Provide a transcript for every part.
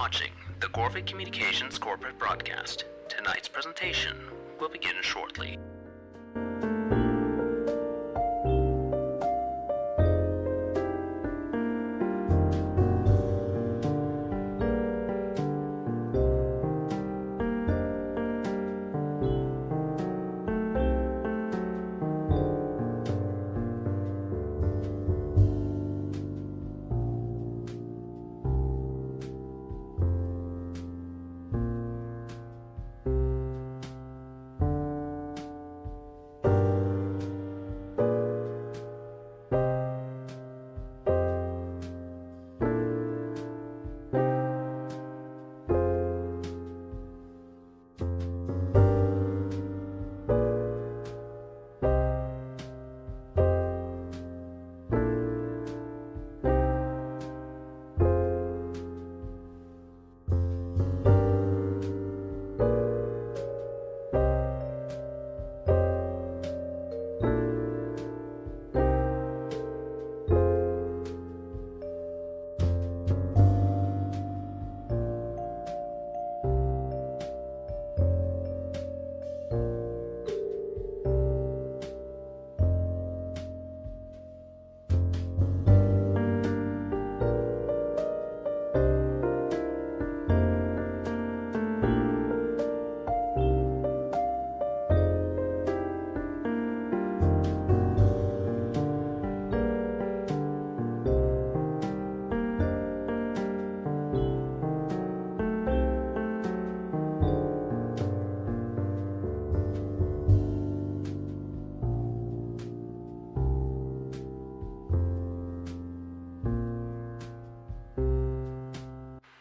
watching the Corvid Communications corporate broadcast. Tonight's presentation will begin shortly.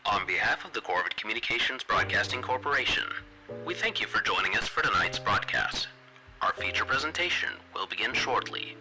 On behalf of the Corvid Communications Broadcasting Corporation, we thank you for joining us for tonight's broadcast. Our feature presentation will begin shortly.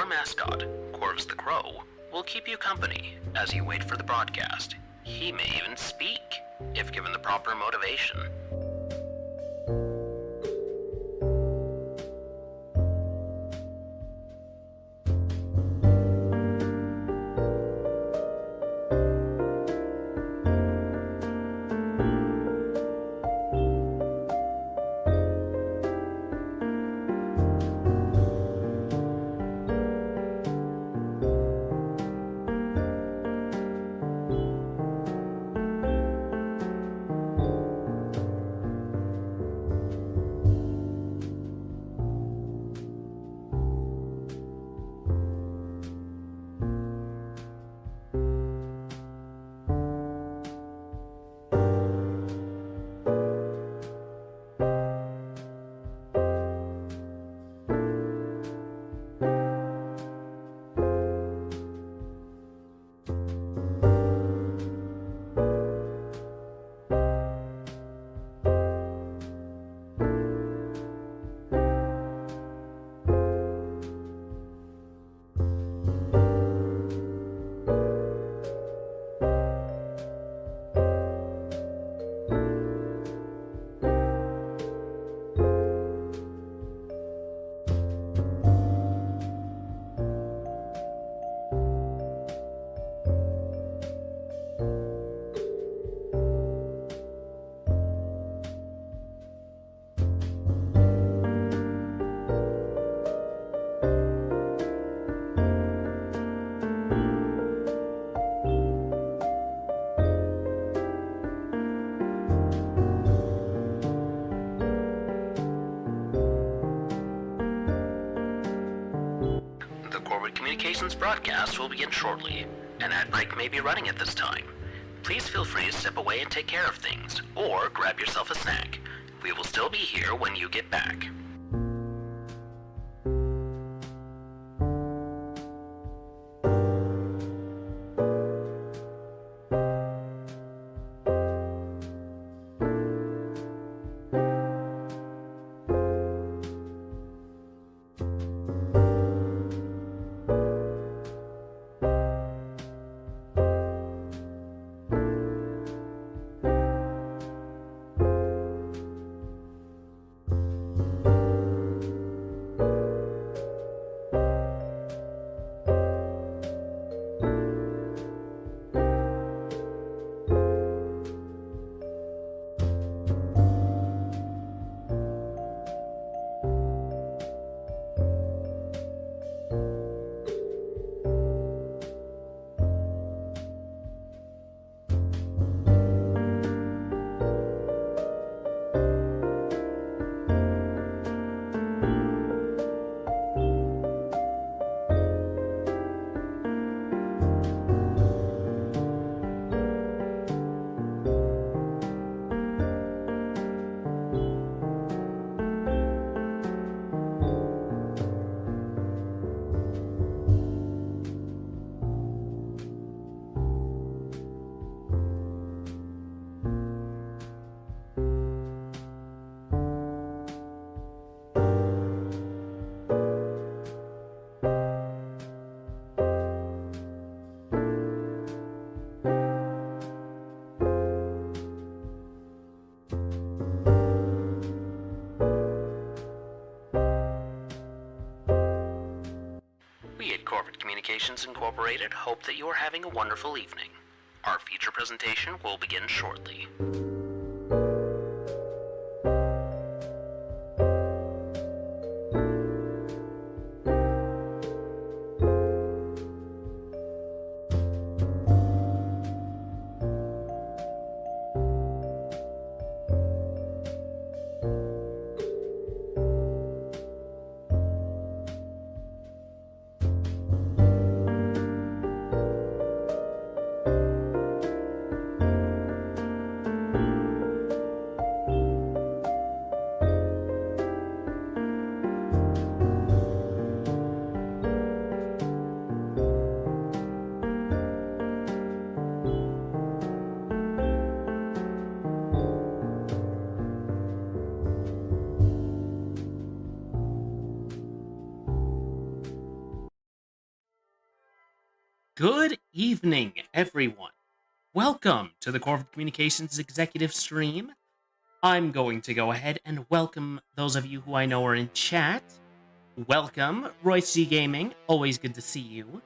Our mascot, Corvs the Crow, will keep you company as you wait for the broadcast. He may even speak, if given the proper motivation. Communications broadcast will begin shortly. An ad break may be running at this time. Please feel free to step away and take care of things, or grab yourself a snack. We will still be here when you get back. We at Corvid Communications Incorporated hope that you are having a wonderful evening. Our feature presentation will begin shortly. Good evening, everyone. Welcome to the Corvid Communications Executive Stream. I'm going to go ahead and welcome those of you who I know are in chat. Welcome, Royce G Gaming. Always good to see you.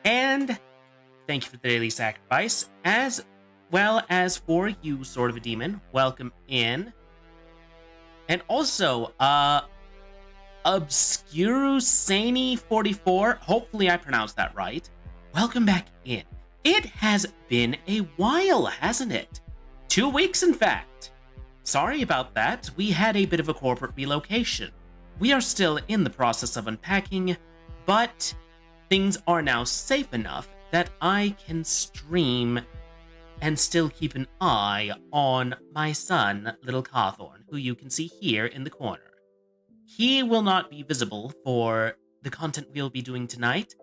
And thank you for the daily sacrifice, as well as for you, Sort of a Demon. Welcome in. And also, Obscurusani44. Hopefully I pronounced that right. Welcome back in. It has been a while, hasn't it? 2 weeks, in fact. Sorry about that. We had a bit of a corporate relocation. We are still in the process of unpacking, but things are now safe enough that I can stream and still keep an eye on my son, Little Cawthorn, who you can see here in the corner. He will not be visible for the content we'll be doing tonight,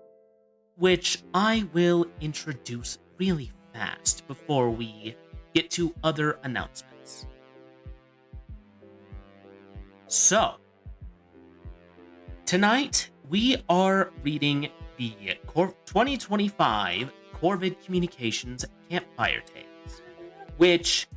which I will introduce really fast before we get to other announcements. So, tonight we are reading the 2025 Corvid Communications Campfire Tales, which,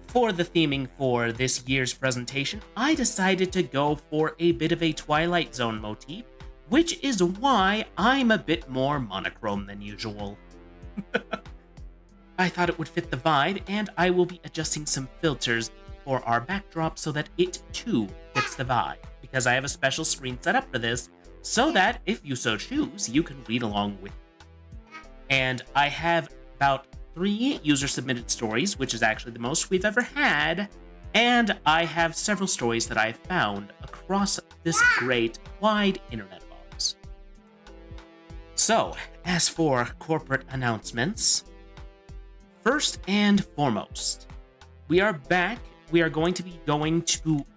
for the theming for this year's presentation, I decided to go for a bit of a Twilight Zone motif, which is why I'm a bit more monochrome than usual. I thought it would fit the vibe, and I will be adjusting some filters for our backdrop so that it too fits the vibe, because I have a special screen set up for this, so that if you so choose, you can read along with me. And I have about 3 user-submitted stories, which is actually the most we've ever had, and I have several stories that I found across this great, wide internet box. So, as for corporate announcements, first and foremost, we are back. We are going to be going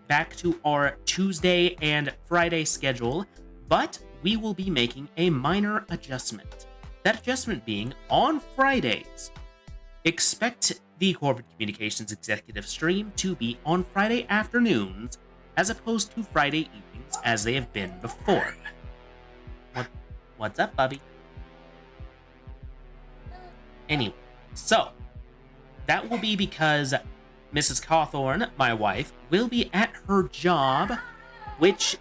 back to our Tuesday and Friday schedule, but we will be making a minor adjustment. That adjustment being on Fridays. Expect the Corvid Communications executive stream to be on Friday afternoons as opposed to Friday evenings as they have been before. What's up, Bubby? Anyway, so that will be because Mrs. Cawthorn, my wife, will be at her job, which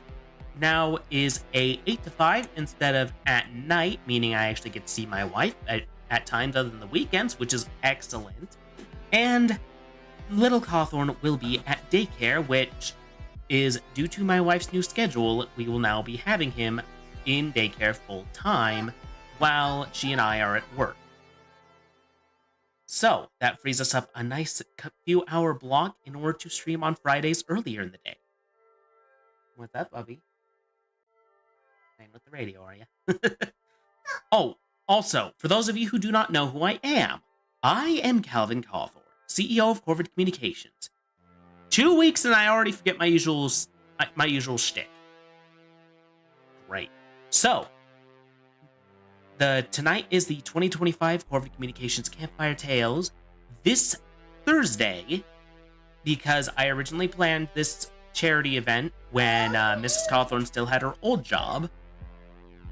now is a 8 to 5 instead of at night, meaning I actually get to see my wife at times other than the weekends, which is excellent. And little Cawthorn will be at daycare, which is due to my wife's new schedule. We will now be having him in daycare full time while she and I are at work. So that frees us up a nice few hour block in order to stream on Fridays earlier in the day. What's up, Bubby? Playing with the radio, are you? Oh, also, for those of you who do not know who I am Calvin Cawthorn, CEO of Corvid Communications. 2 weeks and I already forget my usual shtick. Great. So, tonight is the 2025 Corvid Communications Campfire Tales. This Thursday, because I originally planned this charity event when Mrs. Cawthorn still had her old job,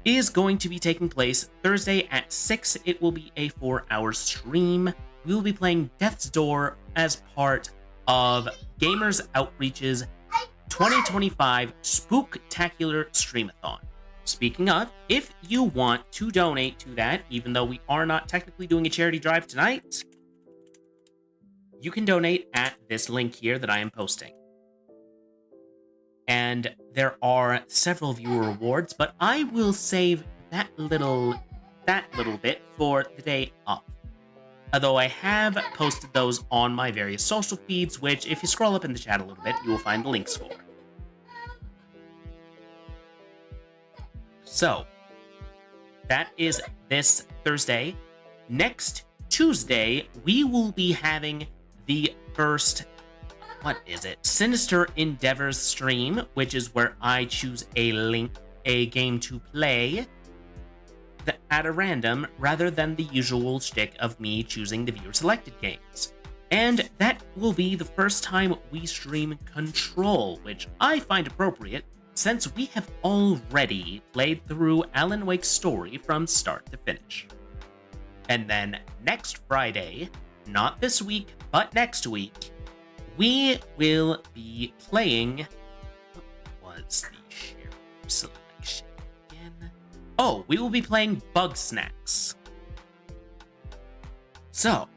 is going to be taking place Thursday at 6. It will be a 4-hour stream. We will be playing Death's Door as part of Gamers Outreach's 2025 Spooktacular Streamathon. Speaking of, if you want to donate to that, even though we are not technically doing a charity drive tonight, you can donate at this link here that I am posting. And there are several viewer rewards, but I will save that little bit for the day up. Although I have posted those on my various social feeds, which if you scroll up in the chat a little bit, you will find the links for. So, that is this Thursday. Next Tuesday, we will be having the first, Sinister Endeavors stream, which is where I choose a game to play at a random, rather than the usual shtick of me choosing the viewer-selected games. And that will be the first time we stream Control, which I find appropriate, since we have already played through Alan Wake's story from start to finish. And then next Friday, not this week, but next week, we will be playing... What was the share selection again? Oh, we will be playing Bug Snacks. So,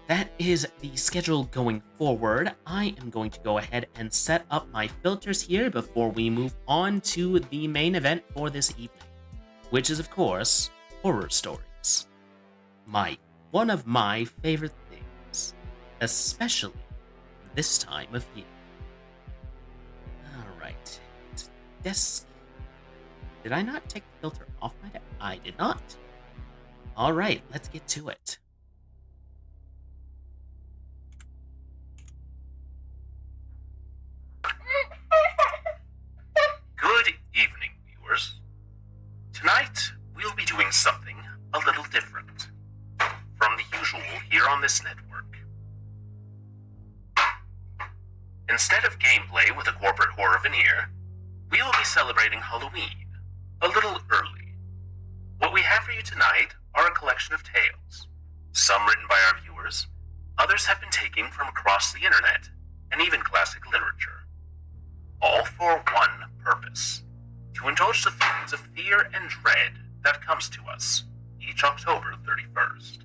that is the schedule going forward. I am going to go ahead and set up my filters here before we move on to the main event for this evening, which is, of course, horror stories. One of my favorite things, especially this time of year. Alright, desk. Did I not take the filter off my desk? I did not. Alright, let's get to it. Good evening, viewers. Tonight, we'll be doing something a little different from the usual here on this network. Instead of gameplay with a corporate horror veneer, we will be celebrating Halloween a little early. What we have for you tonight are a collection of tales, some written by our viewers, others have been taken from across the internet, and even classic literature. All for one purpose: to indulge the feelings of fear and dread that comes to us each October 31st.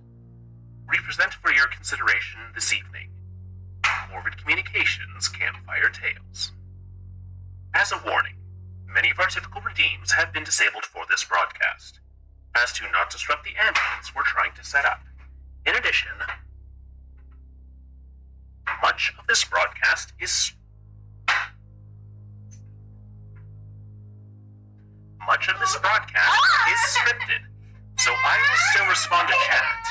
We present for your consideration this evening Corvid Communications Campfire Tales. As a warning, many of our typical redeems have been disabled for this broadcast, as to not disrupt the ambience we're trying to set up. In addition, much of this broadcast is scripted respond to chat,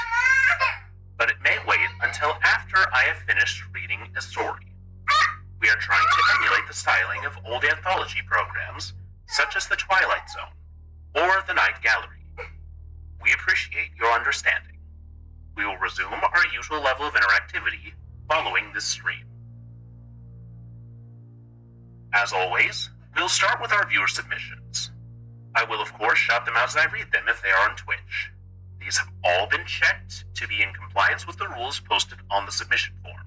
but it may wait until after I have finished reading a story. We are trying to emulate the styling of old anthology programs, such as The Twilight Zone or The Night Gallery. We appreciate your understanding. We will resume our usual level of interactivity following this stream. As always, we'll start with our viewer submissions. I will of course shout them out as I read them if they are on Twitch. These have all been checked to be in compliance with the rules posted on the submission form.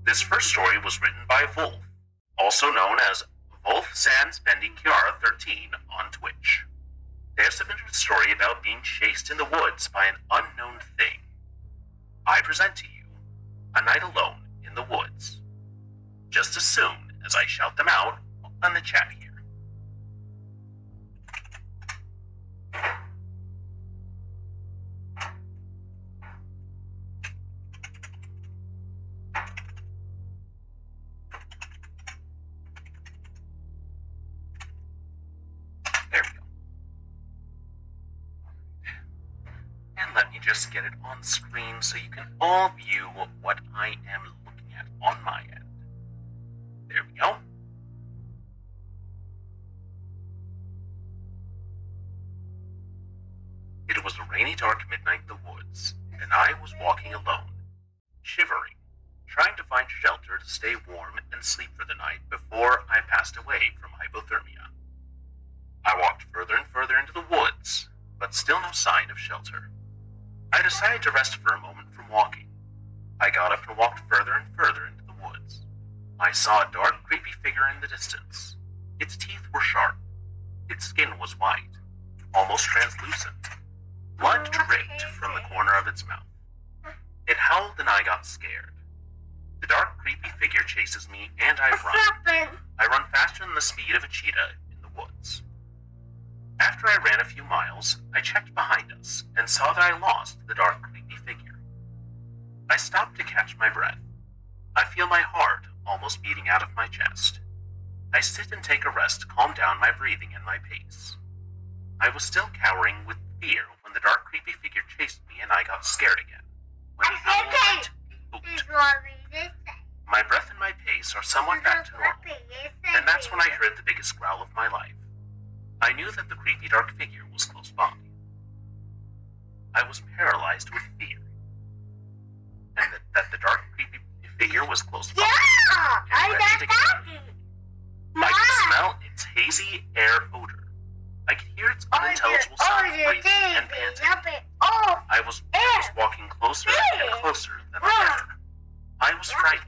This first story was written by Wolf, also known as Wolf Sans Bendy Kiara 13 on Twitch. They have submitted a story about being chased in the woods by an unknown thing. I present to you A Night Alone in the Woods, just as soon as I shout them out on the chat here. There we go. And let me just get it on screen so you can all view what I am looking at on my end. There we go. It was a rainy, dark midnight in the woods, and I was walking alone, shivering, trying to find shelter to stay warm and sleep for the night before I passed away from hypothermia. I walked further and further into the woods, but still no sign of shelter. I decided to rest for a moment from walking. I got up and walked further and further into the woods. I saw a dark, creepy figure in the distance. Its teeth were sharp. Its skin was white, almost translucent. Blood dripped from the corner of its mouth. It howled and I got scared. The dark, creepy figure chases me and I run. I run faster than the speed of a cheetah in the woods. After I ran a few miles, I checked behind us and saw that I lost the dark, creepy figure. I stopped to catch my breath. I feel my heart almost beating out of my chest. I sit and take a rest to calm down my breathing and my pace. I was still cowering with fear when the dark, creepy figure chased me and I got scared again. When the owl went hoot. My breath and my pace are somewhat back to normal, and that's when I heard the biggest growl of my life. I knew that the creepy dark figure was close by. I was paralyzed with fear, and that the dark creepy figure was close by. And ready to kill me. I could smell its hazy air odor. I could hear its unintelligible sound of breathing and panting. I was walking closer and closer than ever. I was frightened.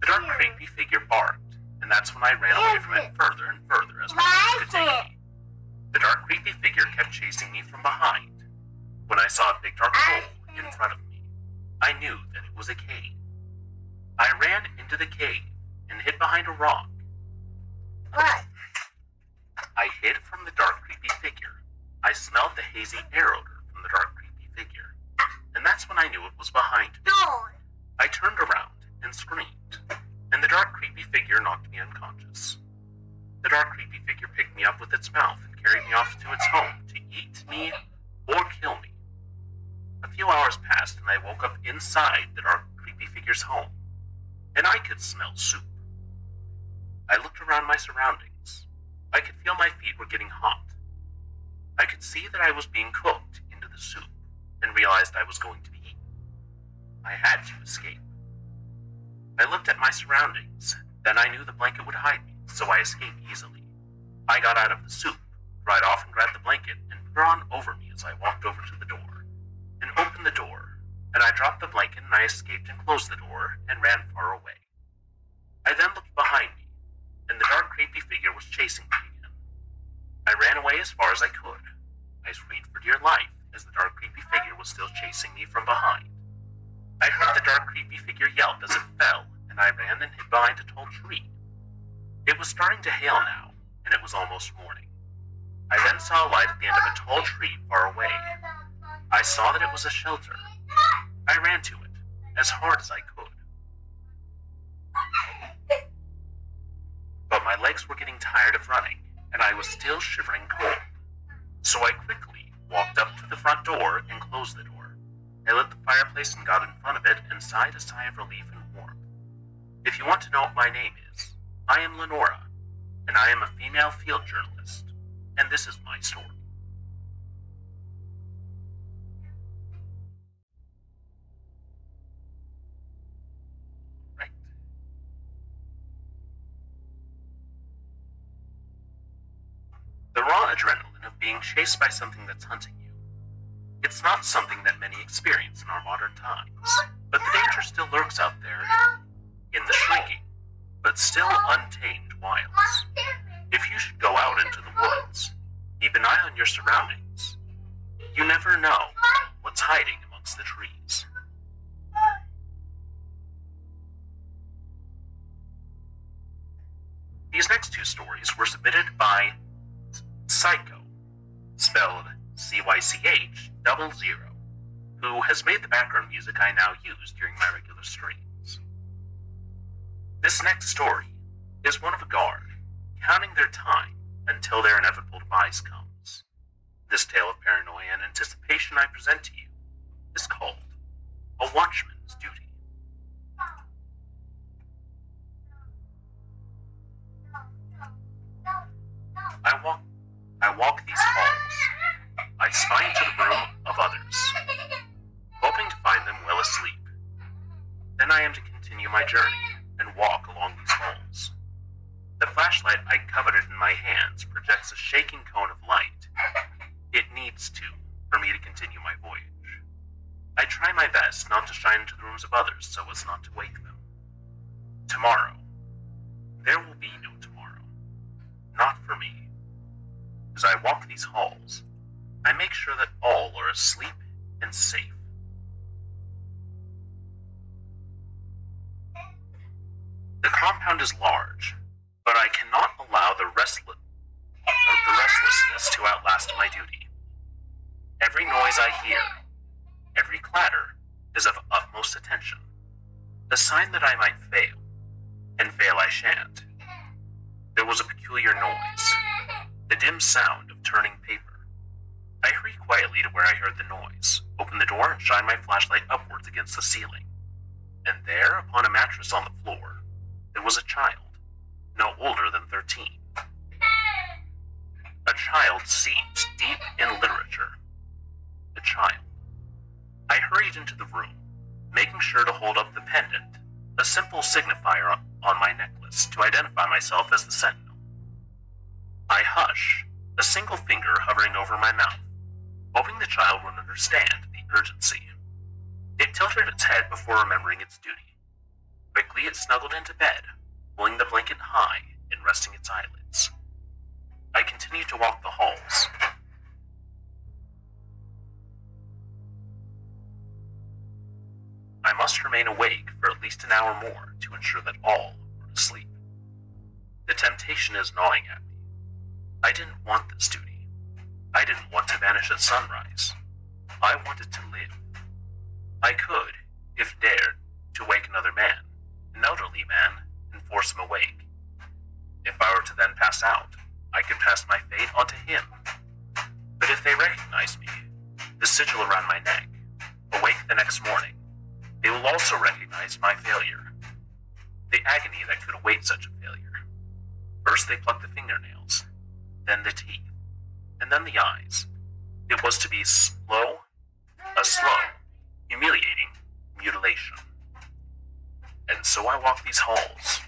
The dark creepy figure barked, and that's when I ran away from it further and further as my legs could take me. The dark creepy figure kept chasing me from behind. When I saw a big dark hole in front of me, I knew that it was a cave. I ran into the cave and hid behind a rock. I hid from the dark creepy figure. I smelled the hazy air odor from the dark creepy figure, and that's when I knew it was behind me. I turned around and screamed, and the dark creepy figure knocked me unconscious. The dark creepy figure picked me up with its mouth and carried me off to its home to eat me or kill me. A few hours passed and I woke up inside the dark creepy figure's home, and I could smell soup. I looked around my surroundings. I could feel my feet were getting hot. I could see that I was being cooked into the soup and realized I was going to be eaten. I had to escape. I looked at my surroundings. Then I knew the blanket would hide me, so I escaped easily. I got out of the soup, dried off and grabbed the blanket and put it on over me as I walked over to the door and opened the door, and I dropped the blanket and I escaped and closed the door and ran far away. I then looked behind me, and the dark creepy figure was chasing me again. I ran away as far as I could. I screamed for dear life as the dark creepy figure was still chasing me from behind. I heard the dark creepy figure yelp as it fell, and I ran and hid behind a tall tree. It was starting to hail now, and it was almost morning. I then saw a light at the end of a tall tree far away. I saw that it was a shelter. I ran to it, as hard as I could. But my legs were getting tired of running, and I was still shivering cold. So I quickly walked up to the front door and closed the door. I lit the fireplace and got in front of it and sighed a sigh of relief and warmth. If you want to know what my name is, I am Lenora, and I am a female field journalist, and this is my story. Right. The raw adrenaline of being chased by something that's hunting you. It's not something that many experience in our modern times, but the danger still lurks out there in the shrinking, but still untamed wilds. If you should go out into the woods, keep an eye on your surroundings. You never know what's hiding amongst the trees. These next two stories were submitted by Psycho, spelled CYCH00, who has made the background music I now use during my regular streams. This next story is one of a guard counting their time until their inevitable demise comes. This tale of paranoia and anticipation I present to you is called A Watchman's Duty. I walk these halls. I spy into the room of others, hoping to find them well asleep. Then I am to continue my journey and walk along these halls. The flashlight I coveted in my hands projects a shaking cone of light. It needs to for me to continue my voyage. I try my best not to shine into the rooms of others so as not to wake them. Tomorrow. There will be no tomorrow. Not for me. As I walk these halls, I make sure that all are asleep and safe. The compound is large, but I cannot allow the restlessness to outlast my duty. Every noise I hear, every clatter, is of utmost attention. A sign that I might fail, and fail I shan't. There was a peculiar noise, the dim sound of turning paper. I hurry quietly to where I heard the noise, open the door and shine my flashlight upwards against the ceiling. And there, upon a mattress on the floor, there was a child, no older than 13. A child seems deep in literature. A child. I hurried into the room, making sure to hold up the pendant, a simple signifier on my necklace to identify myself as the sentinel. I hush, a single finger hovering over my mouth, hoping the child would understand the urgency. It tilted its head before remembering its duty. Quickly it snuggled into bed, pulling the blanket high and resting its eyelids. I continued to walk the halls. I must remain awake for at least an hour more to ensure that all are asleep. The temptation is gnawing at me. I didn't want this duty. I didn't want to vanish at sunrise. I wanted to live. I could, if dared, to wake another man, an elderly man, and force him awake. If I were to then pass out, I could pass my fate onto him. But if they recognize me, the sigil around my neck, awake the next morning, they will also recognize my failure. The agony that could await such a failure. First they pluck the fingernails, then the teeth, and then the eyes. It was to be a slow, humiliating mutilation. And so I walk these halls.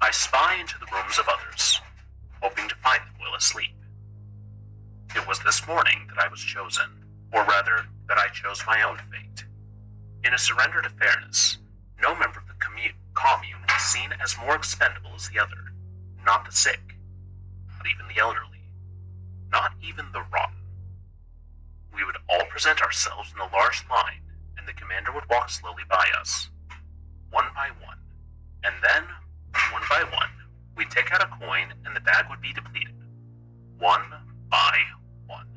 I spy into the rooms of others, hoping to find them well asleep. It was this morning that I was chosen, or rather, that I chose my own fate. In a surrender to fairness, no member of the commune was seen as more expendable as the other, not the sick, not even the elderly, not even the rotten. We would all present ourselves in a large line, and the commander would walk slowly by us, one by one, and then, one by one, we'd take out a coin and the bag would be depleted, one by one.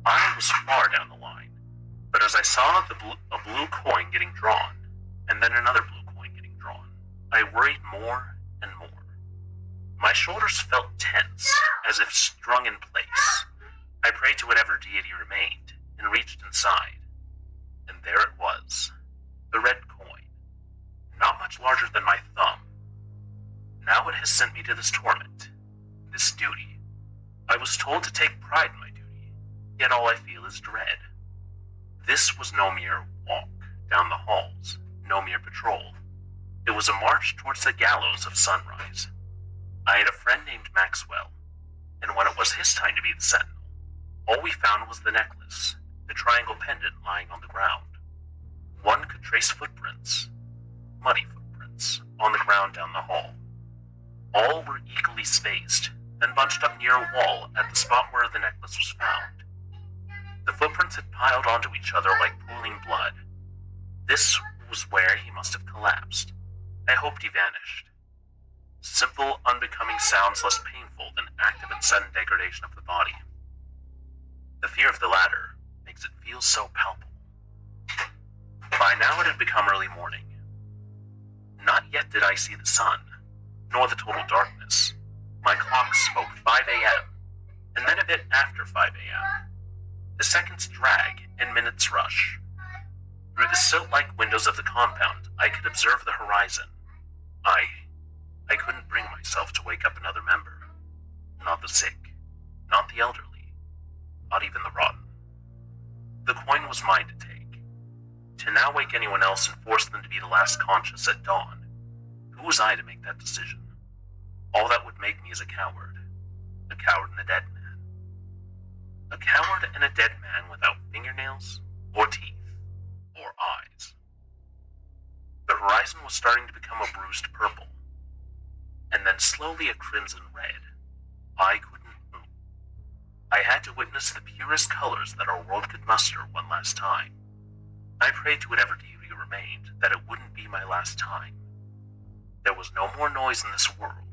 I was far down the line, but as I saw a blue coin getting drawn, and then another blue coin getting drawn, I worried more and more. My shoulders felt tense, as if strung in place. I prayed to whatever deity remained and reached inside, and there it was, the red coin, not much larger than my thumb. Now it has sent me to this torment, this duty. I was told to take pride in my duty, yet all I feel is dread. This was no mere walk down the halls, no mere patrol. It was a march towards the gallows of sunrise. I had a friend named Maxwell, and when it was his time to be the sentinel, all we found was the necklace, the triangle pendant lying on the ground. One could trace footprints, muddy footprints, on the ground down the hall. All were equally spaced, then bunched up near a wall at the spot where the necklace was found. The footprints had piled onto each other like pooling blood. This was where he must have collapsed. I hoped he vanished. Simple, unbecoming sounds less painful than active and sudden degradation of the body. The fear of the latter makes it feel so palpable. By now it had become early morning. Not yet did I see the sun, nor the total darkness. My clock spoke 5 a.m., and then a bit after 5 a.m. The seconds drag and minutes rush. Through the silt-like windows of the compound, I could observe the horizon. I couldn't bring myself to wake up another member. Not the sick, not the elderly, not even the rotten. The coin was mine to take. To now wake anyone else and force them to be the last conscious at dawn. Who was I to make that decision? All that would make me is a coward and a dead man. A coward and a dead man without fingernails, or teeth, or eyes. The horizon was starting to become a bruised purple, and then slowly a crimson red. I couldn't move. I had to witness the purest colors that our world could muster one last time. I prayed to whatever deity remained that it wouldn't be my last time. There was no more noise in this world.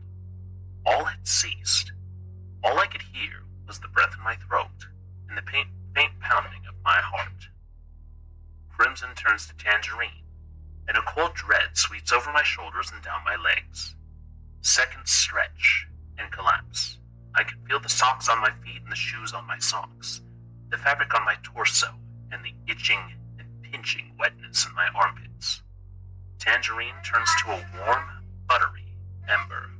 All had ceased. All I could hear was the breath in my throat and the faint pounding of my heart. Crimson turns to tangerine, and a cold dread sweeps over my shoulders and down my legs. Seconds stretch and collapse. I could feel the socks on my feet and the shoes on my socks, the fabric on my torso, and the itching and pinching wetness in my armpits. Tangerine turns to a warm, buttery ember.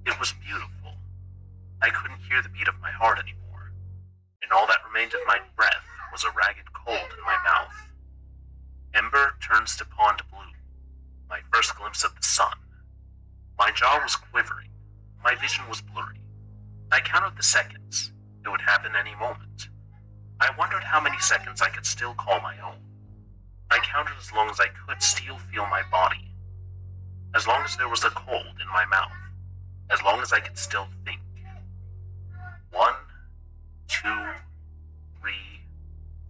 It was beautiful. I couldn't hear the beat of my heart anymore, and all that remained of my breath was a ragged cold in my mouth. Ember turns to pond blue, my first glimpse of the sun. My jaw was quivering. My vision was blurry. I counted the seconds. It would happen any moment. I wondered how many seconds I could still call my own. I counted as long as I could still feel my body. As long as there was a cold in my mouth. As long as I could still think. 1, 2, 3,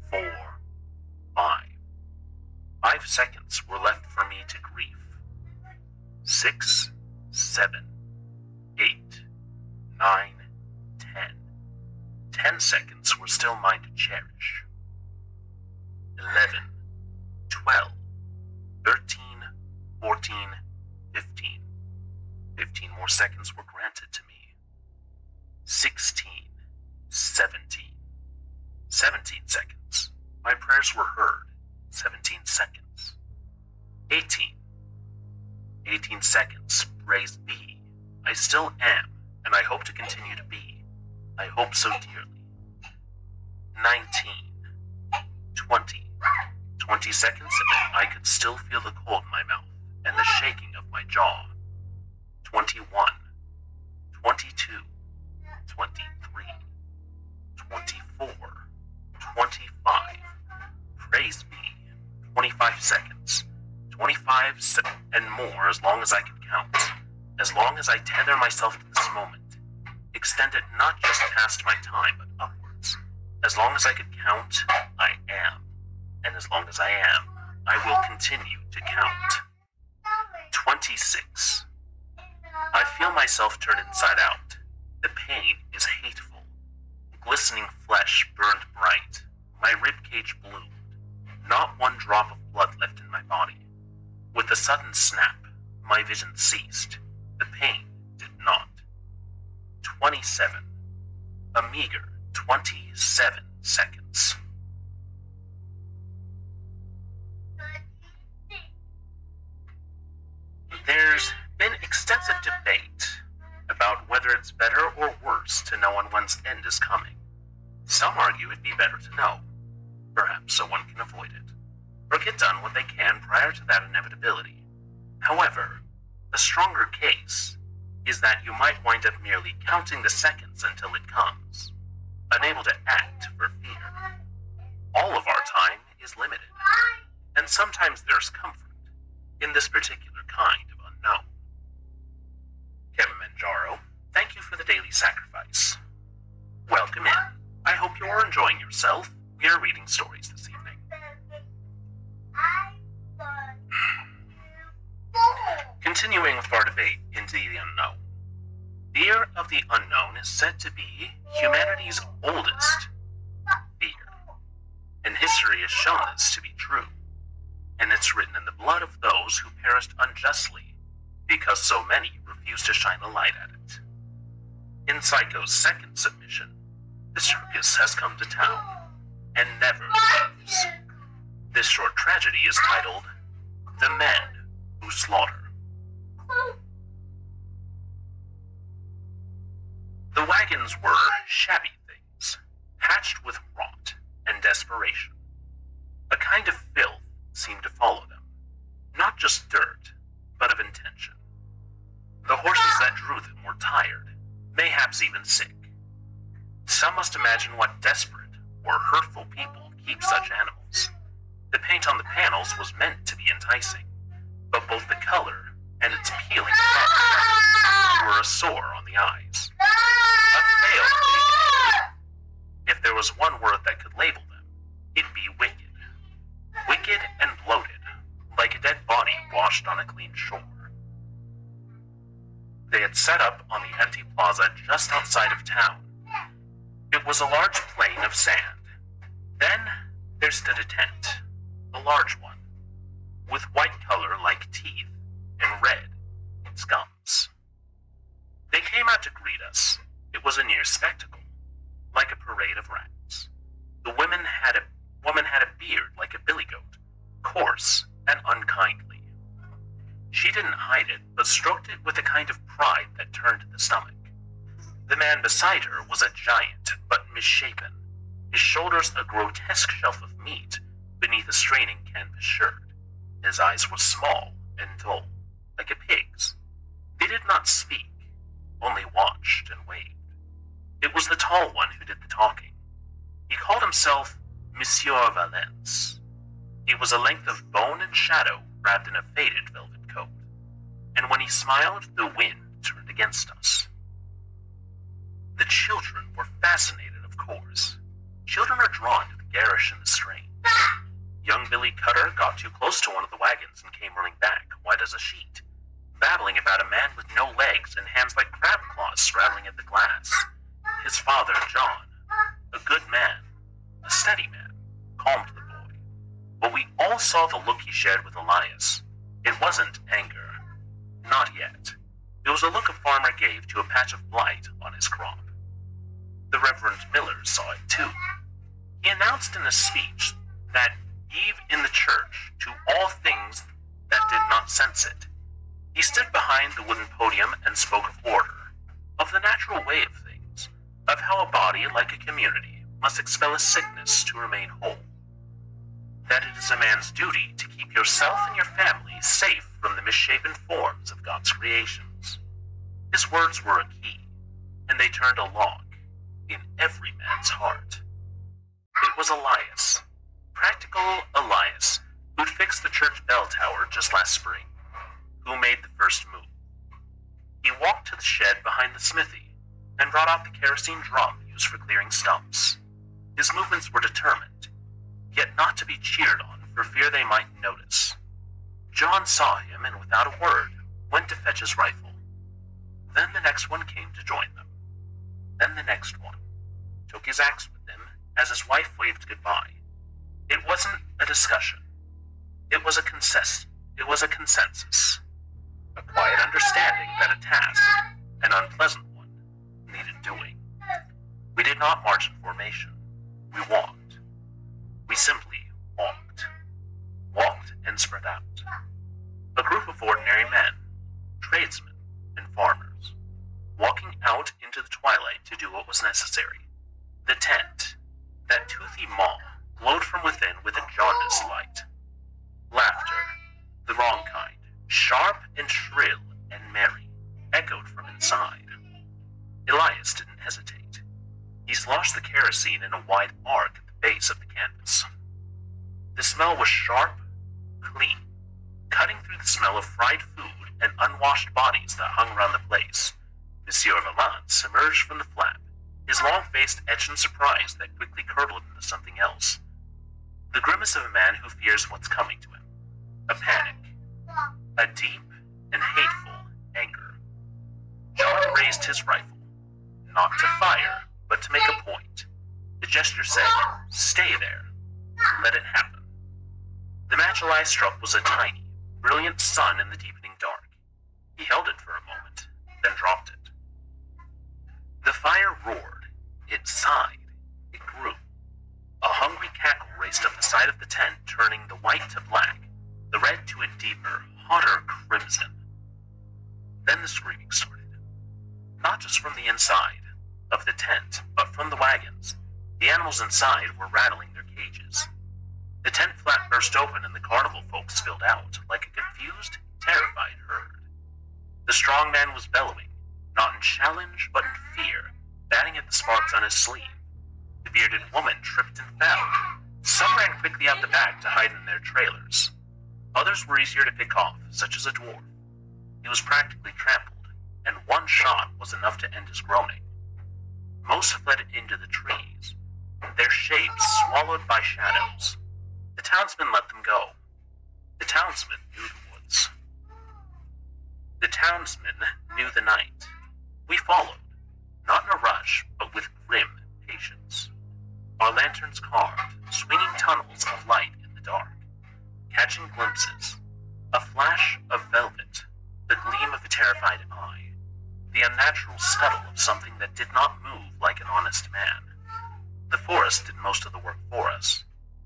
4, 5. 5 seconds were left for me to grieve. 6, 7, 8, 9, 10. 10 seconds were still mine to cherish. 11, 12, 13, 14, 15. 15 more seconds were granted to me. 16, 17. 17 seconds. My prayers were heard. 17 seconds. 18. 18 seconds. Praise be. I still am, and I hope to continue to be. I hope so dearly. 19. 20. 20 seconds, and I could still feel the cold in my mouth and the shaking of my jaw. 21. 22. 23. 24. 25. Praise be. 25 seconds. 25 and more as long as I can count. As long as I tether myself to this moment. Extend it not just past my time, but upwards. As long as I could count, I am. And as long as I am, I will continue to count. 26. I feel myself turn inside out. The pain is hateful. Glistening flesh burned bright. My ribcage bloomed. Not one drop of blood left in my body. With a sudden snap, my vision ceased. The pain did not. 27. A meager 27 seconds. There's been extensive debate about whether it's better or worse to know when one's end is coming. Some argue it'd be better to know, perhaps so one can avoid it, or get done what they can prior to that inevitability. However, a stronger case is that you might wind up merely counting the seconds until it comes, unable to act for fear. All of our time is limited, and sometimes there's comfort in this particular kind of unknown. Kilimanjaro, thank you for the daily sacrifice. Welcome in. I hope you are enjoying yourself. We are reading stories this evening. Continuing with our debate into the unknown. Fear of the unknown is said to be humanity's oldest fear, and history has shown this to be true, and it's written in the blood of those who perished unjustly because so many refused to shine a light at it. In Psycho's second submission, the circus has come to town, and never leaves. This short tragedy is titled, The Men Who Slaughter. The wagons were shabby things, patched with rot and desperation. A kind of filth seemed to follow them, not just dirt, but of intention. The horses that drew them were tired, mayhaps even sick. Some must imagine what desperate or hurtful people keep such animals. The paint on the panels was meant to be enticing, but both the color and its peeling properties were a sore on the eyes. A failed label. If there was one word that could label them, it'd be wicked. Wicked and bloated, like a dead body washed on a clean shore. They had set up on the empty plaza just outside of town. It was a large plain of sand. Then there stood a tent, a large one, with white color like teeth and red its gums. They came out to greet us. It was a near spectacle, like a parade of rats. The woman had a beard like a billy goat, coarse and unkindly. She didn't hide it, but stroked it with a kind of pride that turned the stomach. The man beside her was a giant, but misshapen, his shoulders a grotesque shelf of meat beneath a straining canvas shirt. His eyes were small and dull, like a pig's. They did not speak, only watched and waved. It was the tall one who did the talking. He called himself Monsieur Valence. He was a length of bone and shadow wrapped in a faded velvet coat, and when he smiled, the wind turned against us. The children were fascinated, of course. Children are drawn to the garish and the strange. Young Billy Cutter got too close to one of the wagons and came running back, white as a sheet, babbling about a man with no legs and hands like crab claws scrabbling at the glass. His father, John, a good man, a steady man, calmed the boy. But we all saw the look he shared with Elias. It wasn't anger. Not yet. It was a look a farmer gave to a patch of blight on his crop. The Reverend Miller saw it too. He announced in a speech that Eve in the church to all things that did not sense it. He stood behind the wooden podium and spoke of order, of the natural way of things, of how a body, like a community, must expel a sickness to remain whole. That it is a man's duty to keep yourself and your family safe from the misshapen forms of God's creations. His words were a key, and they turned a lock in every man's heart. It was Elias, practical Elias, who'd fixed the church bell tower just last spring, who made the first move. He walked to the shed behind the smithy and brought out the kerosene drum used for clearing stumps. His movements were determined, yet not to be cheered on for fear they might notice. John saw him and without a word went to fetch his rifle. Then the next one came to join them. Then the next one took his axe with him as his wife waved goodbye. It wasn't a discussion. It was a consensus. A quiet understanding that a task, an unpleasant one, needed doing. We did not march in formation. We walked. We simply walked. Walked and spread out. A group of ordinary men, tradesmen, and farmers, walking out into the twilight to do what was necessary. The tent, that toothy maw, glowed from within with a jaundiced light. Laughter, the wrong kind, sharp and shrill and merry, echoed from inside. Elias didn't hesitate. He sloshed the kerosene in a wide arc at the base of the canvas. The smell was sharp, clean, cutting through the smell of fried food and unwashed bodies that hung around the place. Monsieur Valance emerged from the flap, his long face etched in surprise that quickly curdled into something else. The grimace of a man who fears what's coming to him. A panic. A deep and hateful anger. John raised his rifle, not to fire, but to make a point. The gesture said, "Stay there. Let it happen." The match Elias struck was a tiny, brilliant sun in the deepening dark. He held it for a moment, then dropped it. The fire roared. It sighed. It grew. A hungry cackle raced up the side of the tent, turning the white to black, the red to a deeper, hotter crimson. Then the screaming started. Not just from the inside of the tent, but from the wagons. The animals inside were rattling their cages. The tent flap burst open and the carnival folk spilled out, like a confused, terrified herd. The strong man was bellowing, not in challenge, but in fear, batting at the sparks on his sleeve. The bearded woman tripped and fell. Some ran quickly out the back to hide in their trailers. Others were easier to pick off, such as a dwarf. He was practically trampled, and one shot was enough to end his groaning. Most fled into the trees, their shapes swallowed by shadows. The townsmen let them go. The townsmen knew the woods. The townsmen knew the night. We followed, not in a rush, but with grim patience. Our lanterns carved, swinging tunnels of light in the dark, catching glimpses, a flash of velvet, the gleam of a terrified eye, the unnatural scuttle of something that did not move like an honest man. The forest did most of the work for us,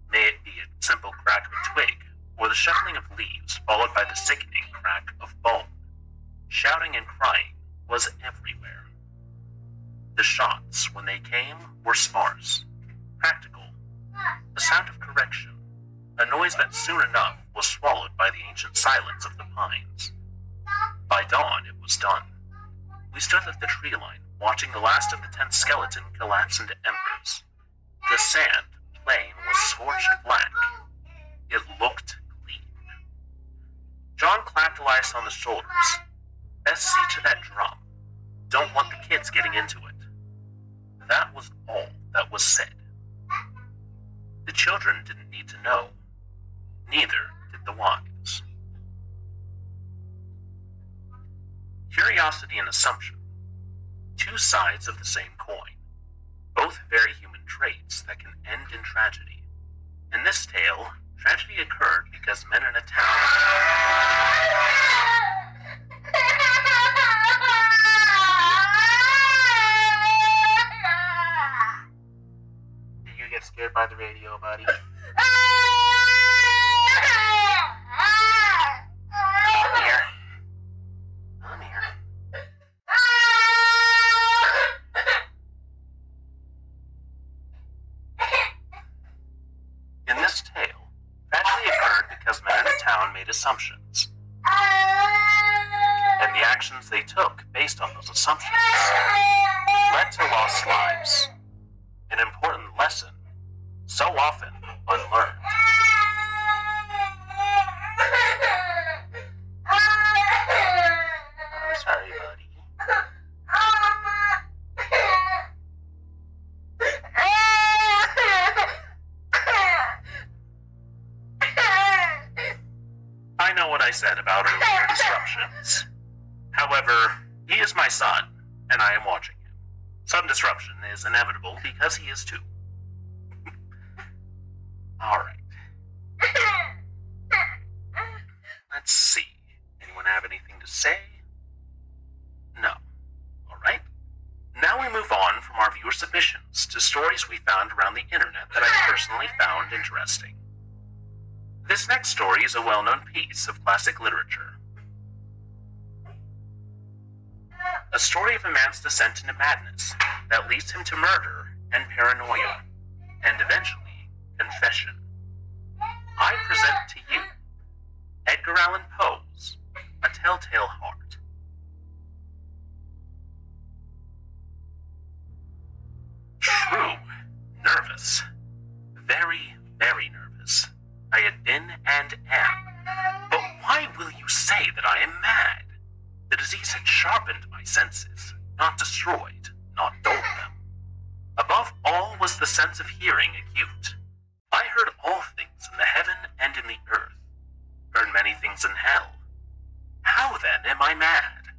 may it be a simple crack of a twig, or the shuffling of leaves followed by the sickening crack of bone. Shouting and crying was everywhere. The shots, when they came, were sparse, practical, a sound of correction, a noise that soon enough was swallowed by the ancient silence of the pines. By dawn, it was done. We stood at the tree line, watching the last of the tent skeleton collapse into embers. The sand plain was scorched black. It looked clean. John clapped Elias on the shoulders. "Best see to that drum. Don't want the kids getting into it." That was all that was said. The children didn't need to know. Neither did the wives. Curiosity and assumption. Two sides of the same coin. Both very human traits that can end in tragedy. In this tale, tragedy occurred because men in a town... Did you get scared by the radio, buddy? Come here. Come here. In this tale, tragedy occurred because men in the town made assumptions. And the actions they took based on those assumptions led to lost lives. An important lesson, so often unlearned. I'm sorry, buddy. I know what I said about earlier disruptions. However, he is my son, and I am watching him. Some disruption is inevitable because he is too. Alright. Let's see. Anyone have anything to say? No. Alright. Now we move on from our viewer submissions reference to stories we found around the internet that I personally found interesting. This next story is a well-known piece of classic literature. A story of a man's descent into madness that leads him to murder and paranoia, and eventually, confession. I present to you Edgar Allan Poe's A Telltale Heart. True, nervous. Very, very nervous. I had been and am. But why will you say that I am mad? The disease had sharpened my senses, not destroyed, not dulled them. Above all was the sense of hearing acute. I heard all things in the heaven and in the earth, heard many things in hell. How then am I mad?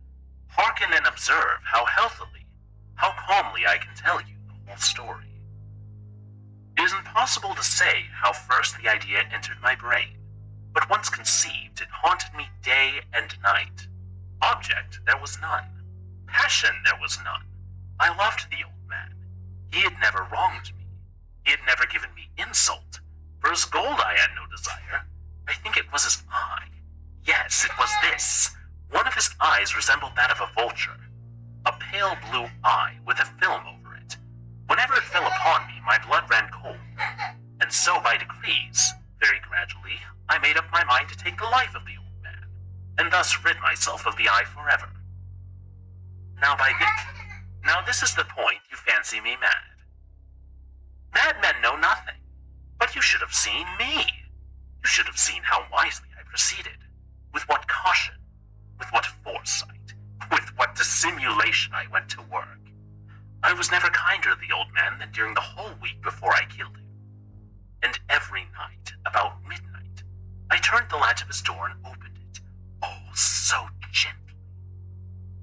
Hearken and observe how healthily, how calmly I can tell you the whole story. It is impossible to say how first the idea entered my brain, but once conceived, it haunted me day and night. Object there was none. Passion there was none. I loved the old man. He had never wronged me. He had never given me insult. For his gold I had no desire. I think it was his eye. Yes, it was this. One of his eyes resembled that of a vulture. A pale blue eye with a film over it. Whenever it fell upon me, my blood ran cold. And so by degrees, very gradually, I made up my mind to take the life of the old man, and thus rid myself of the eye forever. Now this is the point you fancy me mad. Madmen know nothing, but you should have seen me. You should have seen how wisely I proceeded, with what caution, with what foresight, with what dissimulation I went to work. I was never kinder to the old man than during the whole week before I killed him. And every night, about midnight, I turned the latch of his door and opened it, oh, so gently.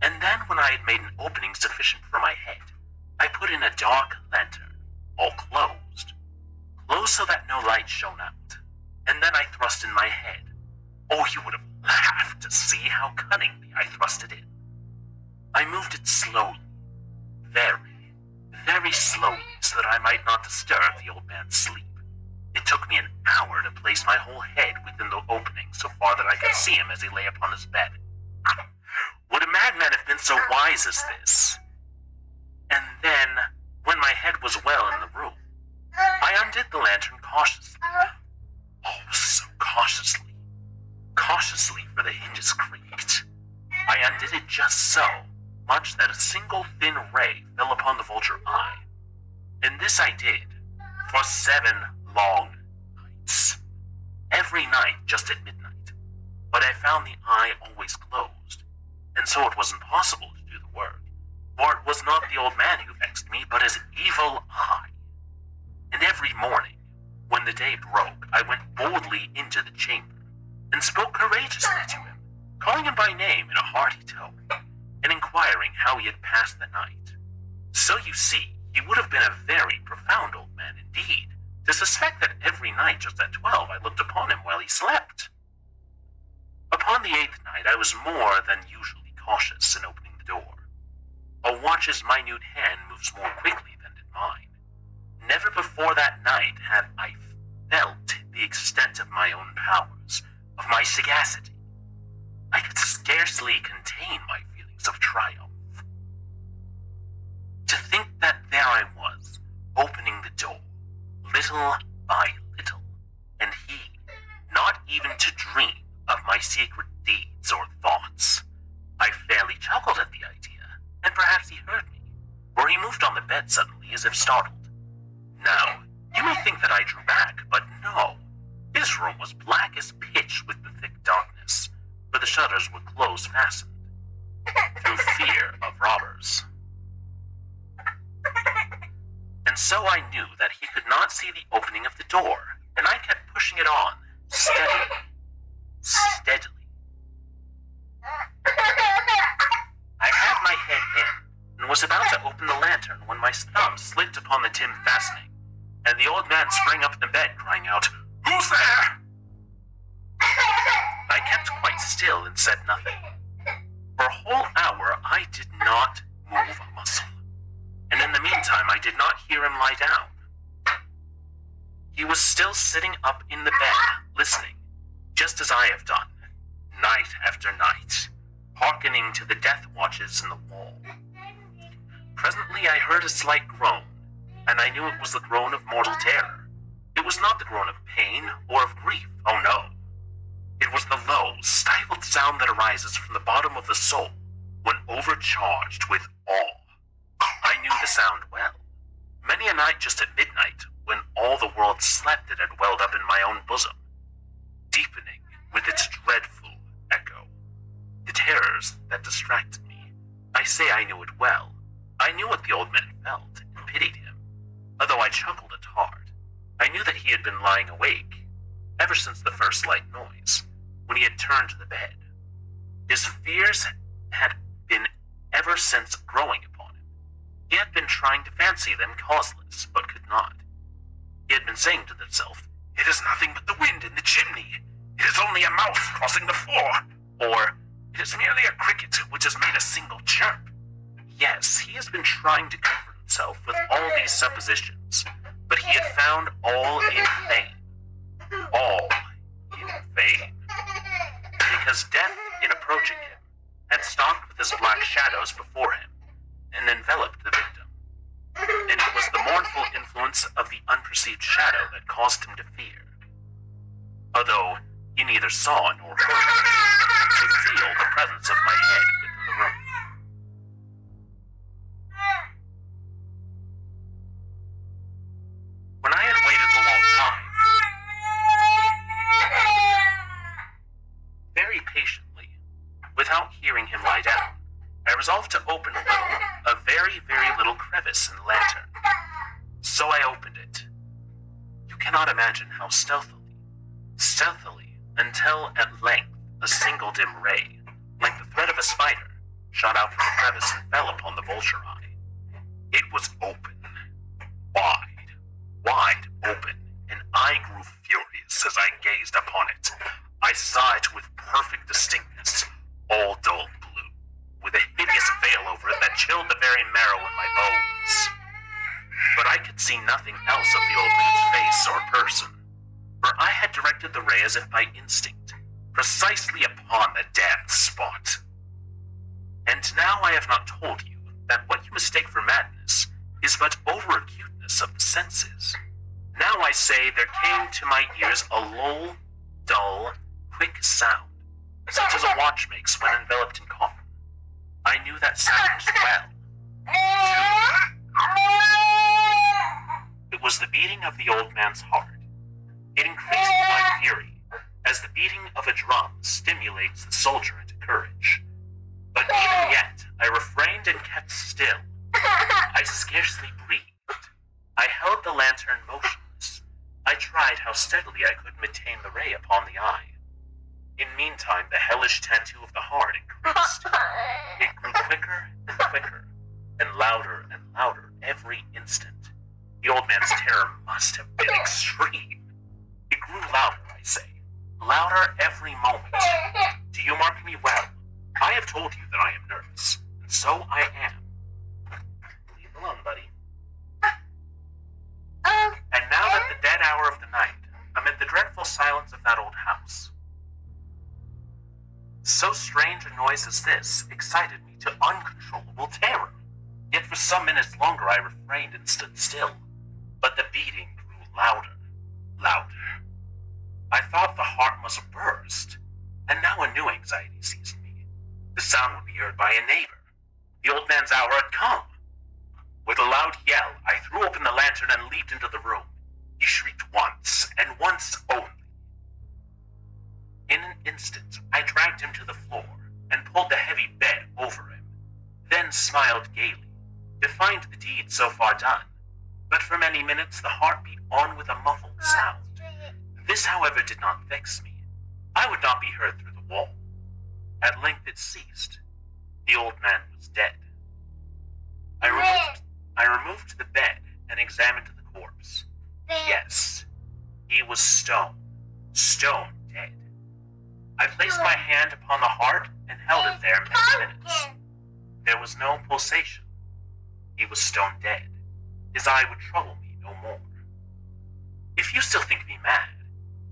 And then when I had made an opening sufficient for my head, I put in a dark lantern, all closed so that no light shone out, and then I thrust in my head. Oh, you would have laughed to see how cunningly I thrust it in. I moved it slowly, very, very slowly, so that I might not disturb the old man's sleep. It took me an hour to place my whole head within the opening so far that I could see him as he lay upon his bed. Would a madman have been so wise as this? And then, when my head was well in the room, I undid the lantern cautiously. Oh, so cautiously. Cautiously, for the hinges creaked. I undid it just so, much that a single thin ray fell upon the vulture eye. And this I did, for 7 long nights. Every night just at midnight. But I found the eye always closed, and so it was impossible to do the work, for it was not the old man who vexed me, but his evil eye. And every morning, when the day broke, I went boldly into the chamber, and spoke courageously to him, calling him by name in a hearty tone, and inquiring how he had passed the night. So you see, he would have been a very profound old man indeed, to suspect that every night just at 12 I looked upon him while he slept. Upon the 8th night I was more than usually cautious in opening the door. A watch's minute hand moves more quickly than did mine. Never before that night had I felt the extent of my own powers, of my sagacity. I could scarcely contain my feelings of triumph. To think that there I was, opening the door, little by little, and he, not even to dream of my secret deeds or thoughts. I fairly chuckled at the idea, and perhaps he heard me, for he moved on the bed suddenly as if startled. Now, you may think that I drew back, but no. His room was black as pitch with the thick darkness, for the shutters were close fastened, through fear of robbers. And so I knew that he could not see the opening of the door, and I kept pushing it on, steadily, steadily. I had my head in, and was about to open the lantern when my thumb slipped upon the tin fastening, and the old man sprang up in the bed, crying out, "Who's there?" I kept quite still and said nothing. For a whole hour I did not move a muscle. and in the meantime I did not hear him lie down. He was still sitting up in the bed, listening, just as I have done, night after night, hearkening to the death watches in the wall. Presently I heard a slight groan, and I knew it was the groan of mortal terror. It was not the groan of pain or of grief, oh no. It was the low, stifled sound that arises from the bottom of the soul when overcharged with awe. I knew the sound well. Many a night just at midnight, when all the world slept, it had welled up in my own bosom, deepening with its dreadful echo. The terrors that distracted me, I say I knew it well. I knew what the old man felt and pitied him, although I chuckled at heart. I knew that he had been lying awake ever since the first slight noise, when he had turned to the bed. His fears had been ever since growing upon him. He had been trying to fancy them causeless, but could not. He had been saying to himself, "It is nothing but the wind in the chimney. It is only a mouse crossing the floor." Or, "It is merely a cricket which has made a single chirp." Yes, he has been trying to comfort himself with all these suppositions, but he had found all in vain. All in vain. Because death, in approaching him, had stalked with his black shadows before him and enveloped the victim. And it was the mournful influence of the unperceived shadow that caused him to fear. Although he neither saw nor heard, could feel the presence of my head within the room. When I had waited a long time, very patiently, without hearing him lie down, I resolved to open a very, very little crevice in the lantern. So I opened it. You cannot imagine how stealthily, until at length a single dim ray, like the thread of a spider, shot out from the crevice and fell upon the vulture eye. It was open, wide open, and I grew furious as I gazed upon it. I saw it with perfect distinctness, all dull blue, with a hideous veil over it that chilled the very marrow in my bones. But I could see nothing else of the old man's face or person, for I had directed the ray as if by instinct, precisely upon the damned spot. And now I have not told you that what you mistake for madness is but over-acuteness of the senses. Now I say there came to my ears a low, dull, quick sound, such as a watch makes when enveloped in cotton. I knew that sound well. It was the beating of the old man's heart. It increased my fury, as the beating of a drum stimulates the soldier into courage. But even yet, I refrained and kept still. I scarcely breathed. I held the lantern motionless. I tried how steadily I could maintain the ray upon the eye. In meantime, the hellish tattoo of the heart increased. It grew quicker and quicker, and louder every instant. The old man's terror must have been extreme. It grew louder, I say. Louder every moment. Do you mark me well? I have told you that I am nervous, and so I am. Leave alone, buddy. And now at the dead hour of the night, amid the dreadful silence of that old house, so strange a noise as this excited me to uncontrollable terror. Yet for some minutes longer I refrained and stood still, but the beating grew louder. I thought the heart must burst, and now a new anxiety seized me. The sound would be heard by a neighbor. The old man's hour had come. With a loud yell, I threw open the lantern and leaped into the room. He shrieked once, and once only. In an instant, I dragged him to the floor and pulled the heavy bed over him, then smiled gaily, to find the deed so far done. But for many minutes the heart beat on with a muffled sound. This, however, did not vex me. I would not be heard through the wall. At length it ceased. The old man was dead. I removed the bed and examined the corpse. Yes, he was stone dead. I placed my hand upon the heart and held it there many minutes. There was no pulsation. he was stone dead. His eye would trouble me no more. If you still think me mad,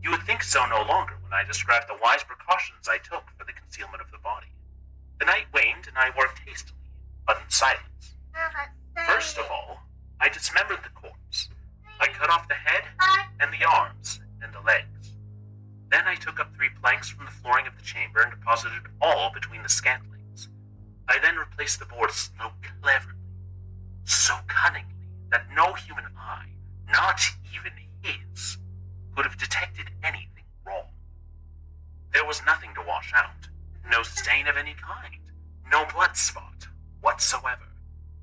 you would think so no longer when I described the wise precautions I took for the concealment of the body. The night waned and I worked hastily, but in silence. First of all, I dismembered the corpse. I cut off the head and the arms and the legs. Then I took up 3 planks from the flooring of the chamber and deposited all between the scantlings. I then replaced the boards so cleverly, so cunningly, that no human eye, not even his, could have detected anything wrong. There was nothing to wash out, no stain of any kind, no blood spot whatsoever.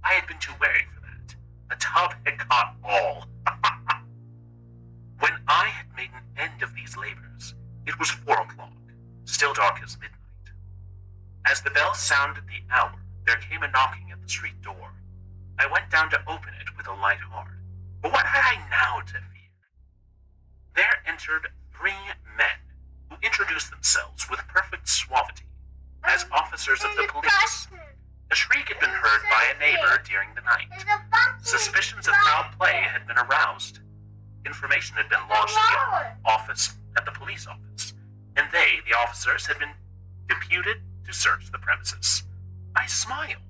I had been too wary for that. The tub had caught all. When I had made an end of these labors, it was 4 o'clock, still dark as midnight. As the bell sounded the hour, there came a knocking at the street door. I went down to open it with a light heart. But what had I now to fear? There entered 3 men, who introduced themselves with perfect suavity as officers of the police. A shriek had been heard by a neighbor during the night. Suspicions of foul play had been aroused. Information had been lodged at the police office, and they, the officers, had been deputed to search the premises. I smiled.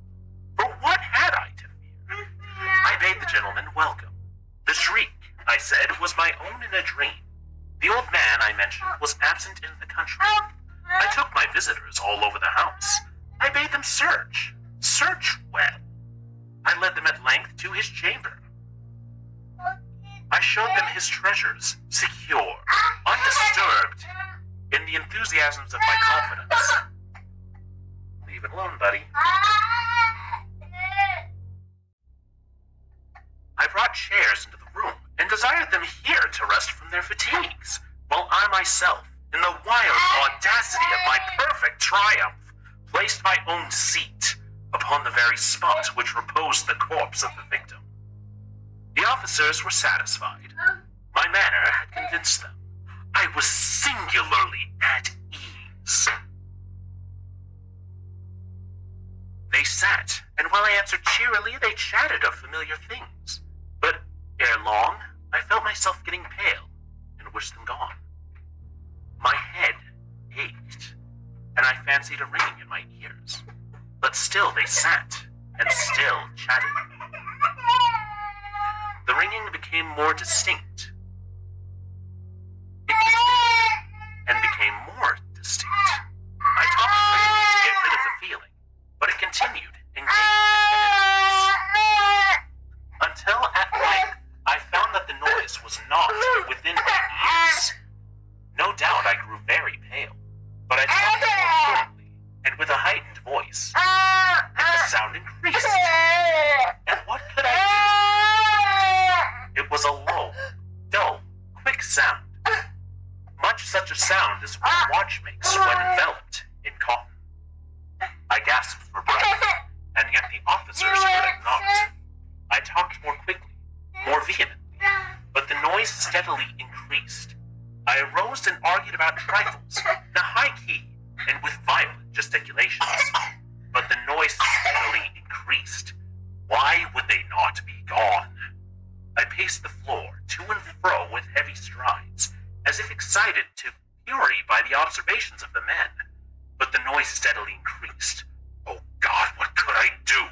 For what had I to fear? I bade the gentleman welcome. The shriek, I said, was my own in a dream. The old man I mentioned was absent in the country. I took my visitors all over the house. I bade them search. Search well. I led them at length to his chamber. I showed them his treasures, secure, undisturbed, in the enthusiasms of my confidence. Leave it alone, buddy. I brought chairs into the room and desired them here to rest from their fatigues, while I myself, in the wild audacity of my perfect triumph, placed my own seat upon the very spot which reposed the corpse of the victim. The officers were satisfied. My manner had convinced them. I was singularly at ease. They sat, and while I answered cheerily, they chatted of familiar things. But ere long, I felt myself getting pale, and wished them gone. My head ached, and I fancied a ringing in my ears. But still they sat, and still chatted. The ringing became more distinct. It continued, and became more distinct. I talked quickly to get rid of the feeling, but it continued and gained until at length I found that the noise was not within my ears. No doubt I grew very pale, but I talked more fluently and with a heightened voice, and the sound increased. And what could I do? It was a low, dull, quick sound, much such a sound as one watch makes when enveloped in cotton. I gasped for breath, and yet the officers heard it not. I talked more quickly, more vehemently, but the noise steadily increased. I arose and argued about trifles, in a high key, and with violent gesticulations. But the noise steadily increased. Why would they not be gone? I paced the floor to and fro with heavy strides, as if excited to fury by the observations of the men. But the noise steadily increased. Oh God, what could I do?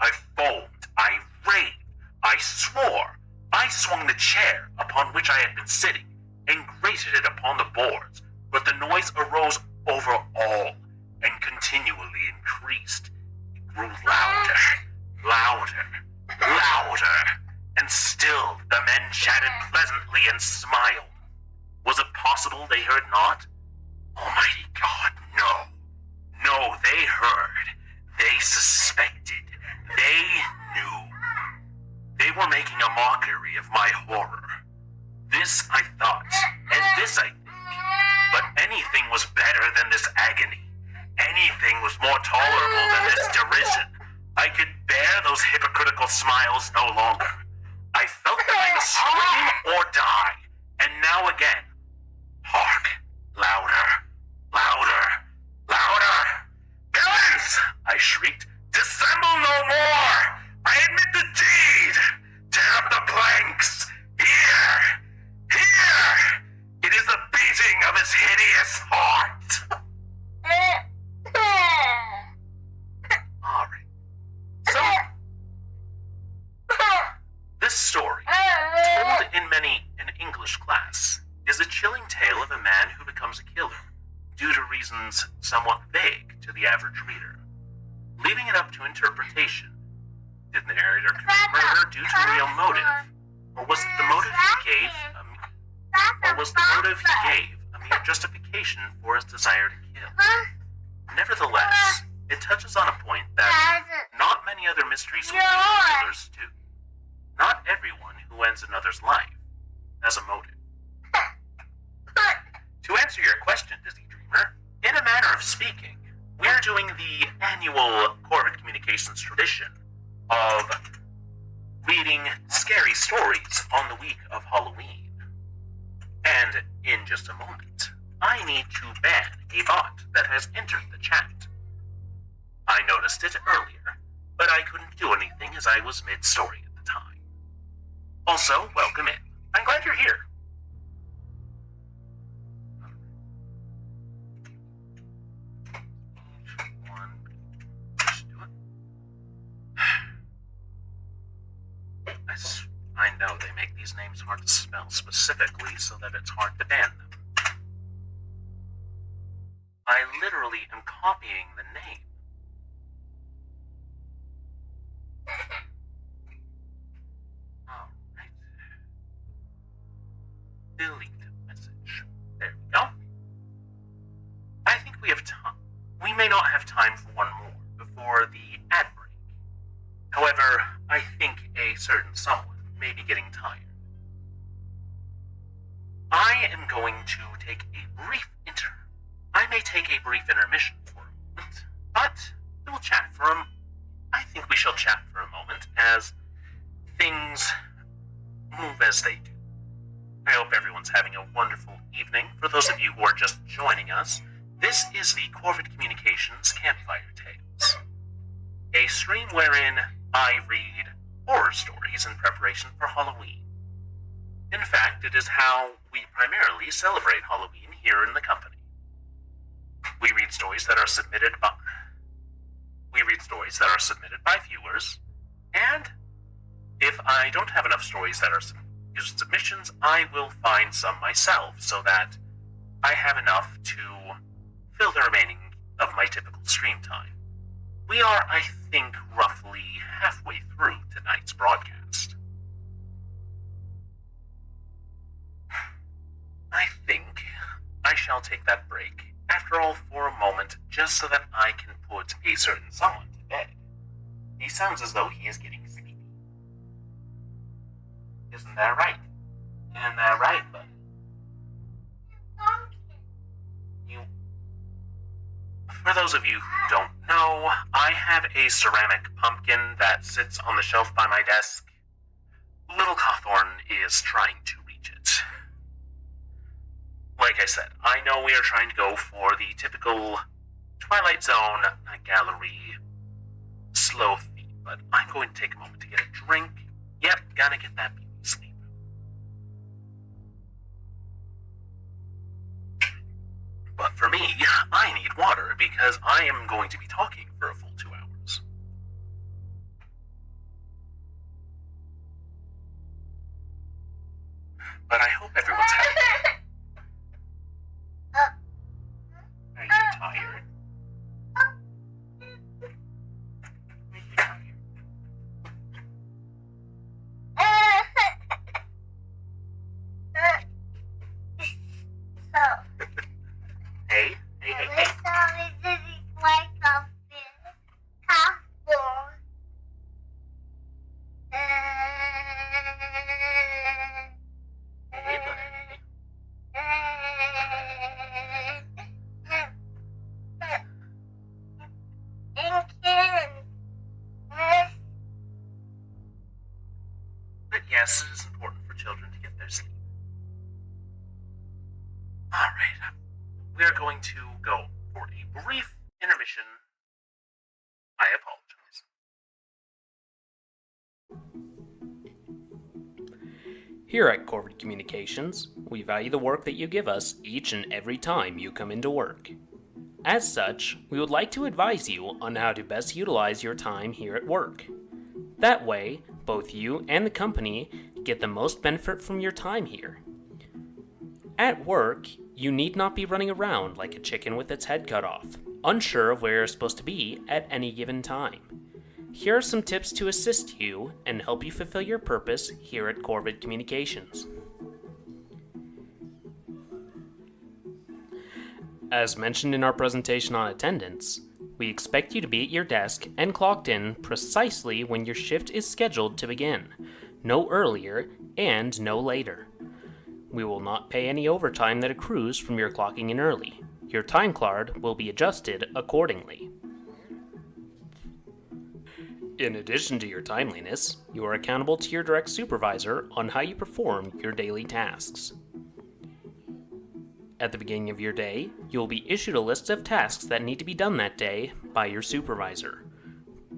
I foamed, I raved, I swore. I swung the chair upon which I had been sitting and grated it upon the boards, but the noise arose over all and continually increased. It grew louder, louder, louder, and still the men chatted pleasantly and smiled. Was it possible they heard not? Almighty God, no. No, they heard. They suspected. They knew. They were making a mockery of my horror. This I thought, and this I think. But anything was better than this agony. Anything was more tolerable than this derision. I could bear those hypocritical smiles no longer. I felt that I must scream or die. And now again. Hark! Louder! Louder! Louder! Villains! I shrieked. Dissemble no more! I admit due to reasons somewhat vague to the average reader, leaving it up to interpretation. Did the narrator commit murder due to a real motive, or was the motive he gave a mere justification for his desire to kill? Nevertheless, it touches on a point that not many other mysteries with serial killers do. Not everyone who ends another's life has a motive. To answer your question, Dizzy Dreamer, in a manner of speaking, we're doing the annual Corvid Communications tradition of reading scary stories on the week of Halloween. And in just a moment, I need to ban a bot that has entered the chat. I noticed it earlier, but I couldn't do anything as I was mid-story at the time. Also, welcome in. I'm glad you're here. I know they make these names hard to spell specifically so that it's hard to ban them. I literally am copying the name. Alright. Delete message. There we go. I think we have time. We may not have time for one more before the ad break. However, I think a certain someone may be getting tired. I am going to take a brief intermission for a moment, but we'll chat for I think we shall chat for a moment as things move as they do. I hope everyone's having a wonderful evening. For those of you who are just joining us, this is the Corvid Communications Campfire Tales, a stream wherein I read horror stories in preparation for Halloween. In fact, it is how we primarily celebrate Halloween here in the company. We read stories that are submitted by viewers, and if I don't have enough stories that are submissions, I will find some myself so that I have enough to fill the remaining of my typical stream time. We are, I think, roughly halfway through tonight's broadcast. I think I shall take that break, after all, for a moment, just so that I can put a certain someone to bed. He sounds as though he is getting sleepy. Isn't that right? Isn't that right, bud? For those of you who don't know, I have a ceramic pumpkin that sits on the shelf by my desk. Little Cawthorn is trying to reach it. Like I said, I know we are trying to go for the typical Twilight Zone gallery slow theme, but I'm going to take a moment to get a drink. Yep, gotta get that beauty sleep. But for me, I need water because I am going to be talking for a full 2 hours. But I hope everyone's happy. Are you tired? Hey. But yes, it is important for children to get their sleep. Alright, we are going to go for a brief intermission. I apologize. Here at Corvid Communications, we value the work that you give us each and every time you come into work. As such, we would like to advise you on how to best utilize your time here at work. That way, both you and the company get the most benefit from your time here. At work, You need not be running around like a chicken with its head cut off, unsure of where you're supposed to be at any given time. Here are some tips to assist you and help you fulfill your purpose here at Corvid Communications. As mentioned in our presentation on attendance, we expect you to be at your desk and clocked in precisely when your shift is scheduled to begin, no earlier and no later. We will not pay any overtime that accrues from your clocking in early. Your time card will be adjusted accordingly. In addition to your timeliness, you are accountable to your direct supervisor on how you perform your daily tasks. At the beginning of your day, you will be issued a list of tasks that need to be done that day by your supervisor.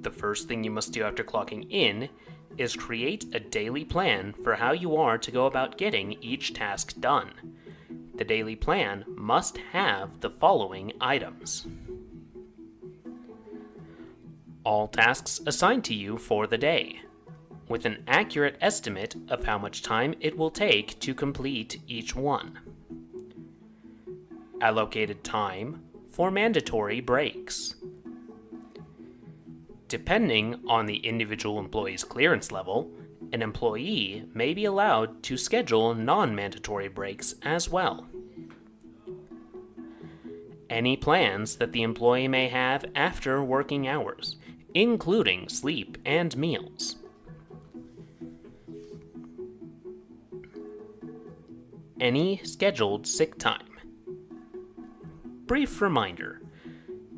The first thing you must do after clocking in is create a daily plan for how you are to go about getting each task done. The daily plan must have the following items. All tasks assigned to you for the day, with an accurate estimate of how much time it will take to complete each one. Allocated time for mandatory breaks. Depending on the individual employee's clearance level, an employee may be allowed to schedule non-mandatory breaks as well. Any plans that the employee may have after working hours, including sleep and meals. Any scheduled sick time. Brief reminder.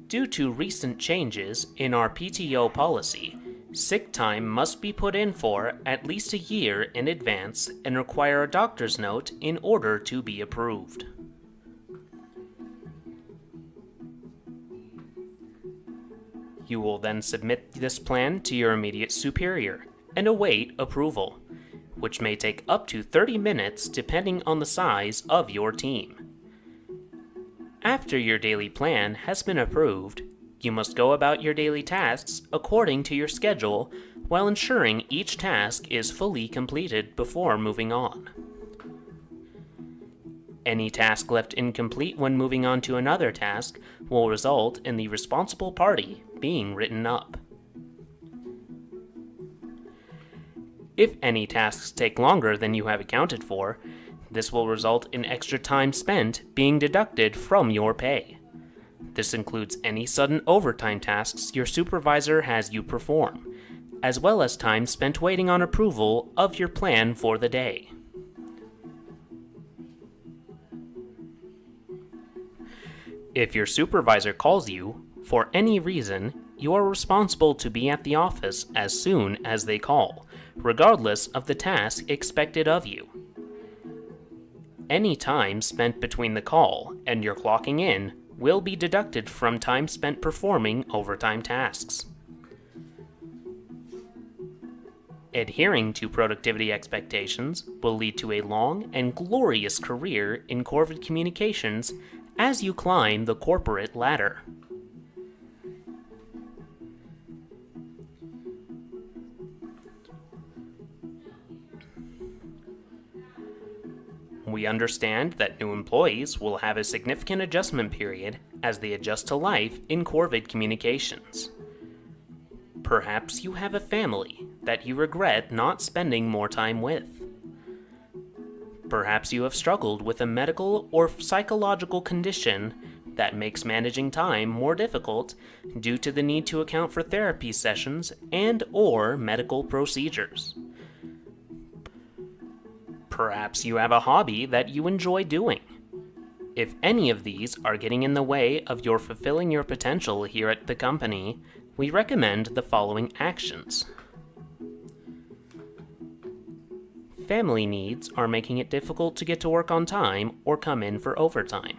Due to recent changes in our PTO policy, sick time must be put in for at least a year in advance and require a doctor's note in order to be approved. You will then submit this plan to your immediate superior and await approval, which may take up to 30 minutes depending on the size of your team. After your daily plan has been approved, you must go about your daily tasks according to your schedule while ensuring each task is fully completed before moving on. Any task left incomplete when moving on to another task will result in the responsible party being written up. If any tasks take longer than you have accounted for, this will result in extra time spent being deducted from your pay. This includes any sudden overtime tasks your supervisor has you perform, as well as time spent waiting on approval of your plan for the day. If your supervisor calls you, for any reason, you are responsible to be at the office as soon as they call, regardless of the task expected of you. Any time spent between the call and your clocking in will be deducted from time spent performing overtime tasks. Adhering to productivity expectations will lead to a long and glorious career in Corvid Communications as you climb the corporate ladder. We understand that new employees will have a significant adjustment period as they adjust to life in Corvid Communications. Perhaps you have a family that you regret not spending more time with. Perhaps you have struggled with a medical or psychological condition that makes managing time more difficult due to the need to account for therapy sessions and/or medical procedures. Perhaps you have a hobby that you enjoy doing. If any of these are getting in the way of your fulfilling your potential here at the company, we recommend the following actions. Family needs are making it difficult to get to work on time or come in for overtime.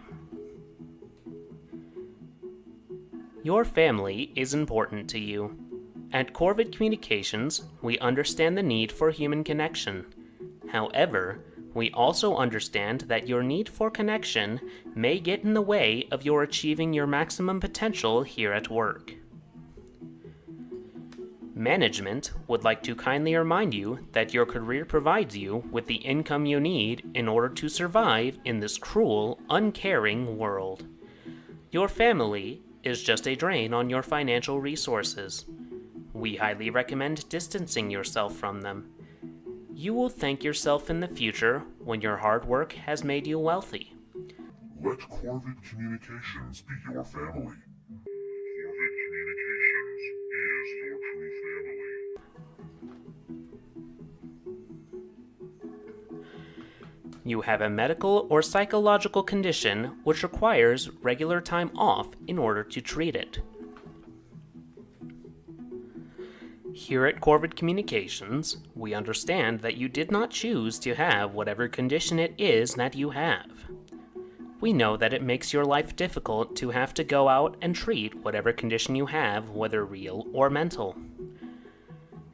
Your family is important to you. At Corvid Communications, we understand the need for human connection. However, we also understand that your need for connection may get in the way of your achieving your maximum potential here at work. Management would like to kindly remind you that your career provides you with the income you need in order to survive in this cruel, uncaring world. Your family is just a drain on your financial resources. We highly recommend distancing yourself from them. You will thank yourself in the future when your hard work has made you wealthy. Let Corvid Communications be your family. Corvid Communications is your true family. You have a medical or psychological condition which requires regular time off in order to treat it. Here at Corvid Communications, we understand that you did not choose to have whatever condition it is that you have. We know that it makes your life difficult to have to go out and treat whatever condition you have, whether real or mental.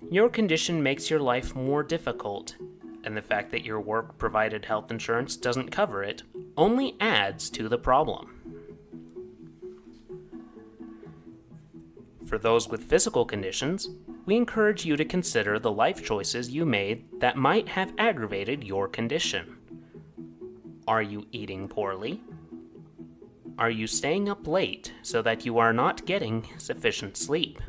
Your condition makes your life more difficult, and the fact that your work-provided health insurance doesn't cover it only adds to the problem. For those with physical conditions, we encourage you to consider the life choices you made that might have aggravated your condition. Are you eating poorly? Are you staying up late so that you are not getting sufficient sleep?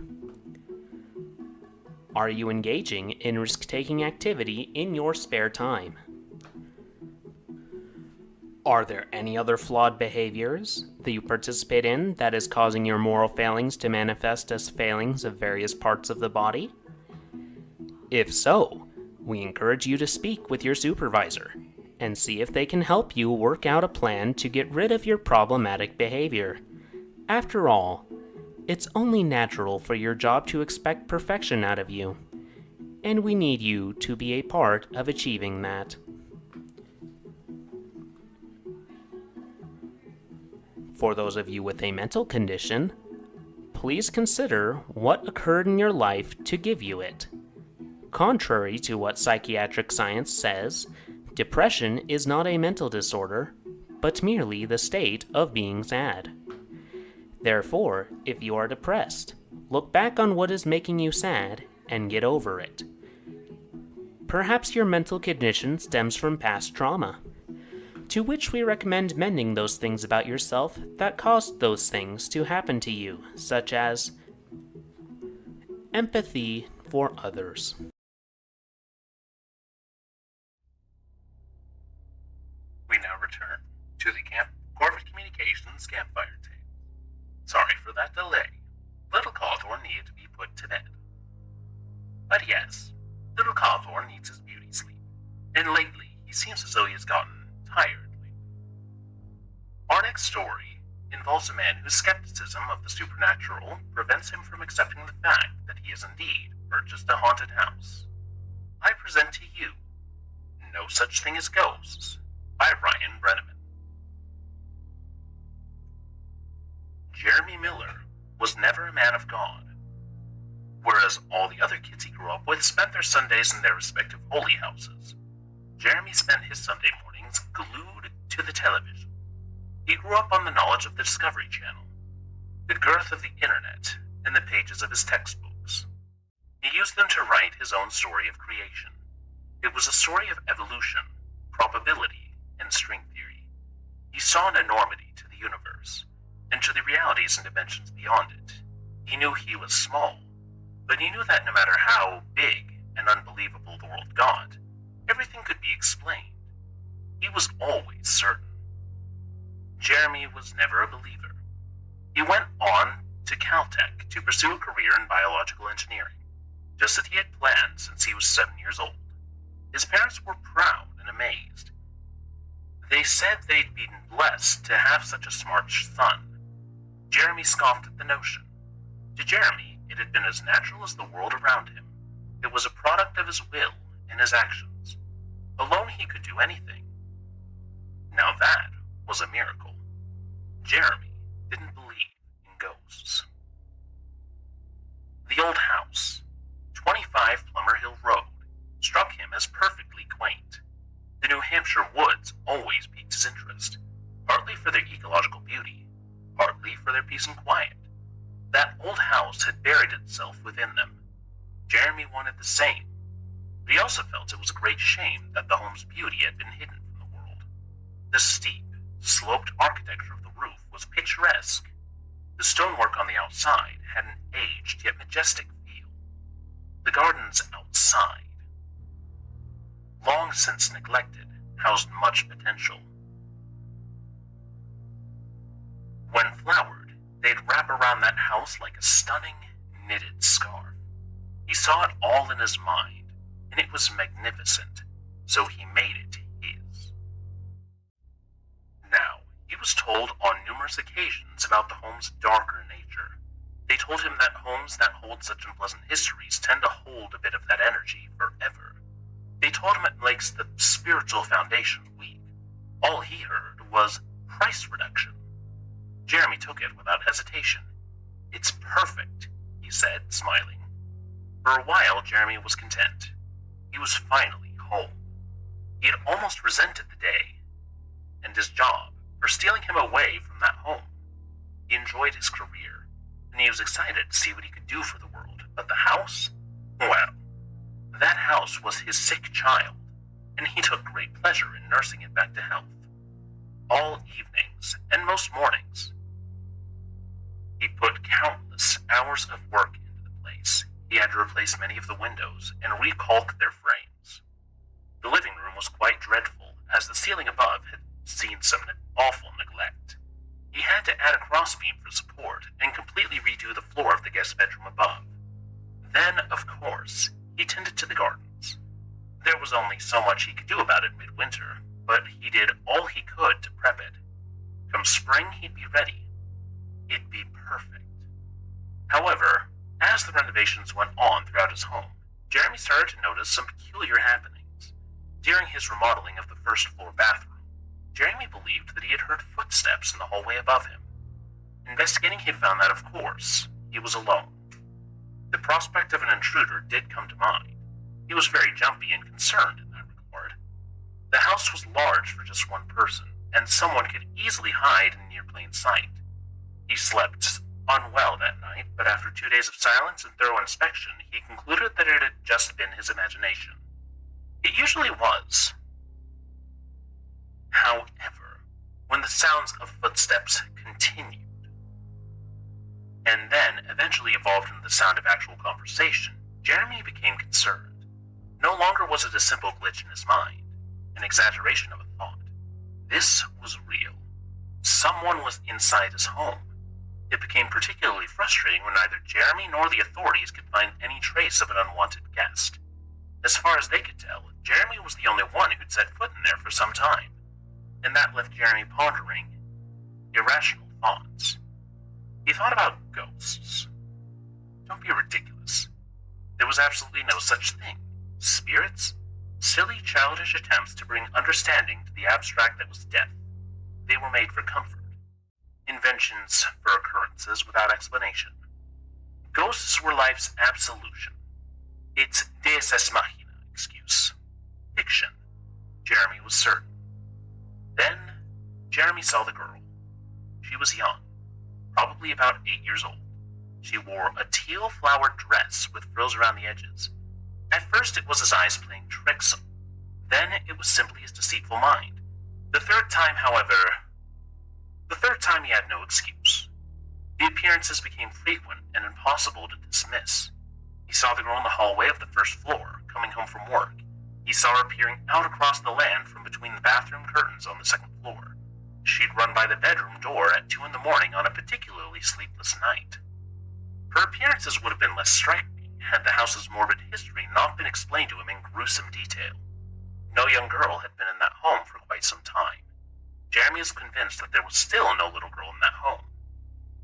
Are you engaging in risk-taking activity in your spare time? Are there any other flawed behaviors that you participate in that is causing your moral failings to manifest as failings of various parts of the body? If so, we encourage you to speak with your supervisor and see if they can help you work out a plan to get rid of your problematic behavior. After all, it's only natural for your job to expect perfection out of you, and we need you to be a part of achieving that. For those of you with a mental condition, please consider what occurred in your life to give you it. Contrary to what psychiatric science says, depression is not a mental disorder, but merely the state of being sad. Therefore, if you are depressed, look back on what is making you sad and get over it. Perhaps your mental condition stems from past trauma, to which we recommend mending those things about yourself that caused those things to happen to you, such as empathy for others. We now return to the Corvid Communications Campfire tape. Sorry for that delay. Little Cawthorn needed to be put to bed. But yes, little Cawthorn needs his beauty sleep, and lately he seems as though he has gotten tired lately. Our next story involves a man whose skepticism of the supernatural prevents him from accepting the fact that he has indeed purchased a haunted house. I present to you No Such Thing as Ghosts by Ryan Brenneman. Jeremy Miller was never a man of God. Whereas all the other kids he grew up with spent their Sundays in their respective holy houses, Jeremy spent his Sunday mornings glued to the television. He grew up on the knowledge of the Discovery Channel, the girth of the internet, and the pages of his textbooks. He used them to write his own story of creation. It was a story of evolution, probability, and string theory. He saw an enormity to the universe, and to the realities and dimensions beyond it. He knew he was small, but he knew that no matter how big and unbelievable the world got, everything could be explained. He was always certain. Jeremy was never a believer. He went on to Caltech to pursue a career in biological engineering, just as he had planned since he was 7 years old. His parents were proud and amazed. They said they'd been blessed to have such a smart son. Jeremy scoffed at the notion. To Jeremy, it had been as natural as the world around him. It was a product of his will and his actions. Alone he could do anything. Now that was a miracle. Jeremy didn't believe in ghosts. The old house, 25 Plummer Hill Road, struck him as perfectly quaint. The New Hampshire woods always piqued his interest, partly for their ecological beauty, partly for their peace and quiet. That old house had buried itself within them. Jeremy wanted the same, but he also felt it was a great shame that the home's beauty had been hidden from the world. The steep, sloped architecture of the roof was picturesque. The stonework on the outside had an aged yet majestic feel. The gardens outside, long since neglected, housed much potential. When flowered, they'd wrap around that house like a stunning, knitted scarf. He saw it all in his mind, and it was magnificent, so he made it his. Now, he was told on numerous occasions about the home's darker nature. They told him that homes that hold such unpleasant histories tend to hold a bit of that energy forever. They told him it makes the spiritual foundation weak. All he heard was price reduction. Jeremy took it without hesitation. "It's perfect," he said, smiling. For a while, Jeremy was content. He was finally home. He had almost resented the day and his job for stealing him away from that home. He enjoyed his career, and he was excited to see what he could do for the world. But the house? Well, that house was his sick child, and he took great pleasure in nursing it back to health. All evenings and most mornings, he put countless hours of work into the place. He had to replace many of the windows and recalk their frames. The living room was quite dreadful, as the ceiling above had seen some awful neglect. He had to add a crossbeam for support and completely redo the floor of the guest bedroom above. Then, of course, he tended to the gardens. There was only so much he could do about it midwinter, but he did all he could to prep it. Come spring, he'd be ready. It'd be perfect. However, as the renovations went on throughout his home, Jeremy started to notice some peculiar happenings. During his remodeling of the first floor bathroom, Jeremy believed that he had heard footsteps in the hallway above him. Investigating, he found that, of course, he was alone. The prospect of an intruder did come to mind. He was very jumpy and concerned in that regard. The house was large for just one person, and someone could easily hide in near plain sight. He slept unwell that night, but after 2 days of silence and thorough inspection, he concluded that it had just been his imagination. It usually was. However, when the sounds of footsteps continued, and then eventually evolved into the sound of actual conversation, Jeremy became concerned. No longer was it a simple glitch in his mind, an exaggeration of a thought. This was real. Someone was inside his home. It became particularly frustrating when neither Jeremy nor the authorities could find any trace of an unwanted guest. As far as they could tell, Jeremy was the only one who'd set foot in there for some time, and that left Jeremy pondering irrational thoughts. He thought about ghosts. Don't be ridiculous. There was absolutely no such thing. Spirits? Silly, childish attempts to bring understanding to the abstract that was death. They were made for comfort. Inventions for occurrences without explanation. Ghosts were life's absolution. Its deus ex machina excuse. Fiction. Jeremy was certain. Then, Jeremy saw the girl. She was young, probably about 8 years old. She wore a teal flowered dress with frills around the edges. At first it was his eyes playing tricks. Then it was simply his deceitful mind. The third time he had no excuse. The appearances became frequent and impossible to dismiss. He saw the girl in the hallway of the first floor, coming home from work. He saw her peering out across the land from between the bathroom curtains on the second floor. She'd run by the bedroom door at 2 a.m. on a particularly sleepless night. Her appearances would have been less striking had the house's morbid history not been explained to him in gruesome detail. No young girl had been in that home for quite some time. Jeremy was convinced that there was still no little girl in that home.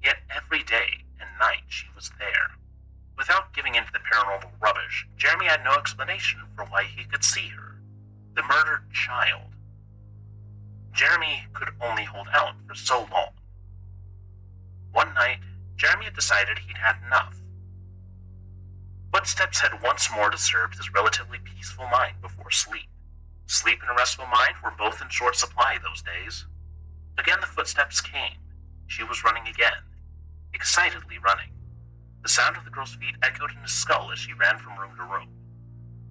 Yet every day and night she was there. Without giving in to the paranormal rubbish, Jeremy had no explanation for why he could see her. The murdered child. Jeremy could only hold out for so long. One night, Jeremy had decided he'd had enough. Footsteps had once more disturbed his relatively peaceful mind before sleep. Sleep and a restful mind were both in short supply those days. Again the footsteps came. She was running again. Excitedly running. The sound of the girl's feet echoed in his skull as she ran from room to room.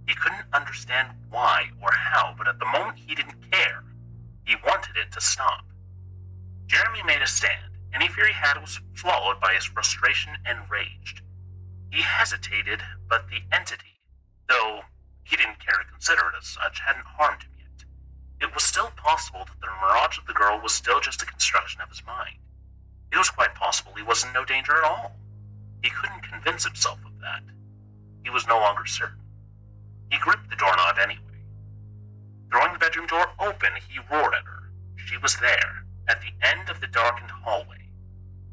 He couldn't understand why or how, but at the moment he didn't care. He wanted it to stop. Jeremy made a stand. Any fear he had was swallowed by his frustration and rage. He hesitated, but the entity, though he didn't care to consider it as such, hadn't harmed him yet. It was still possible that the mirage of the girl was still just a construction of his mind. It was quite possible he was in no danger at all. He couldn't convince himself of that. He was no longer certain. He gripped the doorknob anyway. Throwing the bedroom door open, he roared at her. She was there, at the end of the darkened hallway.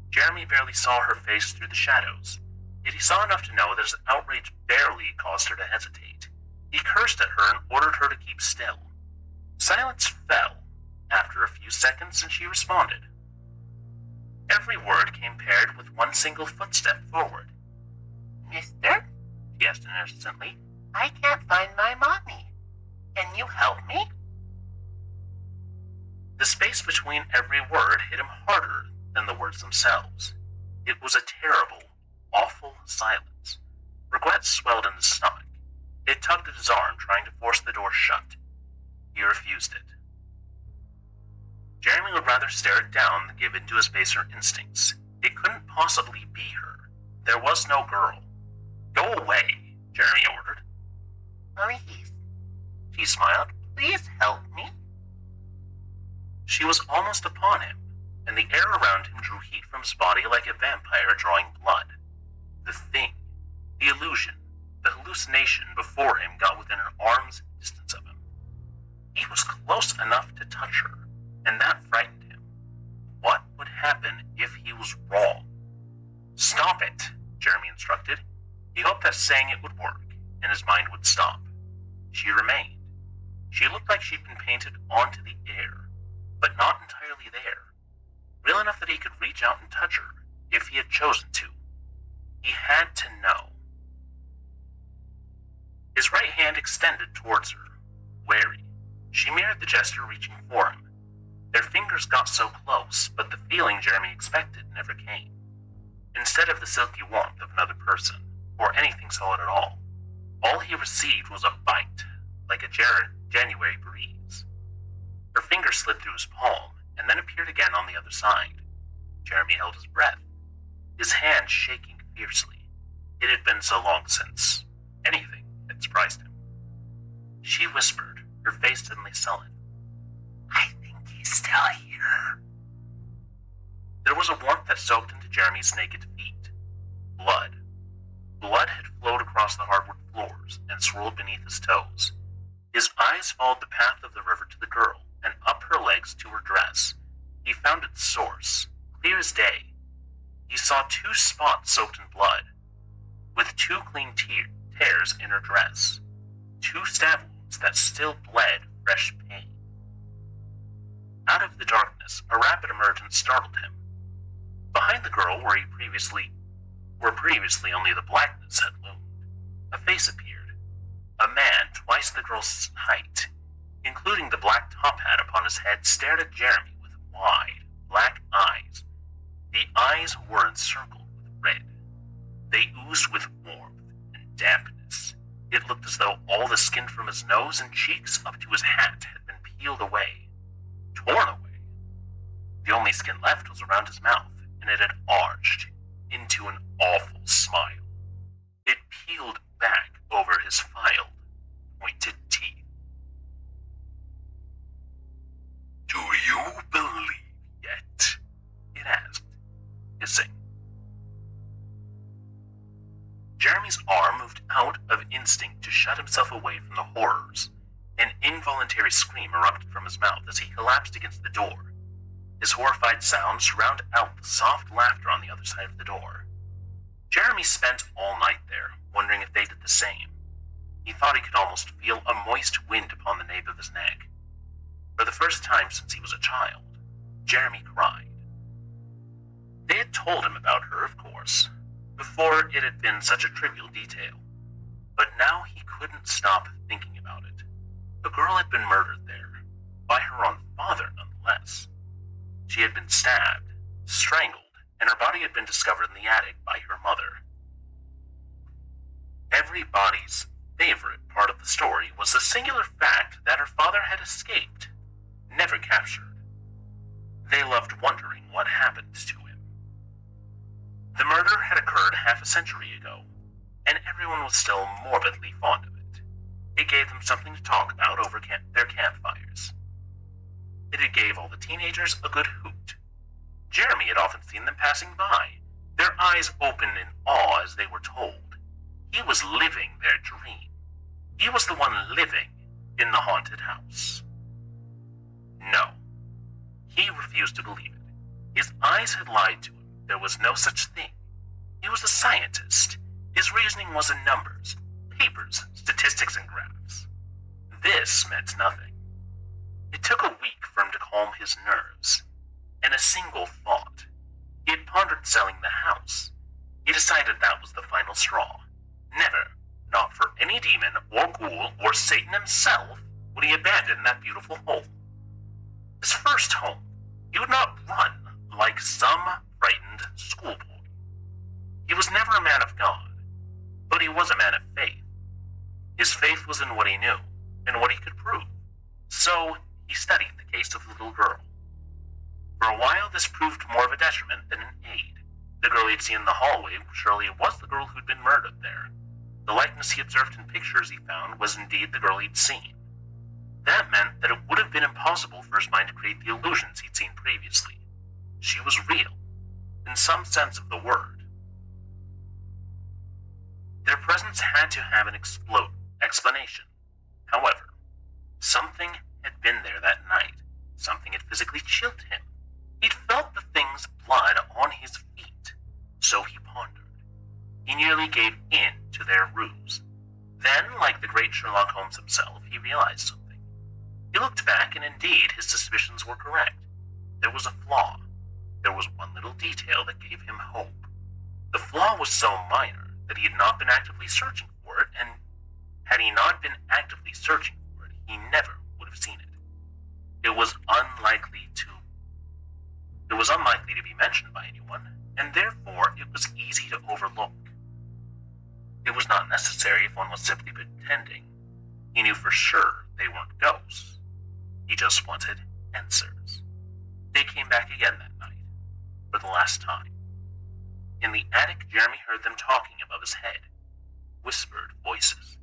Jeremy barely saw her face through the shadows, yet he saw enough to know that his outrage barely caused her to hesitate. He cursed at her and ordered her to keep still. Silence fell after a few seconds, and she responded. Every word came paired with one single footstep forward. "Mister?" she asked innocently. "I can't find my mommy. Can you help me?" The space between every word hit him harder than the words themselves. It was a terrible, awful silence. Regret swelled in his stomach. It tugged at his arm, trying to force the door shut. He refused it. Jeremy would rather stare it down than give in to his baser instincts. It couldn't possibly be her. There was no girl. "Go away," Jeremy ordered. "Please," she smiled. "Please help me." She was almost upon him, and the air around him drew heat from his body like a vampire drawing blood. The thing, the illusion, the hallucination before him got within an arm's distance of him. He was close enough to touch her, and that frightened him. What would happen if he was wrong? "Stop it," Jeremy instructed. He hoped that saying it would work, and his mind would stop. She remained. She looked like she'd been painted onto the air, but not entirely there. Real enough that he could reach out and touch her, if he had chosen to. He had to know. His right hand extended towards her, wary. She mirrored the gesture, reaching for him. Their fingers got so close, but the feeling Jeremy expected never came. Instead of the silky warmth of another person, or anything solid at all he received was a bite, like a January breeze. Her finger slid through his palm, and then appeared again on the other side. Jeremy held his breath, his hand shaking fiercely. It had been so long since anything had surprised him. She whispered, her face suddenly sullen. "I think he's still here." There was a warmth that soaked into Jeremy's naked feet. Blood. Blood had flowed across the hardwood floors and swirled beneath his toes. His eyes followed the path of the river to the girl, and up her legs to her dress. He found its source, clear as day. He saw two spots soaked in blood, with two clean tears in her dress, two stab wounds that still bled fresh pain. Out of the darkness, a rapid emergence startled him. Behind the girl, where previously only the blackness had loomed, a face appeared. A man twice the girl's height, including the black top hat upon his head, stared at Jeremy with wide, black eyes. The eyes were encircled with red. They oozed with warmth and dampness. It looked as though all the skin from his nose and cheeks up to his hat had been peeled away, torn away. The only skin left was around his mouth, and it had arched into an awful smile. It peeled back over his filed, pointed teeth. "Do you believe yet?" it asked, hissing. Jeremy's arm moved out of instinct to shut himself away from the horrors. An involuntary scream erupted from his mouth as he collapsed against the door. His horrified sounds drowned out the soft laughter on the other side of the door. Jeremy spent all night there, wondering if they did the same. He thought he could almost feel a moist wind upon the nape of his neck. For the first time since he was a child, Jeremy cried. They had told him about her, of course. Before, it had been such a trivial detail. But now he couldn't stop thinking about it. The girl had been murdered there, by her own father nonetheless. She had been stabbed, strangled, and her body had been discovered in the attic by her mother. Everybody's favorite part of the story was the singular fact that her father had escaped, never captured. They loved wondering what happened to him. The murder had occurred half a century ago, and everyone was still morbidly fond of it. It gave them something to talk about over their campfires. It gave all the teenagers a good hoot. Jeremy had often seen them passing by, their eyes open in awe as they were told. He was living their dream. He was the one living in the haunted house. No. He refused to believe it. His eyes had lied to him. There was no such thing. He was a scientist. His reasoning was in numbers, papers, statistics, and graphs. This meant nothing. It took a week for him to calm his nerves, and a single thought. He had pondered selling the house. He decided that was the final straw. Never, not for any demon or ghoul or Satan himself, would he abandon that beautiful home. His first home. He would not run like some frightened schoolboy. He was never a man of God, but he was a man of faith. His faith was in what he knew and what he could prove. So he studied the case of the little girl. For a while, this proved more of a detriment than an aid. The girl he'd seen in the hallway surely was the girl who'd been murdered there. The likeness he observed in pictures he found was indeed the girl he'd seen. That meant that it would have been impossible for his mind to create the illusions he'd seen previously. She was real, in some sense of the word. Their presence had to have an explanation. However, something had been there that night. Something had physically chilled him. He'd felt the thing's blood on his feet. So he pondered. He nearly gave in to their ruse. Then, like the great Sherlock Holmes himself, he realized something. He looked back, and indeed his suspicions were correct. There was a flaw. There was one little detail that gave him hope. The flaw was so minor that he had not been actively searching for it, and had he not been actively searching for it, he never would have seen it. It was unlikely to be mentioned by anyone, and therefore it was easy to overlook. It was not necessary if one was simply pretending. He knew for sure they weren't ghosts. He just wanted answers. They came back again that night, for the last time. In the attic, Jeremy heard them talking above his head. Whispered voices.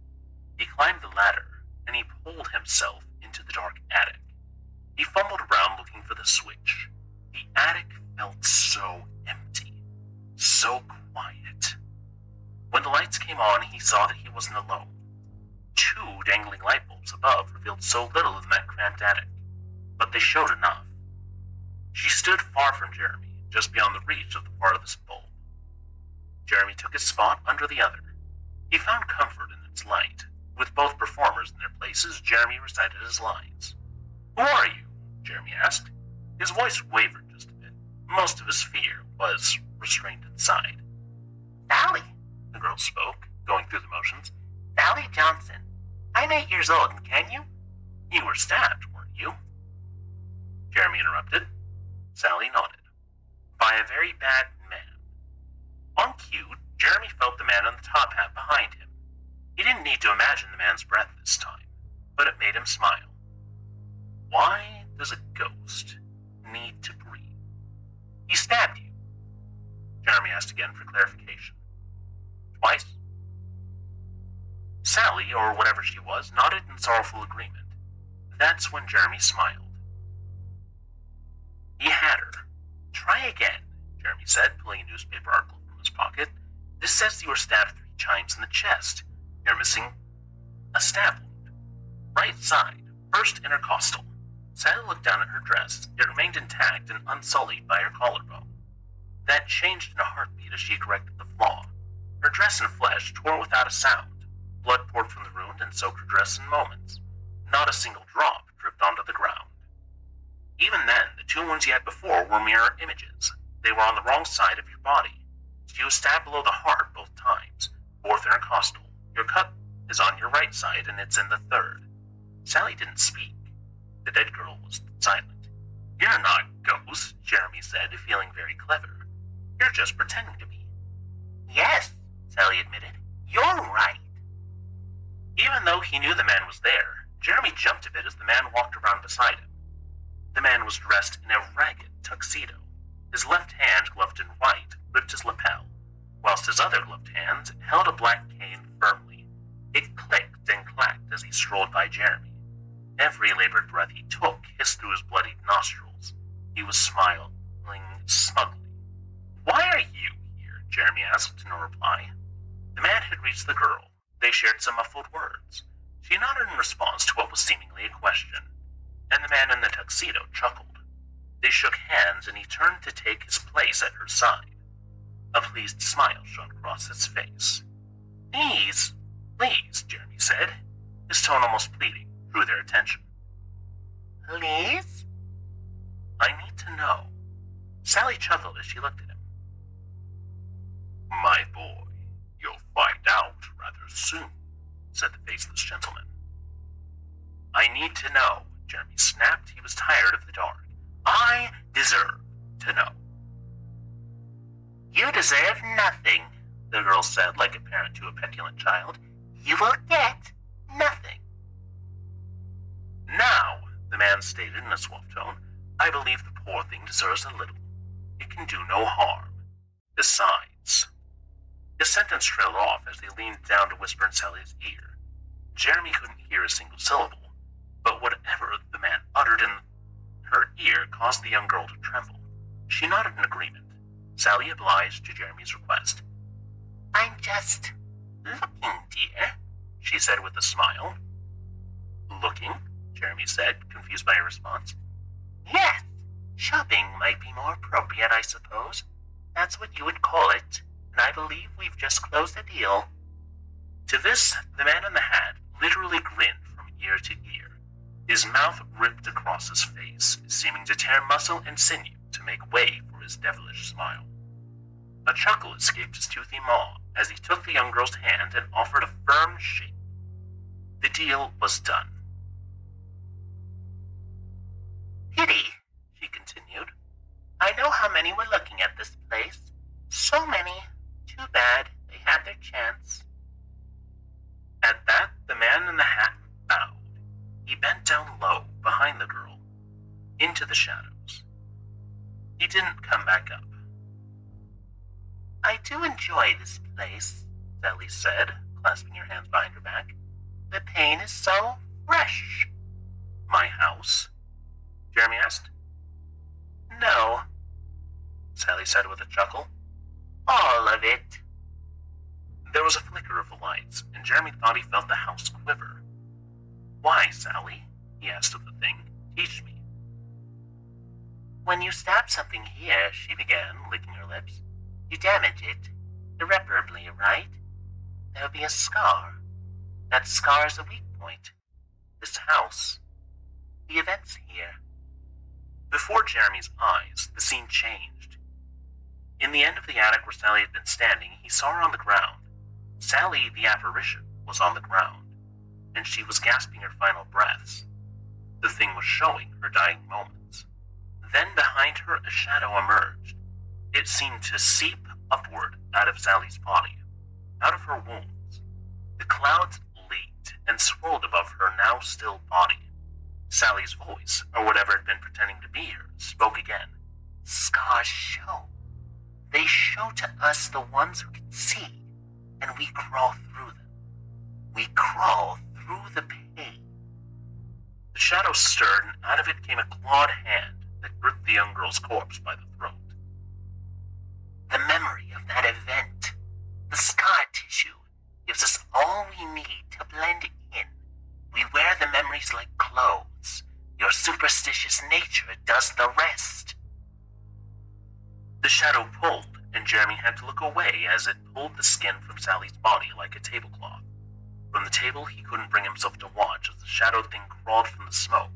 He climbed the ladder, and he pulled himself into the dark attic. He fumbled around looking for the switch. The attic felt so empty, so quiet. When the lights came on, he saw that he wasn't alone. 2 dangling light bulbs above revealed so little in that cramped attic, but they showed enough. She stood far from Jeremy, just beyond the reach of the farthest bulb. Jeremy took his spot under the other. He found comfort in its light. With both performers in their places, Jeremy recited his lines. "Who are you?" Jeremy asked. His voice wavered just a bit. Most of his fear was restrained inside. "Sally," the girl spoke, going through the motions. "Sally Johnson. I'm 8 years old, and can you?" "You were stabbed, weren't you?" Jeremy interrupted. Sally nodded. "By a very bad man." On cue, Jeremy felt the man in the top hat behind him. He didn't need to imagine the man's breath this time, but it made him smile. Why does a ghost need to breathe? "He stabbed you?" Jeremy asked again for clarification. "Twice?" Sally, or whatever she was, nodded in sorrowful agreement. That's when Jeremy smiled. He had her. "Try again," Jeremy said, pulling a newspaper article from his pocket. "This says you were stabbed 3 times in the chest. You're missing a stab wound. Right side, first intercostal." Sally looked down at her dress. It remained intact and unsullied by her collarbone. That changed in a heartbeat as she corrected the flaw. Her dress and flesh tore without a sound. Blood poured from the wound and soaked her dress in moments. Not a single drop dripped onto the ground. Even then, the 2 wounds you had before were mirror images. They were on the wrong side of your body. She was stabbed below the heart both times. 4th intercostal. Your cut is on your right side, and it's in the 3rd. Sally didn't speak. The dead girl was silent. "You're not ghosts," Jeremy said, feeling very clever. "You're just pretending to be." "Yes," Sally admitted. You're right. Even though he knew the man was there, Jeremy jumped a bit as the man walked around beside him. The man was dressed in a ragged tuxedo. His left hand, gloved in white, gripped his lapel, whilst his other gloved hand held a black cane firmly. It clicked and clacked as he strolled by Jeremy. Every labored breath he took hissed through his bloodied nostrils. He was smiling smugly. "Why are you here?" Jeremy asked, no reply. The man had reached the girl. They shared some muffled words. She nodded in response to what was seemingly a question, and the man in the tuxedo chuckled. They shook hands, and he turned to take his place at her side. A pleased smile shone across his face. Please, Jeremy said, his tone almost pleading, drew their attention. Please? I need to know. Sally chuckled as she looked at him. My boy, you'll find out rather soon, said the faceless gentleman. I need to know, Jeremy snapped. He was tired of the dark. I deserve to know. You deserve nothing, the girl said like a parent to a petulant child. You will get nothing. Now, the man stated in a suave tone, I believe the poor thing deserves a little. It can do no harm. Besides... His sentence trailed off as they leaned down to whisper in Sally's ear. Jeremy couldn't hear a single syllable, but whatever the man uttered in her ear caused the young girl to tremble. She nodded in agreement. Sally obliged to Jeremy's request. I'm just looking, dear, she said with a smile. Looking? Jeremy said, confused by her response. Yes, shopping might be more appropriate, I suppose. That's what you would call it, and I believe we've just closed a deal. To this, the man in the hat literally grinned from ear to ear. His mouth ripped across his face, seeming to tear muscle and sinew to make way for his devilish smile. A chuckle escaped his toothy maw as he took the young girl's hand and offered a firm shake. The deal was done. Pity, she continued. I know how many were looking at this place. So many. Too bad they had their chance. At that, the man in the hat bowed. He bent down low behind the girl, into the shadows. He didn't come back up. I do enjoy this place, Sally said, clasping her hands behind her back. The paint is so fresh. My house? Jeremy asked. No, Sally said with a chuckle. All of it. There was a flicker of the lights, and Jeremy thought he felt the house quiver. Why, Sally? He asked of the thing. Teach me. When you stab something here, she began, licking her lips, you damage it, irreparably, right? There'll be a scar. That scar is a weak point. This house. The events here. Before Jeremy's eyes, the scene changed. In the end of the attic where Sally had been standing, he saw her on the ground. Sally, the apparition, was on the ground, and she was gasping her final breaths. The thing was showing her dying moments. Then behind her, a shadow emerged. It seemed to seep upward out of Sally's body, out of her wounds. The clouds leaped and swirled above her now still body. Sally's voice, or whatever had been pretending to be hers, spoke again. Scars show. They show to us the ones who can see, and we crawl through them. We crawl through the pain. The shadow stirred, and out of it came a clawed hand that gripped the young girl's corpse by the throat. The memory of that event, the scar tissue, gives us all we need to blend in. We wear the memories like clothes. Your superstitious nature does the rest. The shadow pulled, and Jeremy had to look away as it pulled the skin from Sally's body like a tablecloth. From the table, he couldn't bring himself to watch as the shadow thing crawled from the smoke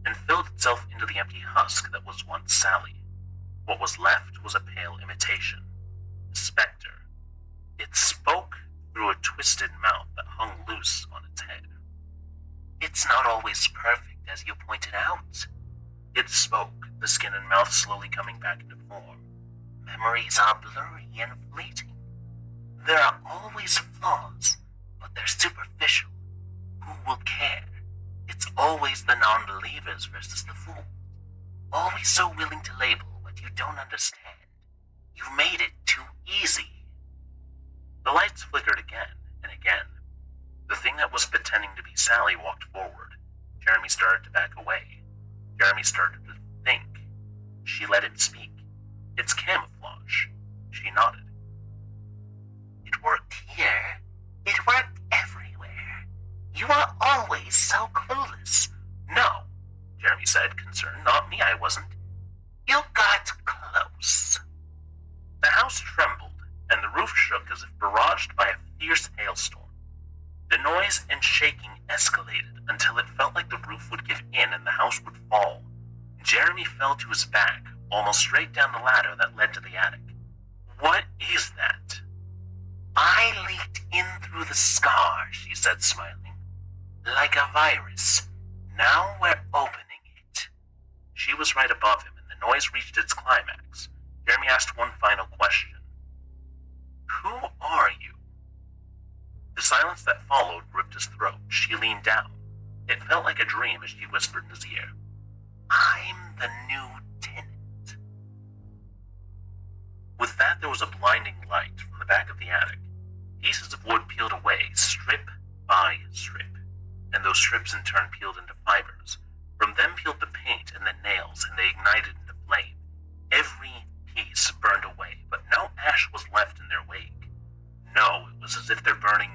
and filled itself into the empty husk that was once Sally. What was left was a pale imitation, a specter. It spoke through a twisted mouth that hung loose on its head. It's not always perfect, as you pointed out. It spoke, the skin and mouth slowly coming back into form. Memories are blurry and fleeting. There are always flaws, but they're superficial. Who will care? It's always the non-believers versus the fools. Always so willing to label what you don't understand. You made it too easy. The lights flickered again and again. The thing that was pretending to be Sally walked forward. Jeremy started to back away. Jeremy started to think. She let him speak. It's camouflage. She nodded. It worked here. It worked everywhere. You are always so clueless. No, Jeremy said, concerned. Not me, I wasn't. You got close. The house trembled, and the roof shook as if barraged by a fierce hailstorm. The noise and shaking escalated until it felt like the roof would give in and the house would fall. Jeremy fell to his back, almost straight down the ladder that led to the attic. What is that? I leaked in through the scar, she said, smiling. Like a virus. Now we're opening it. She was right above him, and the noise reached its climax. Jeremy asked one final question. Who are you? The silence that followed gripped his throat. She leaned down. It felt like a dream as she whispered in his ear. I'm the new tenant. With that, there was a blinding light from the back of the attic. Pieces of wood peeled away, strip by strip, and those strips in turn peeled into fibers. From them peeled the paint and the nails, and they ignited into flame. Every piece burned away, but no ash was left in their wake. No, it was as if their burning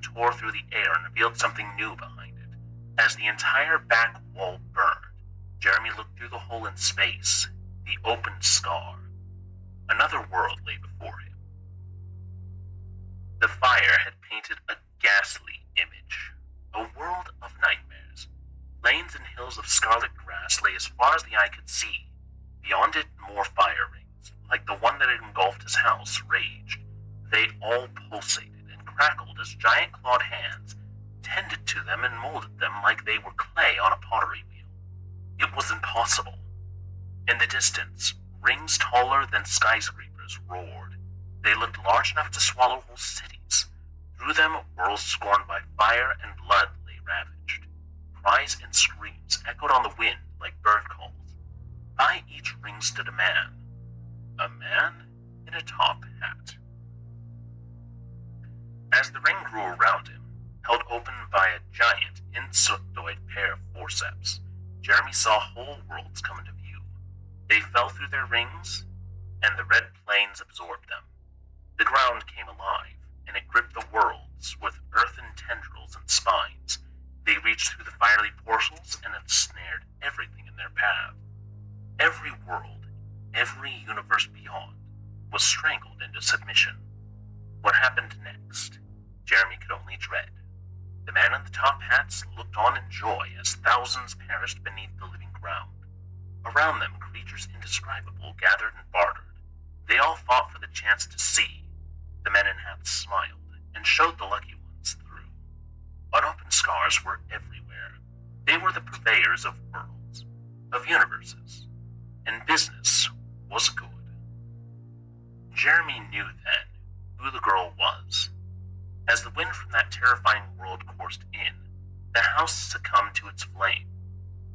tore through the air and revealed something new behind it. As the entire back wall burned, Jeremy looked through the hole in space, the open scar. Another world lay before him. The fire had painted a ghastly image, a world of nightmares. Lanes and hills of scarlet grass lay as far as the eye could see. Beyond it, more fire rings, like the one that had engulfed his house, raged. They all pulsated and crackled as giant clawed hands tended to them and molded them like they were clay on a pottery wheel. It was impossible. In the distance, rings taller than skyscrapers roared. They looked large enough to swallow whole cities. Through them, worlds scorned by fire and blood lay ravaged. Cries and screams echoed on the wind like bird calls. By each ring stood a man in a top hat. As the ring grew around him, held open by a giant insectoid pair of forceps, Jeremy saw whole worlds come into view. They fell through their rings, and the red plains absorbed them. The ground came alive, and it gripped the worlds with earthen tendrils and spines. They reached through the fiery portals and ensnared everything in their path. Every world, every universe beyond, was strangled into submission. What happened next, Jeremy could only dread. The man in the top hats looked on in joy as thousands perished beneath the living ground. Around them, creatures indescribable gathered and bartered. They all fought for the chance to see. The men in hats smiled and showed the lucky ones through. Unopened scars were everywhere. They were the purveyors of worlds, of universes, and business was good. Jeremy knew then who the girl was. As the wind from that terrifying world coursed in, the house succumbed to its flame.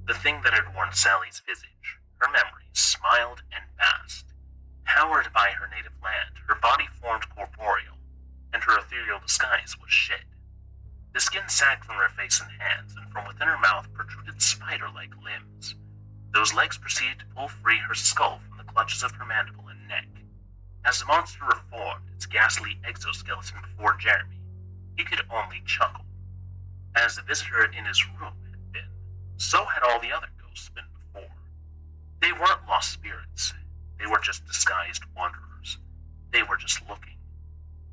The thing that had worn Sally's visage, her memories, smiled and basked. Powered by her native land, her body formed corporeal, and her ethereal disguise was shed. The skin sagged from her face and hands, and from within her mouth protruded spider-like limbs. Those legs proceeded to pull free her skull from the clutches of her mandible and neck. As the monster reformed its ghastly exoskeleton before Jeremy, he could only chuckle. As the visitor in his room had been, so had all the other ghosts been before. They weren't lost spirits. They were just disguised wanderers. They were just looking.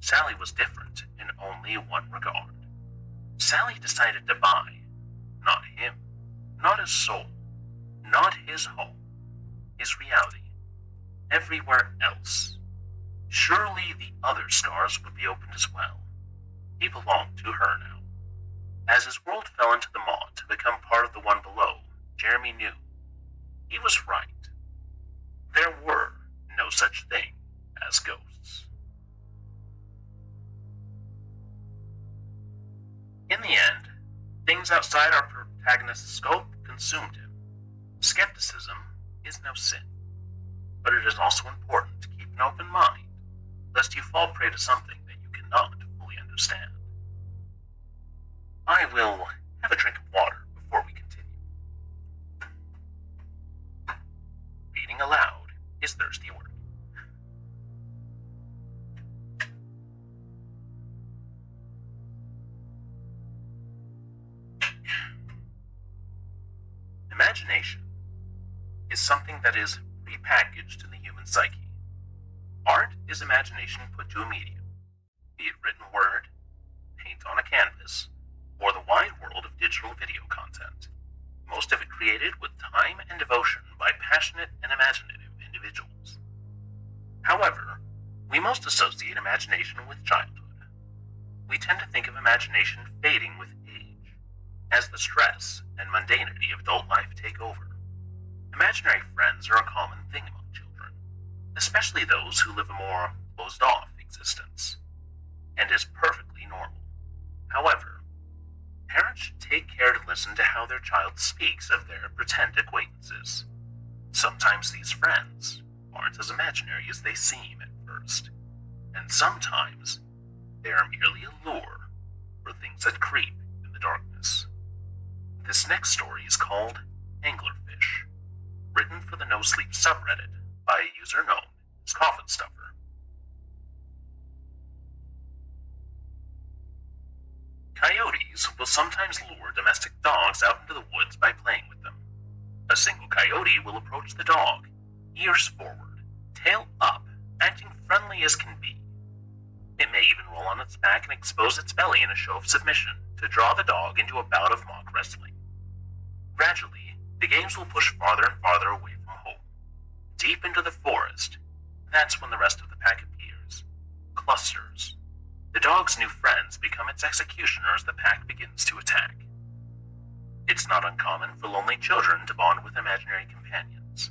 Sally was different in only one regard. Sally decided to buy, not him, not his soul, not his home, his reality, everywhere else. Surely the other scars would be opened as well. He belonged to her now. As his world fell into the maw to become part of the one below, Jeremy knew. He was right. There were no such thing as ghosts. things outside our protagonist's scope consumed him. Skepticism is no sin, but it is also important to keep an open mind, lest you fall prey to something that you cannot fully understand. I will have a drink of water before we continue. Reading aloud is thirsty work. Imagination is something that is prepackaged in the human psyche. Art is imagination put to a medium, be it written word, paint on a canvas, or the wide world of digital video content. Most of it created with time and devotion by passionate and imaginative individuals. However, we most associate imagination with childhood. We tend to think of imagination fading with age, as the stress and mundanity of adult life take over. Imaginary friends are a common thing among children, especially those who live a more closed-off existence, and is perfectly normal. However, parents should take care to listen to how their child speaks of their pretend acquaintances. Sometimes these friends aren't as imaginary as they seem at first, and sometimes they are merely a lure for things that creep in the darkness. This next story is called Anglerfish, written for the No Sleep subreddit by a user known as Coffin Stuffer. Coyotes will sometimes lure domestic dogs out into the woods by playing with them. A single coyote will approach the dog, ears forward, tail up, acting friendly as can be. It may even roll on its back and expose its belly in a show of submission to draw the dog into a bout of mock wrestling. Gradually, the games will push farther and farther away from home, deep into the forest. That's when the rest of the pack appears. Clusters. The dog's new friends become its executioner as the pack begins to attack. It's not uncommon for lonely children to bond with imaginary companions.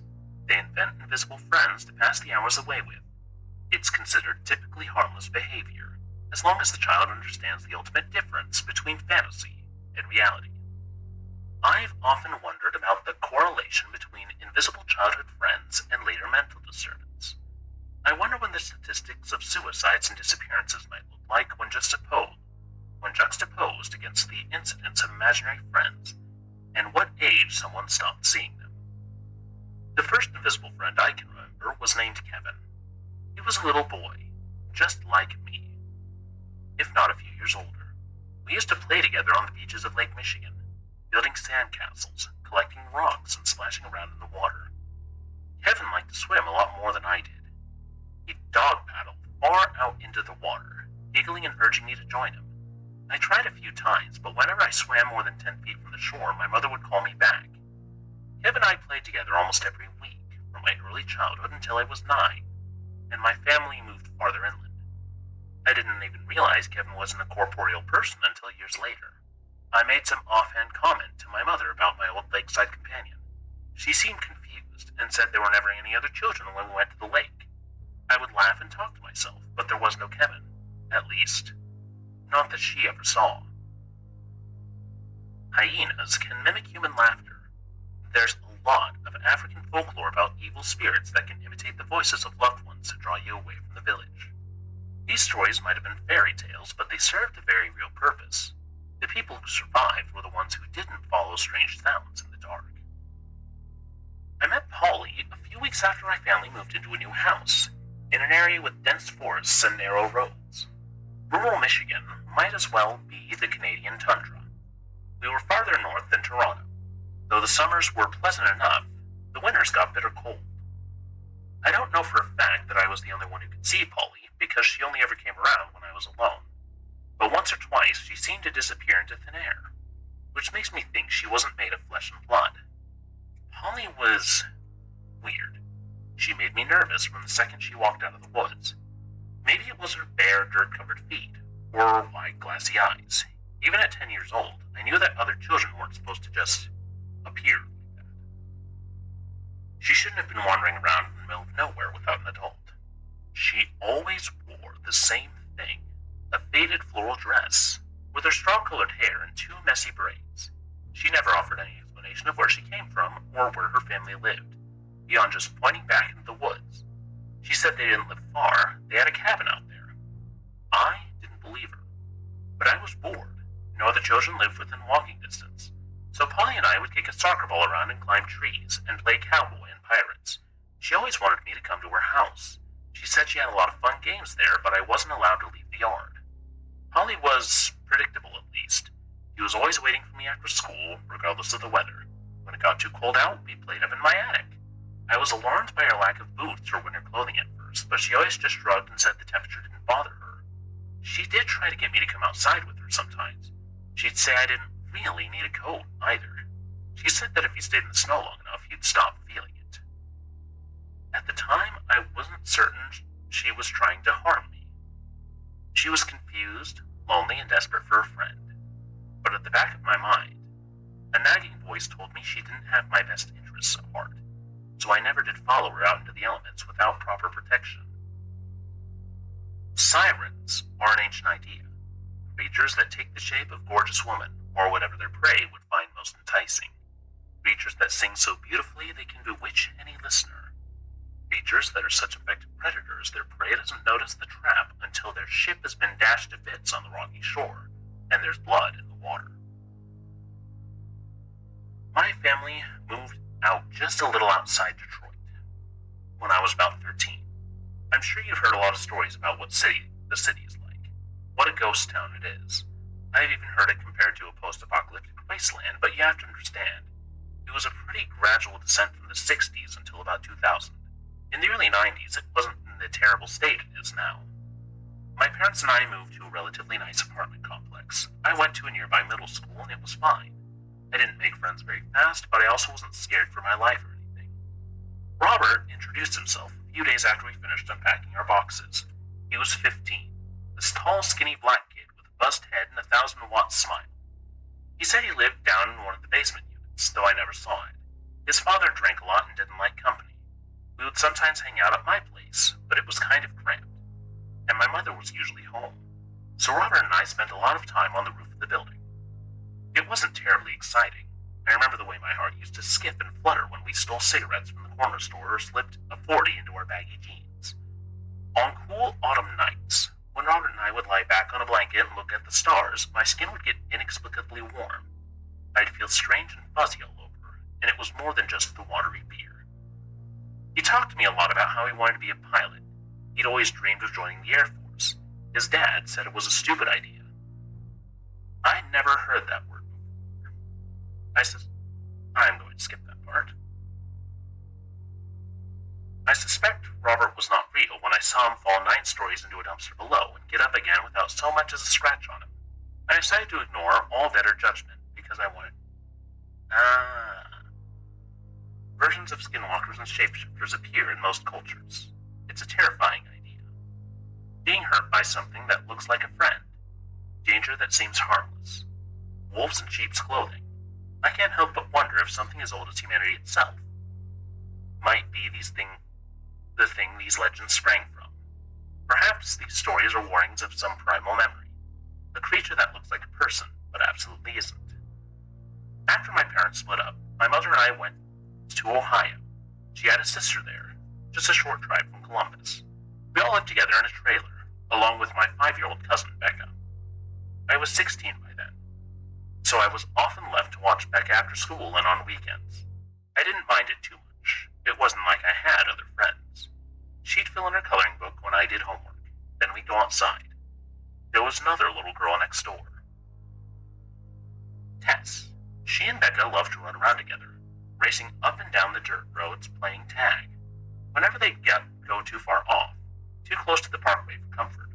They invent invisible friends to pass the hours away with. It's considered typically harmless behavior, as long as the child understands the ultimate difference between fantasy and reality. I've often wondered about the correlation between invisible childhood friends and later mental disturbance. I wonder when the statistics of suicides and disappearances might look like when juxtaposed against the incidence of imaginary friends, and what age someone stopped seeing them. The first invisible friend I can remember was named Kevin. He was a little boy, just like me, if not a few years older. We used to play together on the beaches of Lake Michigan, building sandcastles, collecting rocks, and splashing around in the water. Kevin liked to swim a lot more than I did. He'd dog paddle far out into the water, giggling and urging me to join him. I tried a few times, but whenever I swam more than 10 feet from the shore, my mother would call me back. Kevin and I played together almost every week, from my early childhood until I was 9, and my family moved farther inland. I didn't even realize Kevin wasn't a corporeal person until years later. I made some offhand comment to my mother about my old lakeside companion. She seemed confused and said there were never any other children when we went to the lake. I would laugh and talk to myself, but there was no Kevin. At least, not that she ever saw. Hyenas can mimic human laughter. There's a lot of African folklore about evil spirits that can imitate the voices of loved ones to draw you away from the village. These stories might have been fairy tales, but they served a very real purpose. The people who survived were the ones who didn't follow strange sounds in the dark. I met Polly a few weeks after my family moved into a new house, in an area with dense forests and narrow roads. Rural Michigan might as well be the Canadian tundra. We were farther north than Toronto. Though the summers were pleasant enough, the winters got bitter cold. I don't know for a fact that I was the only one who could see Polly, because she only ever came around when I was alone. But once or twice she seemed to disappear into thin air, which makes me think she wasn't made of flesh and blood. Polly was weird. She made me nervous from the second she walked out of the woods. Maybe it was her bare, dirt-covered feet, or her wide, glassy eyes. Even at 10 years old, I knew that other children weren't supposed to just appear like that. She shouldn't have been wandering around in the middle of nowhere without an adult. She always wore the same thing, a faded floral dress, with her straw-colored hair in 2 messy braids. She never offered any explanation of where she came from or where her family lived, beyond just pointing back into the woods. She said they didn't live far, they had a cabin out there. I didn't believe her, but I was bored. No other children lived within walking distance, so Polly and I would kick a soccer ball around and climb trees and play cowboy and pirates. She always wanted me to come to her house. She said she had a lot of fun games there, but I wasn't allowed to leave the yard. Polly was predictable, at least. He was always waiting for me after school, regardless of the weather. When it got too cold out, we played up in my attic. I was alarmed by her lack of boots or winter clothing at first, but she always just shrugged and said the temperature didn't bother her. She did try to get me to come outside with her sometimes. She'd say I didn't really need a coat, either. She said that if he stayed in the snow long enough, he'd stop feeling it. At the time, I wasn't certain she was trying to harm me. She was confused, lonely, and desperate for a friend. But at the back of my mind, a nagging voice told me she didn't have my best interests at heart, so I never did follow her out into the elements without proper protection. Sirens are an ancient idea. Creatures that take the shape of gorgeous women, or whatever their prey would find most enticing. Creatures that sing so beautifully they can bewitch any listener. Creatures that are such effective predators their prey doesn't notice the trap until their ship has been dashed to bits on the rocky shore, and there's blood in the water. My family moved out just a little outside Detroit when I was about 13. I'm sure you've heard a lot of stories about what the city is like, what a ghost town it is. I've even heard it compared to a post-apocalyptic wasteland, but you have to understand, it was a pretty gradual descent from the 60s until about 2000. In the early 90s, it wasn't in the terrible state it is now. My parents and I moved to a relatively nice apartment complex. I went to a nearby middle school and it was fine. I didn't make friends very fast, but I also wasn't scared for my life or anything. Robert introduced himself a few days after we finished unpacking our boxes. He was 15, this tall, skinny black kid with a bust head and a 1,000-watt smile. He said he lived down in one of the basement units, though I never saw it. His father drank a lot and didn't like company. We would sometimes hang out at my place, but it was kind of cramped, and my mother was usually home. So Robert and I spent a lot of time on the roof of the building. It wasn't terribly exciting. I remember the way my heart used to skip and flutter when we stole cigarettes from the corner store or slipped a 40 into our baggy jeans. On cool autumn nights, when Robert and I would lie back on a blanket and look at the stars, my skin would get inexplicably warm. I'd feel strange and fuzzy all over, and it was more than just the watery beer. He talked to me a lot about how he wanted to be a pilot. He'd always dreamed of joining the Air Force. His dad said it was a stupid idea. I'd never heard that word before. I'm going to skip that part. I suspect Robert was not real when I saw him fall 9 stories into a dumpster below and get up again without so much as a scratch on him. I decided to ignore all better judgment because I wanted... Versions of skinwalkers and shapeshifters appear in most cultures. It's a terrifying idea. Being hurt by something that looks like a friend. Danger that seems harmless. Wolves in sheep's clothing. I can't help but wonder if something as old as humanity itself might be the thing these legends sprang from. Perhaps these stories are warnings of some primal memory. A creature that looks like a person, but absolutely isn't. After my parents split up, my mother and I went to Ohio. She had a sister there, just a short drive from Columbus. We all lived together in a trailer, along with my 5-year-old cousin, Becca. I was 16 by then, so I was often left to watch Becca after school and on weekends. I didn't mind it too much. It wasn't like I had other friends. She'd fill in her coloring book when I did homework. Then we'd go outside. There was another little girl next door. Tess. She and Becca loved to run around together, racing up and down the dirt roads playing tag. Whenever they'd go too far off, too close to the parkway for comfort,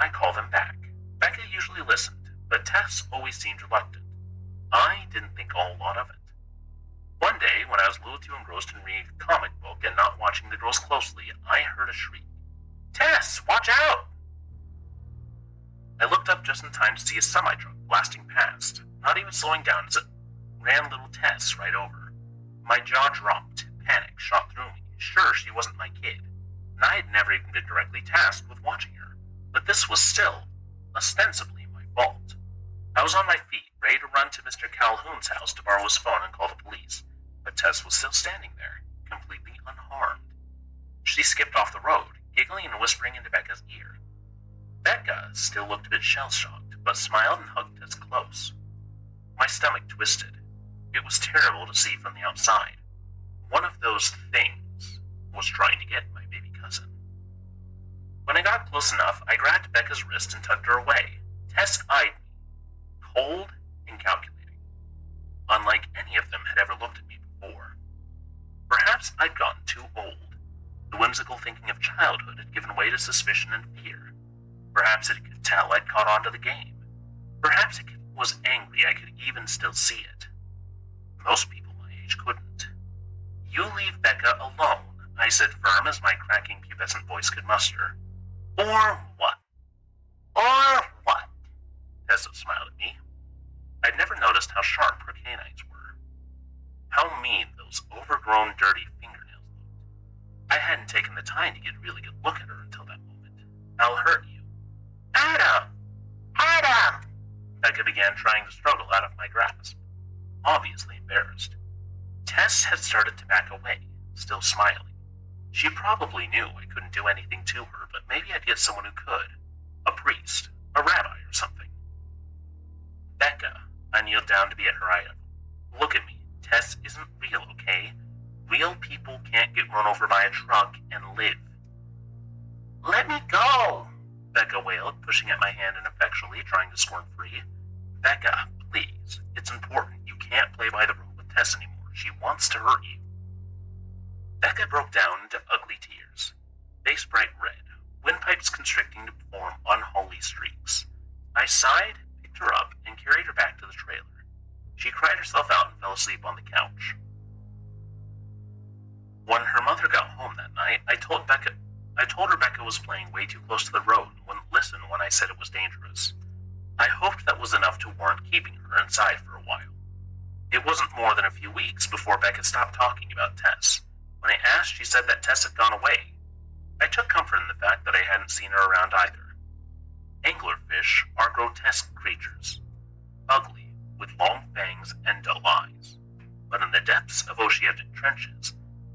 I'd call them back. Becca usually listened, but Tess always seemed reluctant. I didn't think a whole lot of it. One day, when I was a little too engrossed in reading a comic book and not watching the girls closely, I heard a shriek. Tess, watch out! I looked up just in time to see a semi-truck blasting past, not even slowing down as it ran little Tess right over. My jaw dropped. Panic shot through me. Sure, she wasn't my kid, and I had never even been directly tasked with watching her, but this was still, ostensibly, my fault. I was on my feet, ready to run to Mr. Calhoun's house to borrow his phone and call the police, but Tess was still standing there, completely unharmed. She skipped off the road, giggling and whispering into Becca's ear. Becca still looked a bit shell-shocked, but smiled and hugged Tess close. My stomach twisted. It was terrible to see from the outside. One of those things was trying to get my baby cousin. When I got close enough, I grabbed Becca's wrist and tugged her away. Tess eyed me, cold and calculating, unlike any of them had ever looked at me before. Perhaps I'd gotten too old. The whimsical thinking of childhood had given way to suspicion and fear. Perhaps it could tell I'd caught on to the game. Perhaps it was angry I could even still see it. Most people my age couldn't. "You leave Becca alone," I said, firm as my cracking pubescent voice could muster. "Or what? Or what?" Tessa smiled at me. I'd never noticed how sharp her canines were. How mean those overgrown, dirty fingernails looked. I hadn't taken the time to get a really good look at her until that moment. "I'll hurt you." "Adam! Adam!" Becca began trying to struggle out of my grasp, obviously embarrassed. Tess had started to back away, still smiling. She probably knew I couldn't do anything to her, but maybe I'd get someone who could. A priest, a rabbi, or something. "Becca," I kneeled down to be at her eye level. "Look at me. Tess isn't real, okay? Real people can't get run over by a truck and live." "Let me go," Becca wailed, pushing at my hand ineffectually, trying to squirm free. "Becca, please. It's important. You can't play by the rule with Tess anymore. She wants to hurt you." Becca broke down into ugly tears, face bright red, windpipes constricting to form unholy streaks. I sighed, picked her up, and carried her back to the trailer. She cried herself out and fell asleep on the couch. When her mother got home that night, I told her Becca was playing way too close to the road and wouldn't listen when I said it was dangerous. I hoped that was enough to warrant keeping her inside for a while. It wasn't more than a few weeks before Becca stopped talking about Tess. When I asked, she said that Tess had gone away. I took comfort in the fact that I hadn't seen her around either. Anglerfish are grotesque creatures, ugly, with long fangs and dull eyes. But in the depths of oceanic trenches,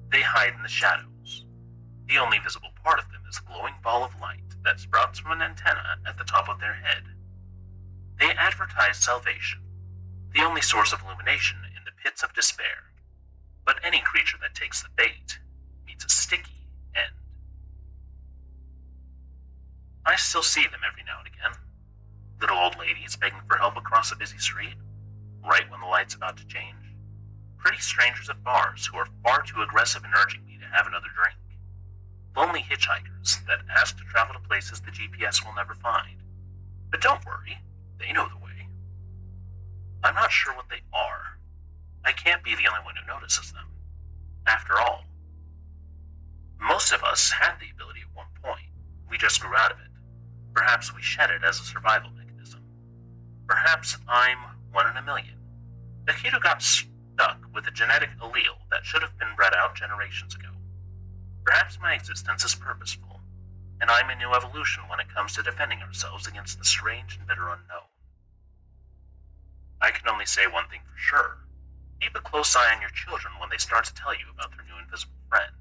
they hide in the shadows. The only visible part of them is a glowing ball of light that sprouts from an antenna at the top of their head. They advertise salvation, the only source of illumination in the pits of despair. But any creature that takes the bait meets a sticky end. I still see them every now and again. Little old ladies begging for help across a busy street, right when the light's about to change. Pretty strangers at bars who are far too aggressive in urging me to have another drink. Lonely hitchhikers that ask to travel to places the GPS will never find. But don't worry, they know the way. I'm not sure what they are. I can't be the only one who notices them. After all, most of us had the ability at one point. We just grew out of it. Perhaps we shed it as a survival mechanism. Perhaps I'm one in a million. A kid who got stuck with a genetic allele that should have been bred out generations ago. Perhaps my existence is purposeful, and I'm a new evolution when it comes to defending ourselves against the strange and bitter unknown. I can only say one thing for sure. Keep a close eye on your children when they start to tell you about their new invisible friend.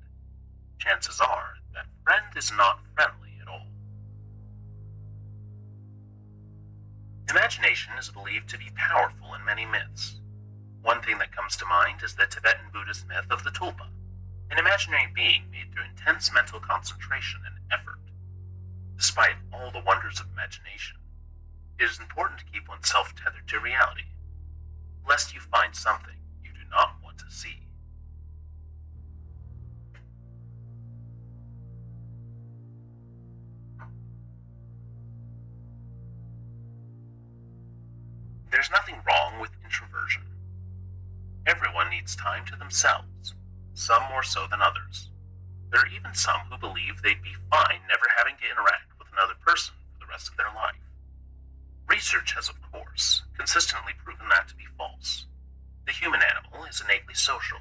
Chances are that friend is not friendly at all. Imagination is believed to be powerful in many myths. One thing that comes to mind is the Tibetan Buddhist myth of the tulpa, an imaginary being made through intense mental concentration and effort. Despite all the wonders of imagination, it is important to keep oneself tethered to reality, lest you find something you do not want to see. There's nothing wrong with introversion. Everyone needs time to themselves, some more so than others. There are even some who believe they'd be fine never having to interact with another person for the rest of their life. Research has, of course, consistently proven that to be false. The human animal is innately social.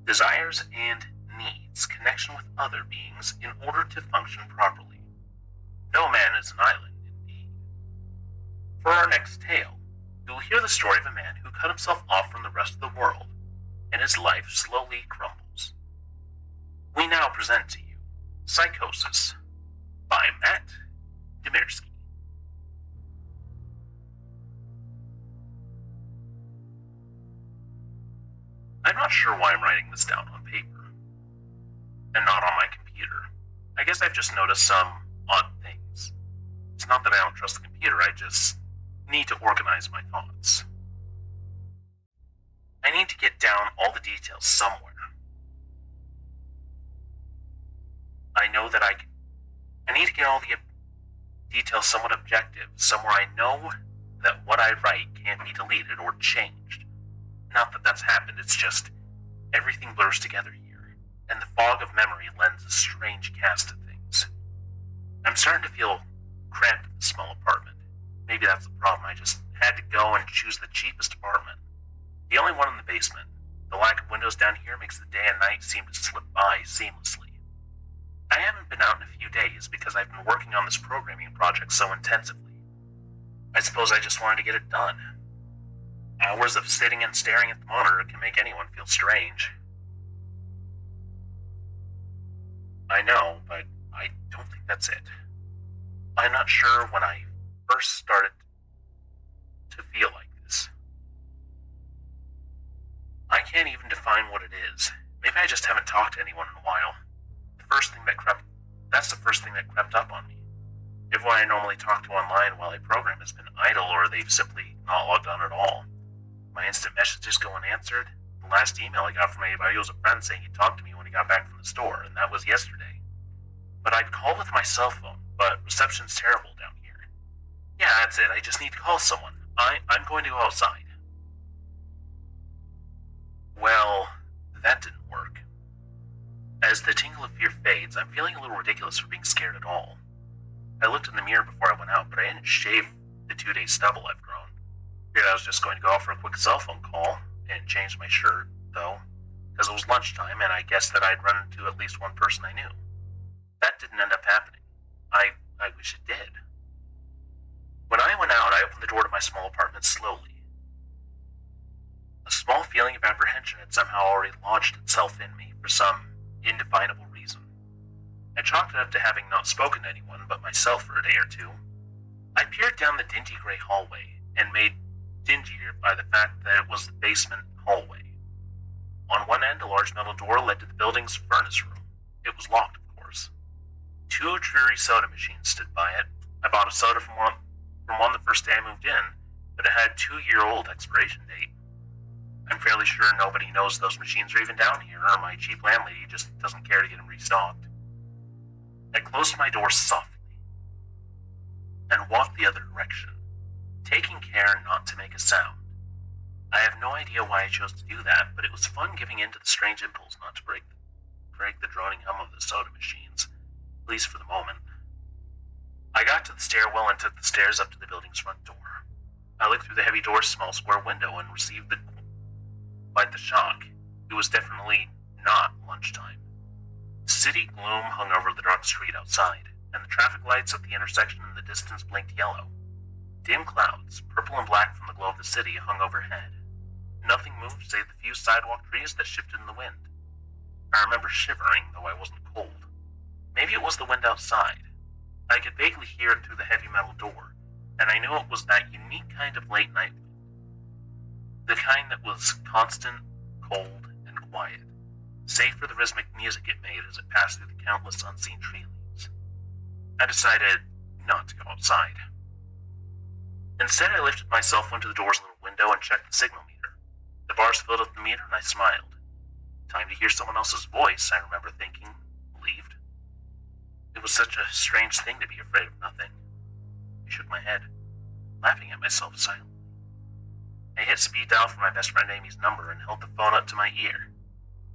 Desires and needs connection with other beings in order to function properly. No man is an island, indeed. For our next tale, you will hear the story of a man who cut himself off from the rest of the world, and his life slowly crumbles. We now present to you Psychosis by Matt Demirsky. I'm not sure why I'm writing this down on paper, and not on my computer. I guess I've just noticed some odd things. It's not that I don't trust the computer, I just need to organize my thoughts. I need to get down all the details somewhere. I know that I need to get all the details somewhat objective, somewhere I know that what I write can't be deleted or changed. Not that that's happened, it's just everything blurs together here, and the fog of memory lends a strange cast to things. I'm starting to feel cramped in this small apartment. Maybe that's the problem, I just had to go and choose the cheapest apartment. The only one in the basement. The lack of windows down here makes the day and night seem to slip by seamlessly. I haven't been out in a few days because I've been working on this programming project so intensively. I suppose I just wanted to get it done. Hours of sitting and staring at the monitor can make anyone feel strange. I know, but I don't think that's it. I'm not sure when I first started to feel like this. I can't even define what it is. Maybe I just haven't talked to anyone in a while. That's the first thing that crept up on me. Everyone I normally talk to online while I program has been idle, or they've simply not logged on at all. My instant messages go unanswered. The last email I got from anybody was a friend saying he talked to me when he got back from the store, and that was yesterday. But I'd call with my cell phone, but reception's terrible down here. Yeah, that's it. I just need to call someone. I'm going to go outside. Well, that didn't work. As the tingle of fear fades, I'm feeling a little ridiculous for being scared at all. I looked in the mirror before I went out, but I didn't shave the 2-day stubble I've grown. Figured I was just going to go out for a quick cell phone call, and change my shirt, though, because it was lunchtime, and I guessed that I'd run into at least one person I knew. That didn't end up happening. I wish it did. When I went out, I opened the door to my small apartment slowly. A small feeling of apprehension had somehow already lodged itself in me for some indefinable reason. I chalked it up to having not spoken to anyone but myself for a day or two. I peered down the dingy gray hallway, and made dingier by the fact that it was the basement hallway. On one end, a large metal door led to the building's furnace room. It was locked, of course. 2 dreary soda machines stood by it. I bought a soda from one the first day I moved in, but it had a 2-year-old expiration date. I'm fairly sure nobody knows those machines are even down here, or my cheap landlady just doesn't care to get them restocked. I closed my door softly and walked the other direction, taking care not to make a sound. I have no idea why I chose to do that, but it was fun giving in to the strange impulse not to break the droning hum of the soda machines, at least for the moment. I got to the stairwell and took the stairs up to the building's front door. I looked through the heavy door's small square window and received quite the shock. It was definitely not lunchtime. City gloom hung over the dark street outside, and the traffic lights at the intersection in the distance blinked yellow. Dim clouds, purple and black from the glow of the city, hung overhead. Nothing moved save the few sidewalk trees that shifted in the wind. I remember shivering, though I wasn't cold. Maybe it was the wind outside. I could vaguely hear it through the heavy metal door, and I knew it was that unique kind of late night wind. The kind that was constant, cold, and quiet, save for the rhythmic music it made as it passed through the countless unseen tree leaves. I decided not to go outside. Instead, I lifted myself into the door's little window and checked the signal meter. The bars filled up the meter, and I smiled. Time to hear someone else's voice, I remember thinking, relieved. It was such a strange thing to be afraid of nothing. I shook my head, laughing at myself silently. I hit speed dial for my best friend Amy's number and held the phone up to my ear.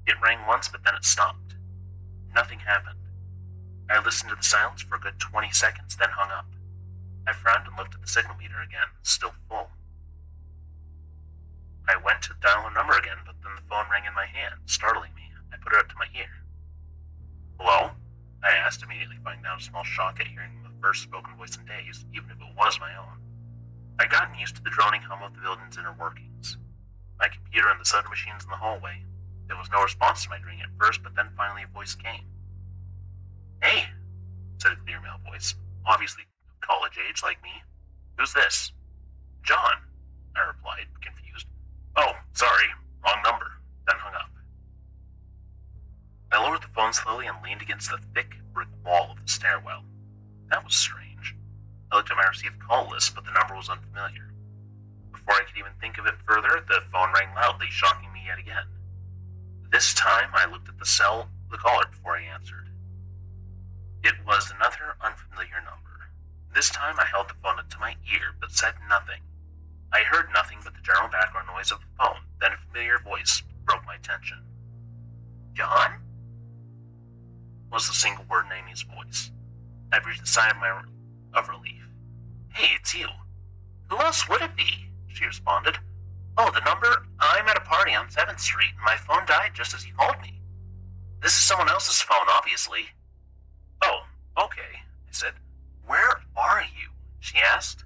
It rang once, but then it stopped. Nothing happened. I listened to the silence for a good 20 seconds, then hung up. I frowned and looked at the signal meter again, still full. I went to dial her number again, but then the phone rang in my hand, startling me. I put it up to my ear. Hello? I asked, immediately finding out a small shock at hearing the first spoken voice in days, even if it was my own. I'd gotten used to the droning hum of the building's inner workings. My computer and the soda machines in the hallway. There was no response to my ring at first, but then finally a voice came. "Hey," said a clear male voice, obviously college age like me. "Who's this?" "John," I replied, confused. "Oh, sorry, wrong number," then hung up. I lowered the phone slowly and leaned against the thick brick wall of the stairwell. That was strange. I looked at my received call list, but the number was unfamiliar. Before I could even think of it further, the phone rang loudly, shocking me yet again. This time, I looked at the caller before I answered. It was another unfamiliar number. This time, I held the phone up to my ear, but said nothing. I heard nothing but the general background noise of the phone, then a familiar voice broke my tension. "John?" was the single word in Amy's voice. I breathed a sigh of relief. "Hey, it's you." "Who else would it be?" she responded. "Oh, the number? I'm at a party on 7th Street, and my phone died just as you called me." "This is someone else's phone, obviously." "Oh, okay," I said. "Where are you?" she asked.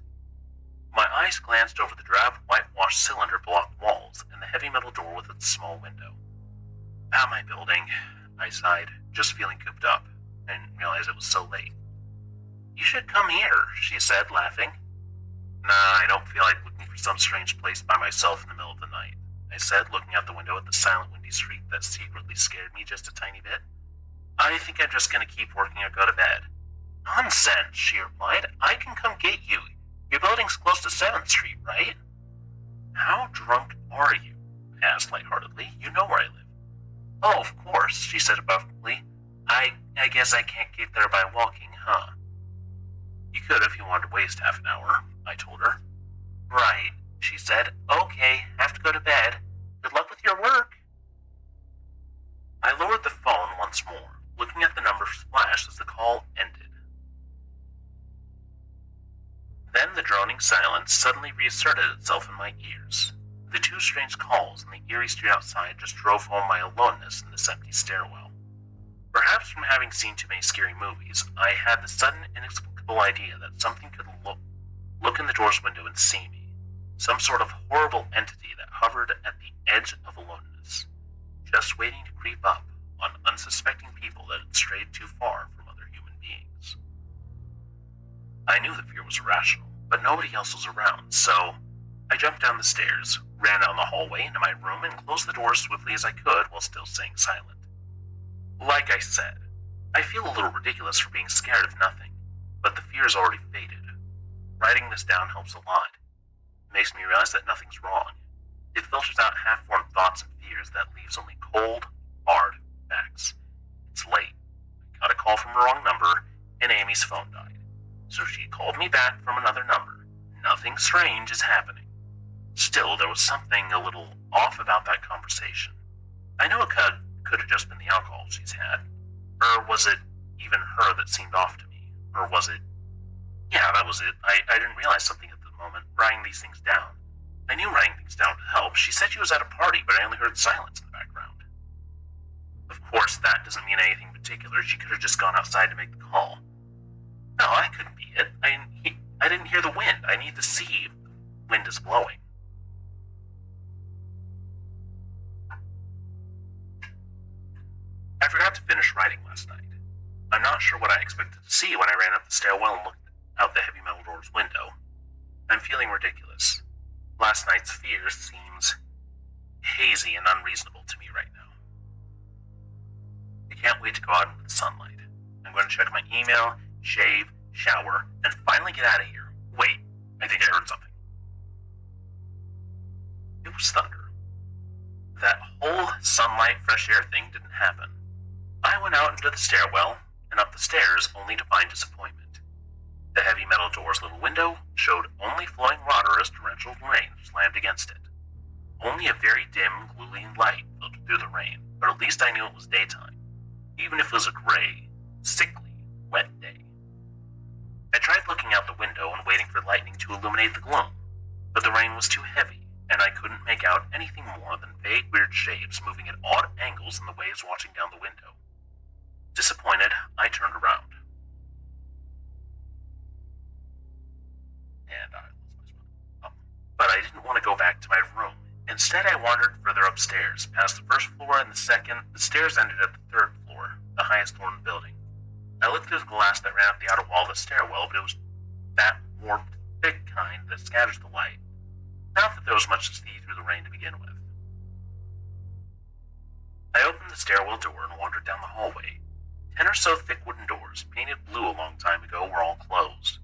My eyes glanced over the drab, whitewashed cylinder-block walls and the heavy metal door with its small window. "At my building," I sighed, just feeling cooped up. I didn't realize it was so late. "You should come here," she said, laughing. "Nah, I don't feel like looking for some strange place by myself in the middle of the night," I said, looking out the window at the silent, windy street that secretly scared me just a tiny bit. "I think I'm just going to keep working or go to bed." "Nonsense," she replied. "I can come get you. Your building's close to 7th Street, right?" "How drunk are you?" I asked lightheartedly. "You know where I live." "Oh, of course," she said abruptly. I guess I can't get there by walking, huh?" "You could if you wanted to waste half an hour," I told her. "Right," she said. "Okay, have to go to bed. Good luck with your work." I lowered the phone once more, looking at the numbers flash as the call ended. Then the droning silence suddenly reasserted itself in my ears. The two strange calls and the eerie street outside just drove home my aloneness in this empty stairwell. Perhaps from having seen too many scary movies, I had the sudden inexplicable idea that something could look in the door's window and see me. Some sort of horrible entity that hovered at the edge of aloneness, just waiting to creep up on unsuspecting people that had strayed too far from other human beings. I knew the fear was irrational, but nobody else was around, so I jumped down the stairs, ran down the hallway into my room, and closed the door as swiftly as I could while still staying silent. Like I said, I feel a little ridiculous for being scared of nothing, but the fear has already faded. Writing this down helps a lot. It makes me realize that nothing's wrong. It filters out half-formed thoughts and fears that leaves only cold, hard facts. It's late. I got a call from a wrong number, and Amy's phone died. So she called me back from another number. Nothing strange is happening. Still, there was something a little off about that conversation. I know it could have just been the alcohol she's had. Or was it even her that seemed off to me? Or was it... Yeah, that was it. I didn't realize something at the moment, writing these things down. I knew writing things down would help. She said she was at a party, but I only heard silence in the background. Of course, that doesn't mean anything particular. She could have just gone outside to make the call. No, that couldn't be it. I didn't hear the wind. I need to see if the wind is blowing. I forgot to finish writing last night. I'm not sure what I expected to see when I ran up the stairwell and looked out the heavy metal door's window. I'm feeling ridiculous. Last night's fear seems hazy and unreasonable to me right now. I can't wait to go out into the sunlight. I'm going to check my email, shave, shower, and finally get out of here. Wait, I think I heard something. It was thunder. That whole sunlight, fresh air thing didn't happen. I went out into the stairwell and up the stairs only to find disappointment. The heavy metal door's little window showed only flowing water as torrential rain slammed against it. Only a very dim, gluing light filtered through the rain, but at least I knew it was daytime, even if it was a gray, sickly, wet day. I tried looking out the window and waiting for lightning to illuminate the gloom, but the rain was too heavy, and I couldn't make out anything more than vague, weird shapes moving at odd angles in the waves watching down the window. Disappointed, I turned around. And I lost my spot. Instead, I wandered further upstairs, past the first floor and the second. The stairs ended at the third floor, the highest floor in the building. I looked through the glass that ran up the outer wall of the stairwell, but it was that warped, thick kind that scatters the light. Not that there was much to see through the rain to begin with. I opened the stairwell door and wandered down the hallway. 10 or so thick wooden doors, painted blue a long time ago, were all closed.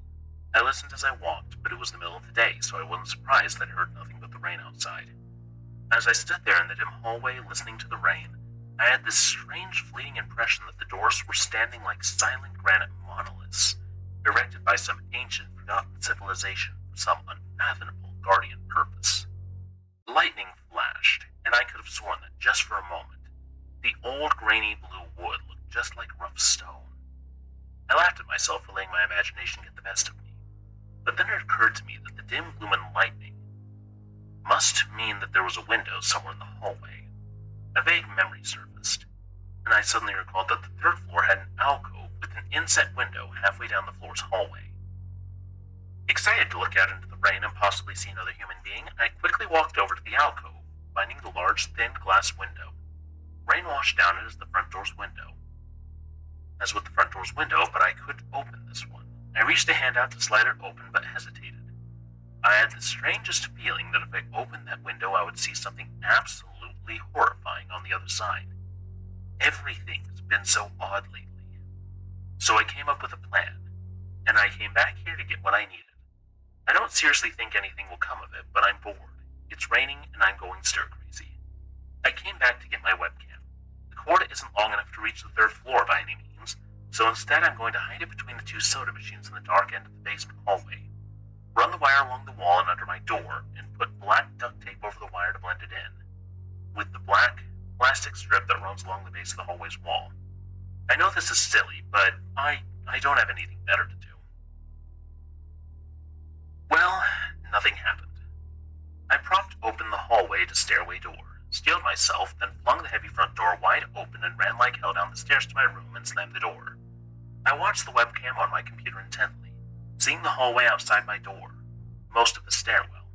I listened as I walked, but it was the middle of the day, so I wasn't surprised that I heard nothing but the rain outside. As I stood there in the dim hallway listening to the rain, I had this strange fleeting impression that the doors were standing like silent granite monoliths, erected by some ancient, forgotten civilization for some unfathomable guardian purpose. Lightning flashed, and I could have sworn that just for a moment, the old grainy blue wood looked just like rough stone. I laughed at myself for letting my imagination get the best of me, but then it occurred to me that the dim gloom and lightning must mean that there was a window somewhere in the hallway. A vague memory surfaced, and I suddenly recalled that the third floor had an alcove with an inset window halfway down the floor's hallway. Excited to look out into the rain and possibly see another human being, I quickly walked over to the alcove, finding the large, thin glass window. Rain washed down it as the front door's window. As with the front door's window, but I could open this one. I reached a hand out to slide it open, but hesitated. I had the strangest feeling that if I opened that window, I would see something absolutely horrifying on the other side. Everything's been so odd lately. So I came up with a plan, and I came back here to get what I needed. I don't seriously think anything will come of it, but I'm bored. It's raining, and I'm going stir-crazy. I came back to get my webcam. The cord isn't long enough to reach the third floor by any means, so instead I'm going to hide it between the two soda machines in the dark end of the basement hallway. Run the wire along the wall and under my door, and put black duct tape over the wire to blend it in, with the black plastic strip that runs along the base of the hallway's wall. I know this is silly, but I don't have anything better to do. Well, nothing happened. I propped open the hallway to stairway door, steeled myself, then flung the heavy front door wide open and ran like hell down the stairs to my room and slammed the door. I watched the webcam on my computer intently, seeing the hallway outside my door, most of the stairwell.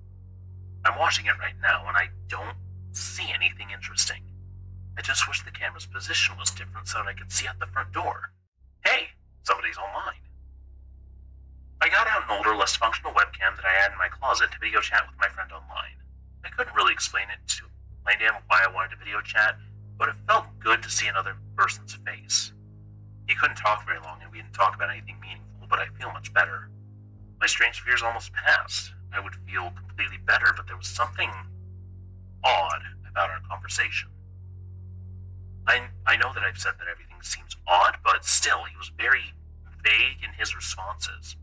I'm watching it right now, and I don't see anything interesting. I just wish the camera's position was different so that I could see out the front door. Hey, somebody's online. I got out an older, less functional webcam that I had in my closet to video chat with my friend online. I couldn't really explain to him why I wanted to video chat, but it felt good to see another person's face. He couldn't talk very long, and we didn't talk about anything meaningful, but I feel much better. My strange fears almost passed. I would feel completely better, but there was something odd about our conversation. I know that I've said that everything seems odd, but still, he was very vague in his responses.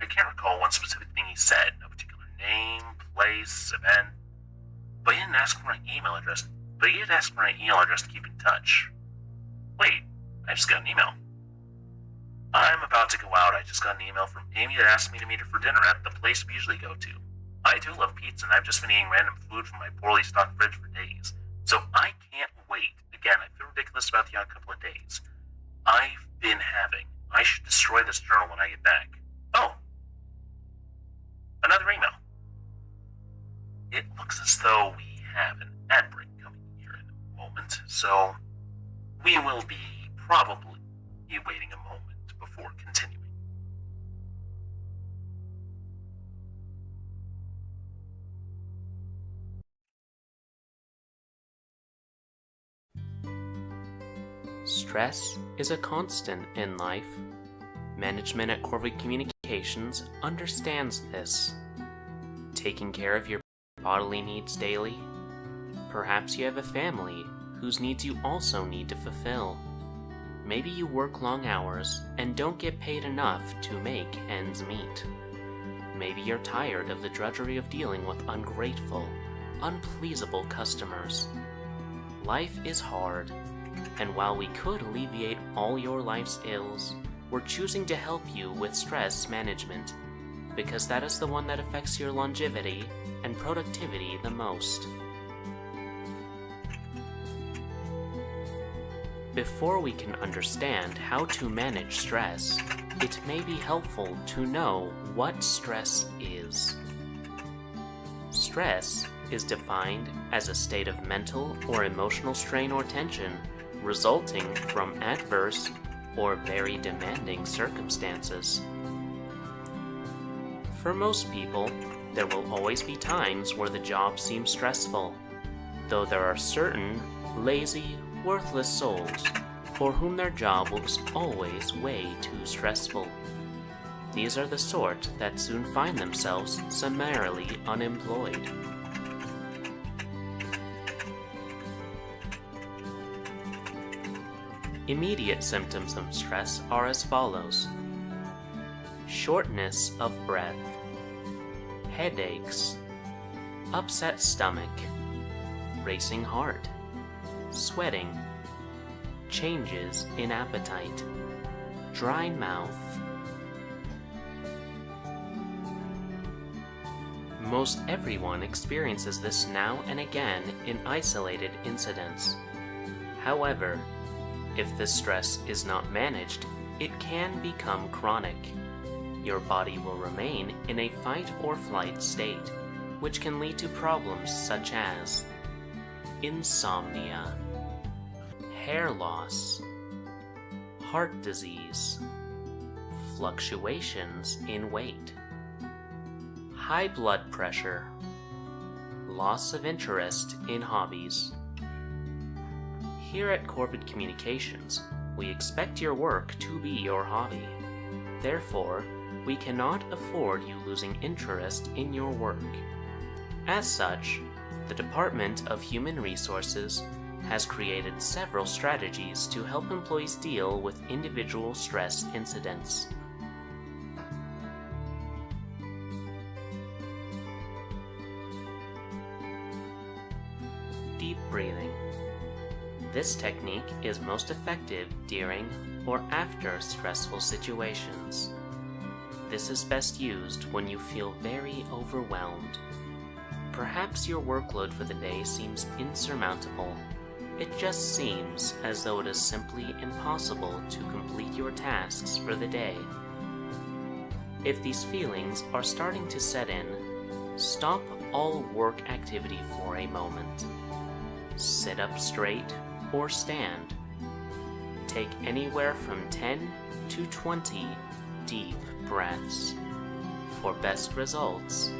I can't recall one specific thing he said, no particular name, place, event, but he didn't ask for my email address. To keep in touch. Wait, I just got an email. I'm about to go out. I just got an email from Amy that asked me to meet her for dinner at the place we usually go to. I do love pizza, and I've just been eating random food from my poorly stocked fridge for days, so I can't wait. Again, I feel ridiculous about the odd couple of days I've been having. I should destroy this journal when I get back. Oh, another email. It looks as though we have an ad break coming here in a moment, so we will be probably waiting a moment before continuing. Stress is a constant in life. Management at Corvid Communications understands this. Taking care of your bodily needs daily? Perhaps you have a family whose needs you also need to fulfill. Maybe you work long hours and don't get paid enough to make ends meet. Maybe you're tired of the drudgery of dealing with ungrateful, unpleasable customers. Life is hard, and while we could alleviate all your life's ills, we're choosing to help you with stress management, because that is the one that affects your longevity and productivity the most. Before we can understand how to manage stress, it may be helpful to know what stress is. Stress is defined as a state of mental or emotional strain or tension resulting from adverse or very demanding circumstances. For most people, there will always be times where the job seems stressful, though there are certain lazy, worthless souls for whom their job was always way too stressful. These are the sort that soon find themselves summarily unemployed. Immediate symptoms of stress are as follows: shortness of breath, headaches, upset stomach, racing heart, sweating, changes in appetite, dry mouth. Most everyone experiences this now and again in isolated incidents. However, if this stress is not managed, it can become chronic. Your body will remain in a fight or flight state, which can lead to problems such as insomnia, hair loss, heart disease, fluctuations in weight, high blood pressure, loss of interest in hobbies. Here at Corvid Communications, we expect your work to be your hobby. Therefore, we cannot afford you losing interest in your work. As such, the Department of Human Resources has created several strategies to help employees deal with individual stress incidents. Deep breathing. This technique is most effective during or after stressful situations. This is best used when you feel very overwhelmed. Perhaps your workload for the day seems insurmountable. It just seems as though it is simply impossible to complete your tasks for the day. If these feelings are starting to set in, stop all work activity for a moment. Sit up straight or stand. Take anywhere from 10 to 20 deep breaths. For best results,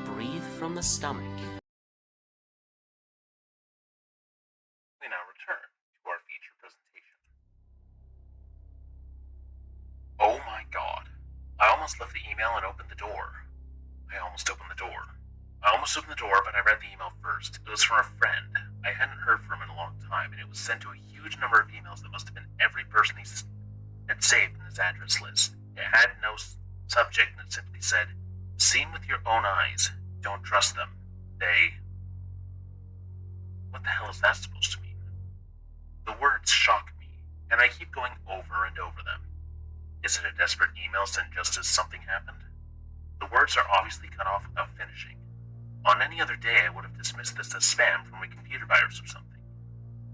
breathe from the stomach. We now return to our feature presentation. Oh my god. I almost left the email and opened the door. I almost opened the door, but I read the email first. It was from a friend. I hadn't heard from him in a long time, and it was sent to a huge number of emails that must have been every person he had saved in his address list. It had no subject, and it simply said, "Seen with your own eyes. Don't trust them. They..." What the hell is that supposed to mean? The words shock me, and I keep going over and over them. Is it a desperate email sent just as something happened? The words are obviously cut off without finishing. On any other day, I would have dismissed this as spam from a computer virus or something.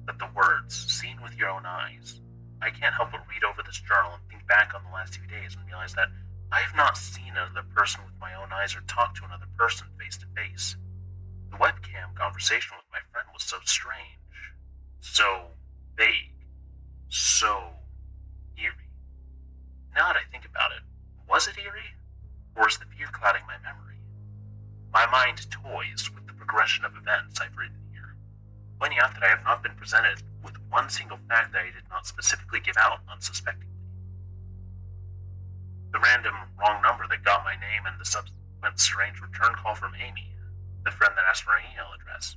But the words, "seen with your own eyes," I can't help but read over this journal and think back on the last 2 days and realize that I have not seen another person with my own eyes or talked to another person face to face. The webcam conversation with my friend was so strange, so vague, so eerie. Now that I think about it, was it eerie? Or is the fear clouding my memory? My mind toys with the progression of events I've written here, pointing out that I have not been presented with one single fact that I did not specifically give out unsuspectingly. The random wrong number that got my name and the subsequent strange return call from Amy, the friend that asked for an email address.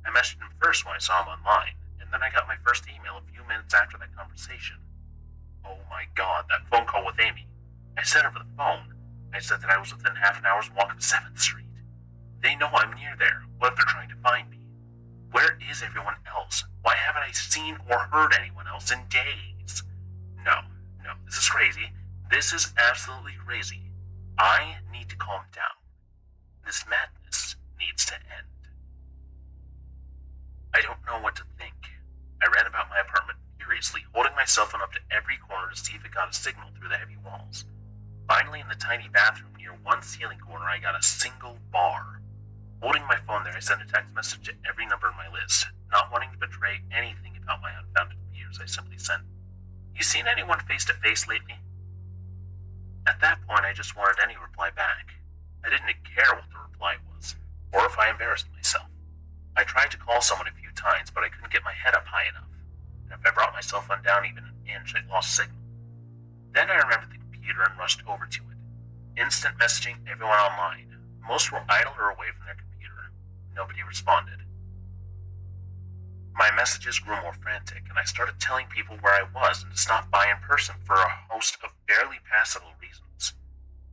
I messaged him first when I saw him online, and then I got my first email a few minutes after that conversation. Oh my god, that phone call with Amy. I said over the phone. I said that I was within half an hour's walk of 7th Street. They know I'm near there. What if they're trying to find me? Where is everyone else? Why haven't I seen or heard anyone else in days? No, this is crazy. This is absolutely crazy. I need to calm down. This madness needs to end. I don't know what to think. I ran about my apartment furiously, holding my cell phone up to every corner to see if it got a signal through the heavy walls. Finally, in the tiny bathroom near one ceiling corner, I got a single bar. Holding my phone there, I sent a text message to every number on my list. Not wanting to betray anything about my unfounded fears, I simply sent, "You seen anyone face to face lately?" At that point, I just wanted any reply back. I didn't care what the reply was, or if I embarrassed myself. I tried to call someone a few times, but I couldn't get my head up high enough. And if I brought my cell phone down even an inch, I lost signal. Then I remembered the computer and rushed over to it. Instant messaging everyone online. Most were idle or away from their computer. Nobody responded. My messages grew more frantic, and I started telling people where I was and to stop by in person for a host of barely passable reasons.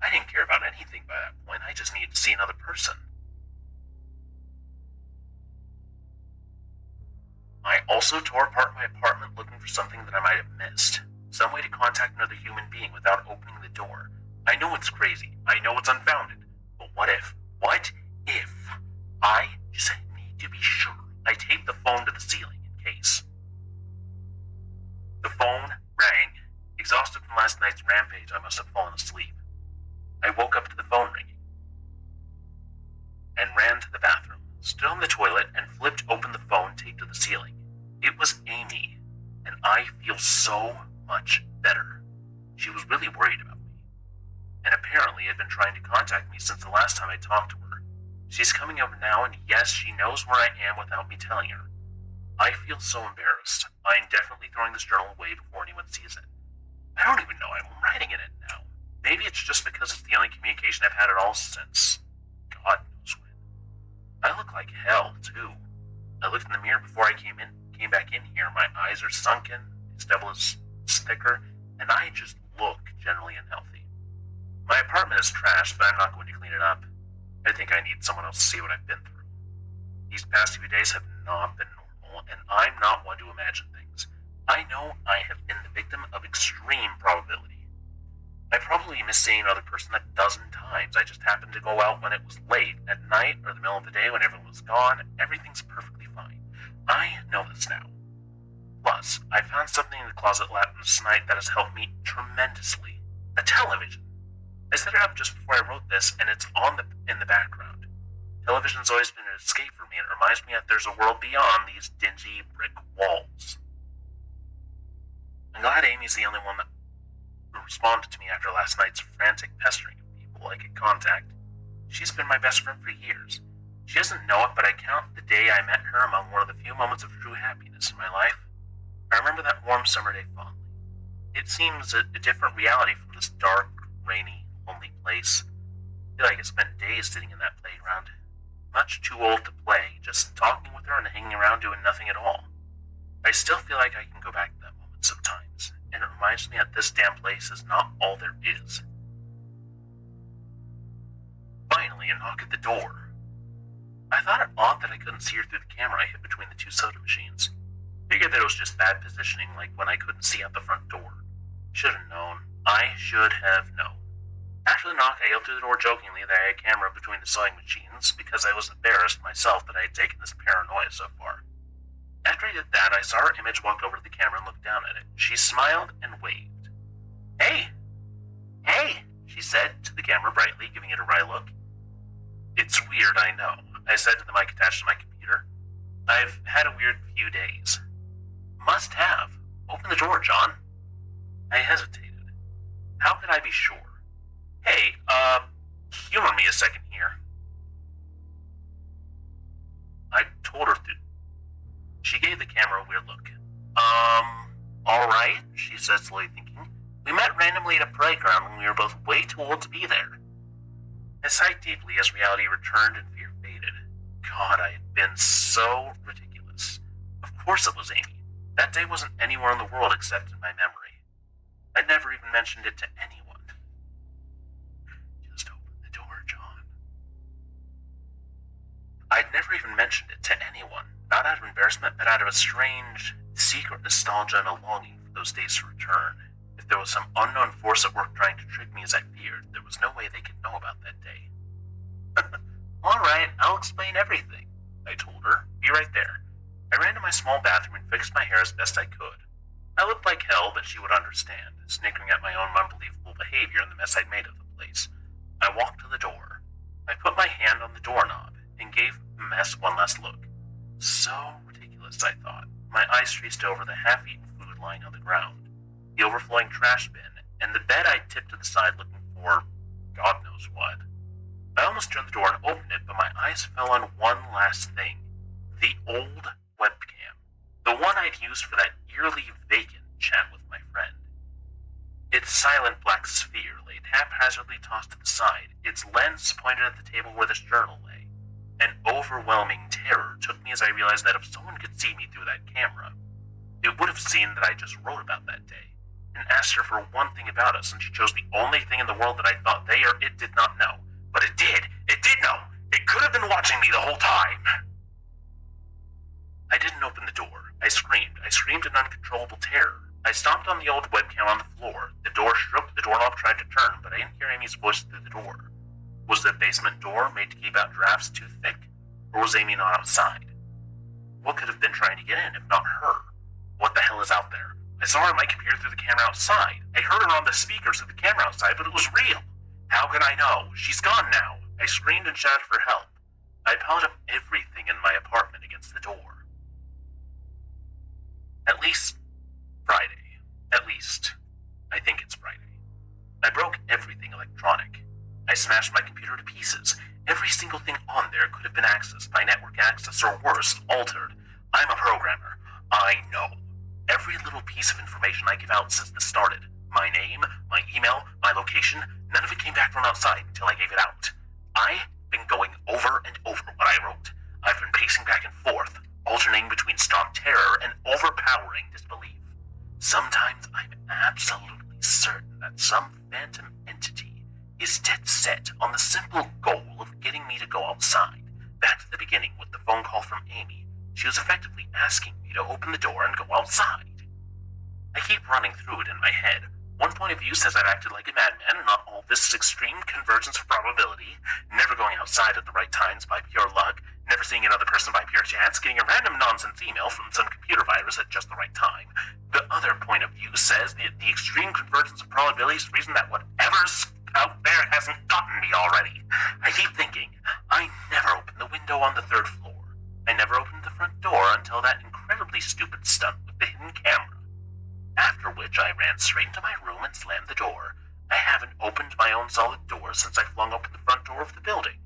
I didn't care about anything by that point, I just needed to see another person. I also tore apart my apartment looking for something that I might have missed. Some way to contact another human being without opening the door. I know it's crazy. I know it's unfounded. But what if I just need to be sure I taped the phone to the ceiling in case? The phone rang. Exhausted from last night's rampage, I must have fallen asleep. I woke up to the phone ringing and ran to the bathroom, stood on the toilet, and flipped open the phone taped to the ceiling. It was Amy, and I feel so much better. She was really worried about me, and apparently had been trying to contact me since the last time I talked to her. She's coming over now, and yes, she knows where I am without me telling her. I feel so embarrassed. I'm definitely throwing this journal away before anyone sees it. I don't even know I'm writing in it now. Maybe it's just because it's the only communication I've had at all since God knows when. I look like hell, too. I looked in the mirror before I came back in here. My eyes are sunken, my stubble is thicker, and I just look generally unhealthy. My apartment is trashed, but I'm not going to clean it up. I think I need someone else to see what I've been through. These past few days have not been normal, and I'm not one to imagine things. I know I have been the victim of extreme probability. I probably missed seeing another person a dozen times. I just happened to go out when it was late, at night, or the middle of the day when everyone was gone. Everything's perfectly fine. I know this now. Plus, I found something in the closet last night that has helped me tremendously. A television. I set it up just before I wrote this, and it's in the background. Television's always been an escape for me, and it reminds me that there's a world beyond these dingy brick walls. I'm glad Amy's the only one that responded to me after last night's frantic pestering of people I could contact. She's been my best friend for years. She doesn't know it, but I count the day I met her among one of the few moments of true happiness in my life. I remember that warm summer day fondly. It seems a different reality from this dark, rainy, lonely place. I feel like I spent days sitting in that playground. Much too old to play, just talking with her and hanging around doing nothing at all. I still feel like I can go back to that moment sometimes, and it reminds me that this damn place is not all there is. Finally, a knock at the door. I thought it odd that I couldn't see her through the camera I hid between the two soda machines. Figured that it was just bad positioning, like when I couldn't see out the front door. Should have known. I should have known. After the knock, I yelled through the door jokingly that I had a camera between the sewing machines because I was embarrassed myself that I had taken this paranoia so far. After I did that, I saw her image walk over to the camera and look down at it. She smiled and waved. "Hey! Hey!" she said to the camera brightly, giving it a wry look. "It's weird, I know," I said to the mic attached to my computer. "I've had a weird few days." "Must have. Open the door, John." I hesitated. How could I be sure? "Hey, humor me a second here." I told her to. She gave the camera a weird look. Alright, she said, slowly thinking. "We met randomly at a playground when we were both way too old to be there." I sighed deeply as reality returned and fear faded. God, I had been so ridiculous. Of course it was Amy. That day wasn't anywhere in the world except in my memory. I'd never even mentioned it to anyone. Just open the door, John. I'd never even mentioned it to anyone, not out of embarrassment, but out of a strange, secret nostalgia and a longing for those days to return. If there was some unknown force at work trying to trick me as I feared, there was no way they could know about that day. "Alright, I'll explain everything," I told her. "Be right there." I ran to my small bathroom and fixed my hair as best I could. I looked like hell, but she would understand, snickering at my own unbelievable behavior and the mess I'd made of the place. I walked to the door. I put my hand on the doorknob. and gave the mess one last look. So ridiculous, I thought. My eyes traced over the half-eaten food lying on the ground, the overflowing trash bin, and the bed I'd tipped to the side looking for God knows what. I almost turned the door and opened it, but my eyes fell on one last thing. The old webcam. The one I'd used for that eerily vacant chat with my friend. Its silent black sphere lay haphazardly tossed to the side, its lens pointed at the table where this journal lay. An overwhelming terror took me as I realized that if someone could see me through that camera, it would have seen that I just wrote about that day, and asked her for one thing about us, and she chose the only thing in the world that I thought they or it did not know. But it did! It did know! It could have been watching me the whole time! I didn't open the door. I screamed. I screamed in uncontrollable terror. I stomped on the old webcam on the floor. The door shook, the doorknob tried to turn, but I didn't hear Amy's voice through the door. Was the basement door made to keep out drafts too thick? Or was Amy not outside? What could have been trying to get in, if not her? What the hell is out there? I saw her on my computer through the camera outside. I heard her on the speakers through the camera outside, but it was real. How could I know? She's gone now. I screamed and shouted for help. I piled up everything in my apartment against the door. At least Friday. At least, I think it's Friday. I broke everything electronic. I smashed my computer to pieces. Every single thing on there could have been accessed by network access or worse, altered. I'm a programmer. I know. Every little piece of information I give out since this started. My name, my email, my location, none of it came back from outside until I gave it out. I've been going over and over what I wrote. I've been pacing back and forth, alternating between strong terror and overpowering disbelief. Sometimes I'm absolutely certain that some phantom entity is dead set on the simple goal of getting me to go outside. Back to the beginning with the phone call from Amy. She was effectively asking me to open the door and go outside. I keep running through it in my head. One point of view says I've acted like a madman and not all this extreme convergence of probability, never going outside at the right times by pure luck, never seeing another person by pure chance, getting a random nonsense email from some computer virus at just the right time. The other point of view says that the extreme convergence of probability is the reason that whatever's out there hasn't gotten me already. I keep thinking, I never opened the window on the third floor. I never opened the front door until that incredibly stupid stunt with the hidden camera. After which I ran straight into my room and slammed the door. I haven't opened my own solid door since I flung open the front door of the building.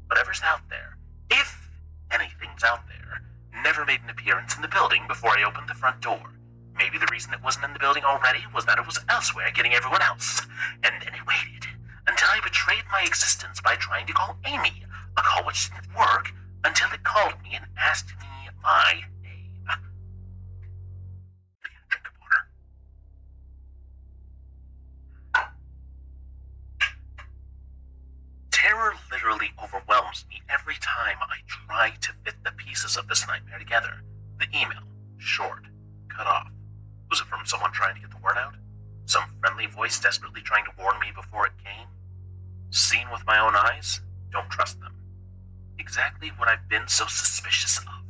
Whatever's out there, if anything's out there, never made an appearance in the building before I opened the front door. Maybe the reason it wasn't in the building already was that it was elsewhere getting everyone else. And then it waited until I betrayed my existence by trying to call Amy, a call which didn't work until it called me and asked me my name. Drink of water. Terror literally overwhelms me every time I try to fit the pieces of this nightmare together. The email, short, cut off. Was it from someone trying to get the word out? Some friendly voice desperately trying to warn me before it came? Seen with my own eyes? Don't trust them. Exactly what I've been so suspicious of.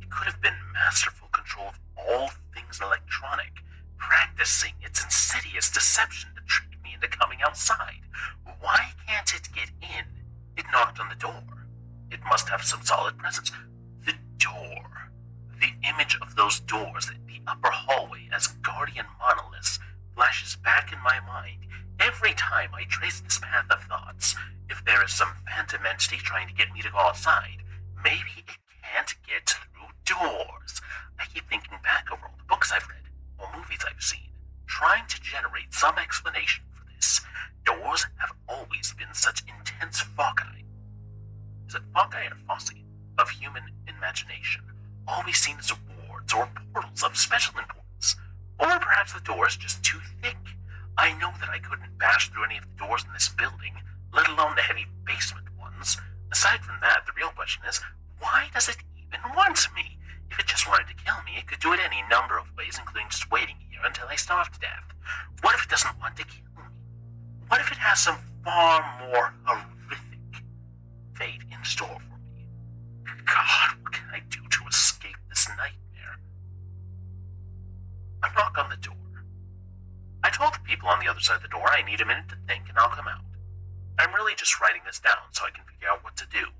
It could have been masterful control of all things electronic, practicing its insidious deception to trick me into coming outside. Why can't it get in? It knocked on the door. It must have some solid presence. The door. The image of those doors in the upper hallway as guardian monoliths flashes back in my mind every time I trace this path of thoughts. If there is some phantom entity trying to get me to go outside, maybe it can't get through doors. I keep thinking back over all the books I've read, or movies I've seen, trying to generate some explanation for this. Doors have always been such intense foci. Is it foci or foci? Of human imagination. Always seen as wards or portals of special importance. Or perhaps the door is just too thick. I know that I couldn't bash through any of the doors in this building, let alone the heavy basement ones. Aside from that, the real question is, why does it even want me? If it just wanted to kill me, it could do it any number of ways, including just waiting here until I starve to death. What if it doesn't want to kill me? What if it has some far more horrific fate in store for me? God, what can I do to escape this nightmare? I knock on the door. I told the people on the other side of the door I need a minute to think and I'll come out. I'm really just writing this down so I can figure out what to do.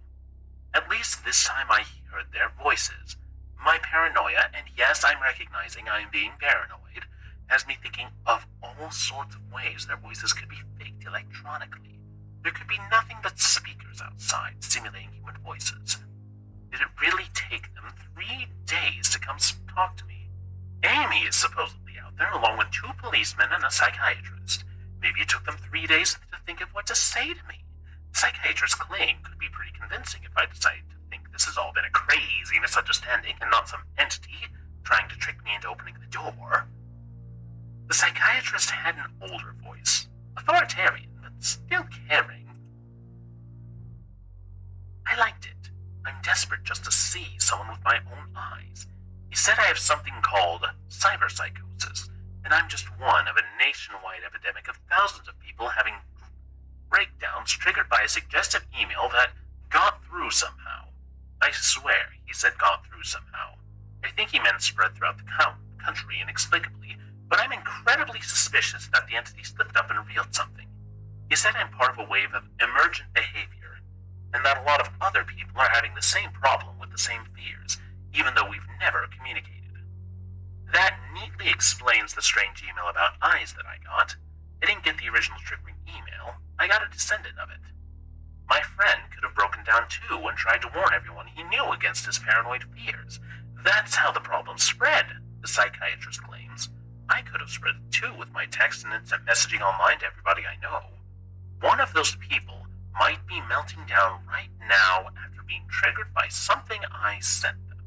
At least this time I heard their voices. My paranoia, and yes, I'm recognizing I am being paranoid, has me thinking of all sorts of ways their voices could be faked electronically. There could be nothing but speakers outside simulating human voices. Did it really take them 3 days to come talk to me? Amy is supposedly out there along with 2 policemen and a psychiatrist. Maybe it took them 3 days to think of what to say to me. The psychiatrist's claim could be pretty convincing if I decided to think this has all been a crazy misunderstanding and not some entity trying to trick me into opening the door. The psychiatrist had an older voice, authoritarian, but still caring. I liked it. I'm desperate just to see someone with my own eyes. He said I have something called cyberpsychosis, and I'm just one of a nationwide epidemic of thousands of people having breakdowns triggered by a suggestive email that got through somehow. I swear he said got through somehow. I think he meant spread throughout the country inexplicably, but I'm incredibly suspicious that the entity slipped up and revealed something. He said I'm part of a wave of emergent behavior, and that a lot of other people are having the same problem with the same fears, even though we've never communicated. That neatly explains the strange email about eyes that I got. I didn't get the original triggering email, I got a descendant of it. My friend could have broken down too and tried to warn everyone he knew against his paranoid fears. That's how the problem spread, the psychiatrist claims. I could have spread it too with my text and instant messaging online to everybody I know. One of those people might be melting down right now after being triggered by something I sent them.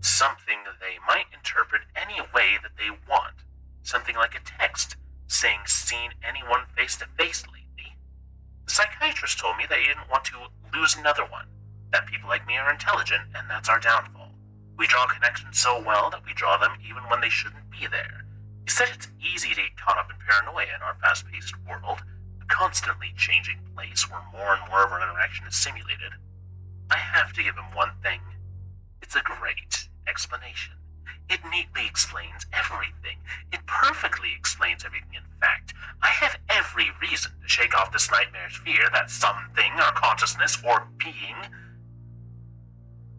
Something they might interpret any way that they want. Something like a text saying seen anyone face to face lately. The psychiatrist told me that he didn't want to lose another one, that people like me are intelligent and that's our downfall. We draw connections so well that we draw them even when they shouldn't be there. He said it's easy to get caught up in paranoia in our fast-paced world, a constantly changing place where more and more of our interaction is simulated. I have to give him one thing. It's a great explanation. It neatly explains everything. It perfectly explains everything, in fact. I have every reason to shake off this nightmarish fear that something or consciousness or being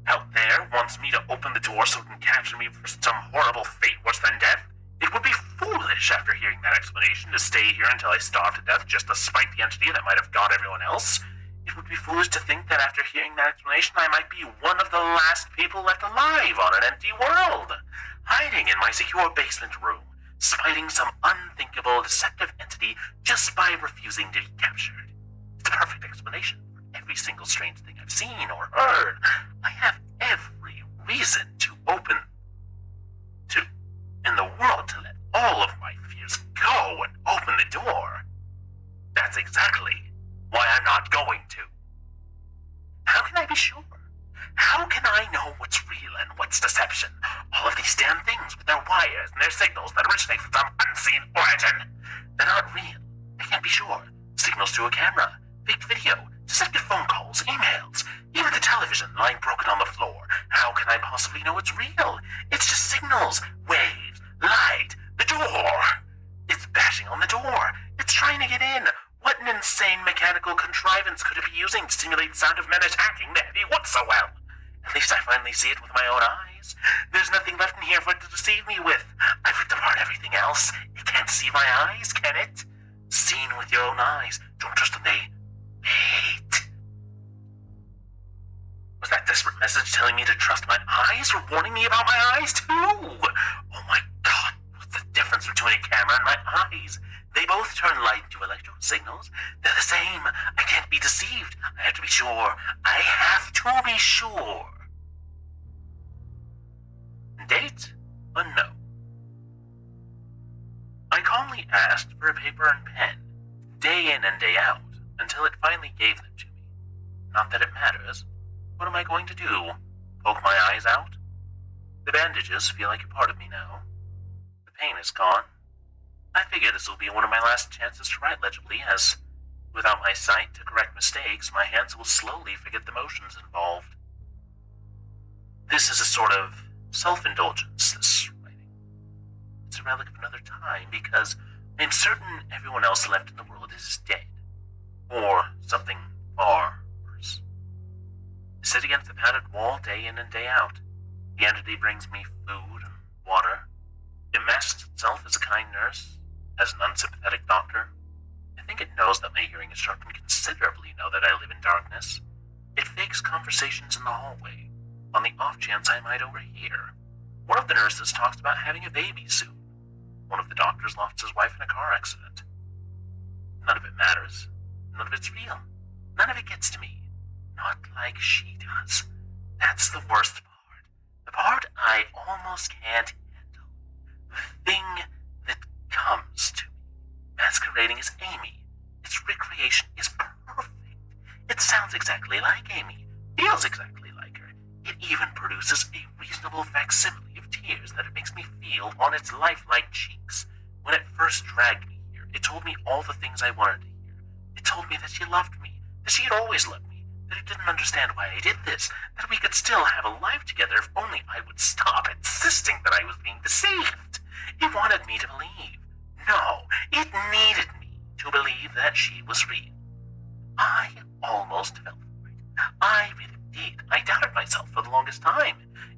out there wants me to open the door so it can capture me for some horrible fate worse than death. It would be foolish after hearing that explanation to stay here until I starve to death just to spite the entity that might have got everyone else. It would be foolish to think that after hearing that explanation I might be one of the last people left alive on an empty world, hiding in my secure basement room, spiting some unthinkable deceptive entity just by refusing to be captured. It's a perfect explanation for every single strange thing I've seen or heard. I have every reason in the world to let all of my fears go and open the door. That's exactly why I'm not going to. How can I be sure? How can I know what's real and what's deception? All of these damn things with their wires and their signals that originate from some unseen origin. They're not real. I can't be sure. Signals through a camera, fake video, deceptive phone calls, emails, even the television lying broken on the floor. How can I possibly know it's real? It's just signals, waves, light, the door. It's bashing on the door. It's trying to get in. What an insane mechanical contrivance could it be using to simulate the sound of men attacking the heavy wood so well? At least I finally see it with my own eyes. There's nothing left in here for it to deceive me with. I've ripped apart everything else. It can't deceive my eyes, can it? Seen with your own eyes. Don't trust them, they hate. Was that desperate message telling me to trust my eyes or warning me about my eyes too? Oh my god, what's the difference between a camera and my eyes? They both turn light into electrical signals. They're the same. I can't be deceived. I have to be sure. I have to be sure. Date? Unknown. I calmly asked for a paper and pen, day in and day out, until it finally gave them to me. Not that it matters. What am I going to do? Poke my eyes out? The bandages feel like a part of me now. The pain is gone. I figure this will be one of my last chances to write legibly, as, without my sight to correct mistakes, my hands will slowly forget the motions involved. This is a sort of self-indulgence, this writing. It's a relic of another time, because I'm certain everyone else left in the world is dead. Or something far worse. I sit against the padded wall day in and day out. The entity brings me food and water. It masks itself as a kind nurse, as an unsympathetic doctor. I think it knows that my hearing is sharpened considerably now that I live in darkness. It fakes conversations in the hallway, on the off chance I might overhear. One of the nurses talks about having a baby soon. One of the doctors lost his wife in a car accident. None of it matters. None of it's real. None of it gets to me. Not like she does. That's the worst part. The part I almost can't handle. The thing that comes to me. Masquerading as Amy. Its recreation is perfect. It sounds exactly like Amy. Feels exactly like her. It even produces a reasonable facsimile of tears that it makes me feel on its lifelike cheeks. When it first dragged me here, it told me all the things I wanted to hear. It told me that she loved me, that she had always loved me, that it didn't understand why I did this, that we could still have a life together if only I would stop insisting that I was being deceived. It wanted me to believe. No, it needed me to believe that she was real. I almost fell for it. I really did. I doubted myself for the longest time.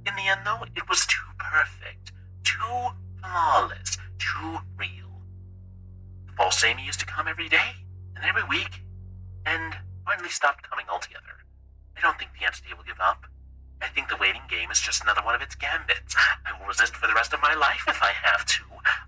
In the end, though, it was too perfect, too flawless, too real. The false Amy used to come every day, and every week, and finally stopped coming altogether. I don't think the entity will give up. I think the waiting game is just another one of its gambits. I will resist for the rest of my life if I have to.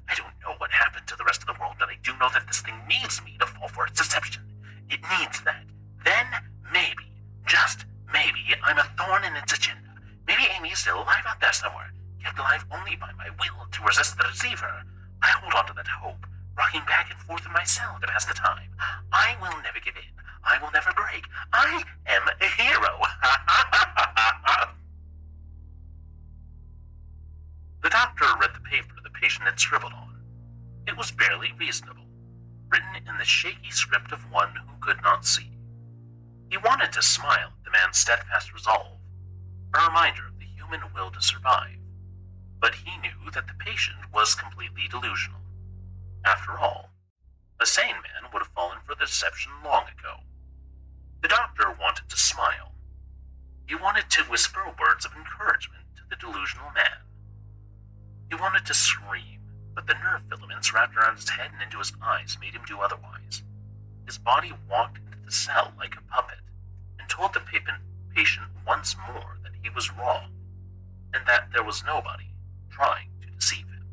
I don't know what happened to the rest of the world, but I do know that this thing needs me to fall for its deception. It needs that. Then, maybe, just maybe, I'm a thorn in its agenda. Maybe Amy is still alive out there somewhere, kept alive only by my will to resist the deceiver. I hold on to that hope, rocking back and forth in my cell to pass the time. I will never give in. I will never break. I am a hero. The doctor read the paper the patient had scribbled on. It was barely reasonable, written in the shaky script of one who could not see. He wanted to smile at the man's steadfast resolve, a reminder of the human will to survive, but he knew that the patient was completely delusional. After all, a sane man would have fallen for the deception long ago. The doctor wanted to smile. He wanted to whisper words of encouragement to the delusional man. He wanted to scream, but the nerve filaments wrapped around his head and into his eyes made him do otherwise. His body walked into the cell like a puppet and told the patient once more that he was wrong and that there was nobody trying to deceive him.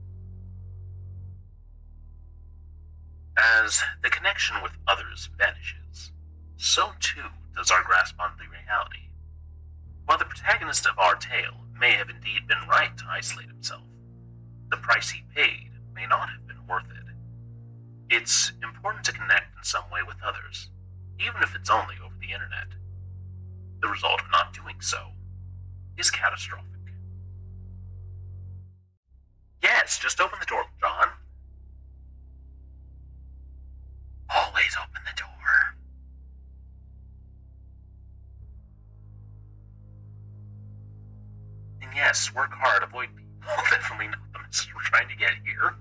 As the connection with others vanishes, so too does our grasp on the reality. While the protagonist of our tale may have indeed been right to isolate himself, the price he paid may not have been worth it. It's important to connect in some way with others, even if it's only over the internet. The result of not doing so is catastrophic. Yes, just open the door, John. Always open the door. And yes, work hard, avoid people. Definitely not the message we're trying to get here.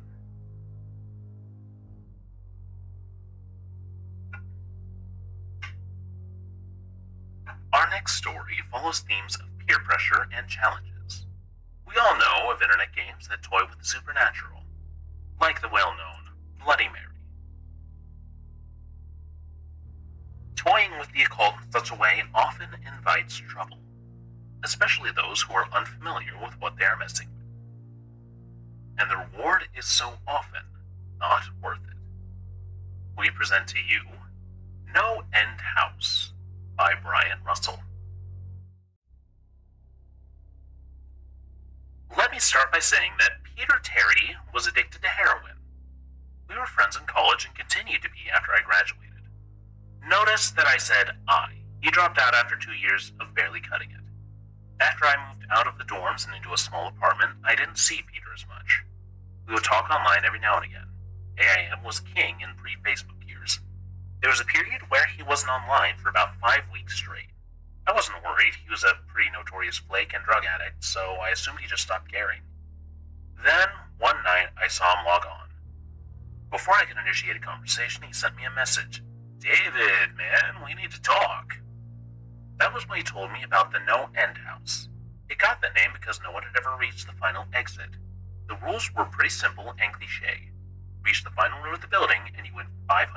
Our next story follows themes of peer pressure and challenges. We all know of internet games that toy with the supernatural, like the well-known Bloody Mary. Toying with the occult in such a way often invites trouble, especially those who are unfamiliar with what they are messing with. And the reward is so often not worth it. We present to you No End House by Brian Russell. Let me start by saying that Peter Terry was addicted to heroin. We were friends in college and continued to be after I graduated. Notice that I said I. He dropped out after 2 years of barely cutting it. After I moved out of the dorms and into a small apartment, I didn't see Peter as much. We would talk online every now and again. AIM was king in pre-Facebook years. There was a period where he wasn't online for about 5 weeks straight. I wasn't worried. He was a pretty notorious flake and drug addict, so I assumed he just stopped caring. Then, one night, I saw him log on. Before I could initiate a conversation, he sent me a message. David, man, we need to talk. That was when he told me about the no-end house. It got that name because no one had ever reached the final exit. The rules were pretty simple and cliche. Reach the final room of the building and you win $500.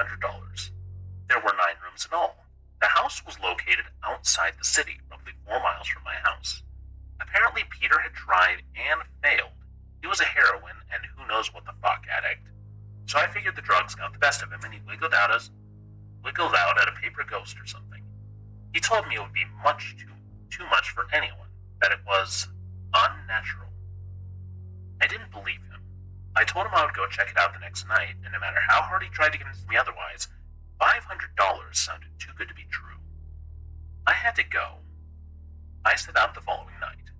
There were 9 rooms in all. The house was located outside the city, roughly 4 miles from my house. Apparently Peter had tried and failed. He was a heroin and who knows what the fuck addict. So I figured the drugs got the best of him and he wiggled out at a paper ghost or something. He told me it would be too much for anyone, that it was unnatural. I didn't believe him. I told him I would go check it out the next night, and no matter how hard he tried to convince me otherwise, $500 sounded too good to be true. I had to go. I set out the following night.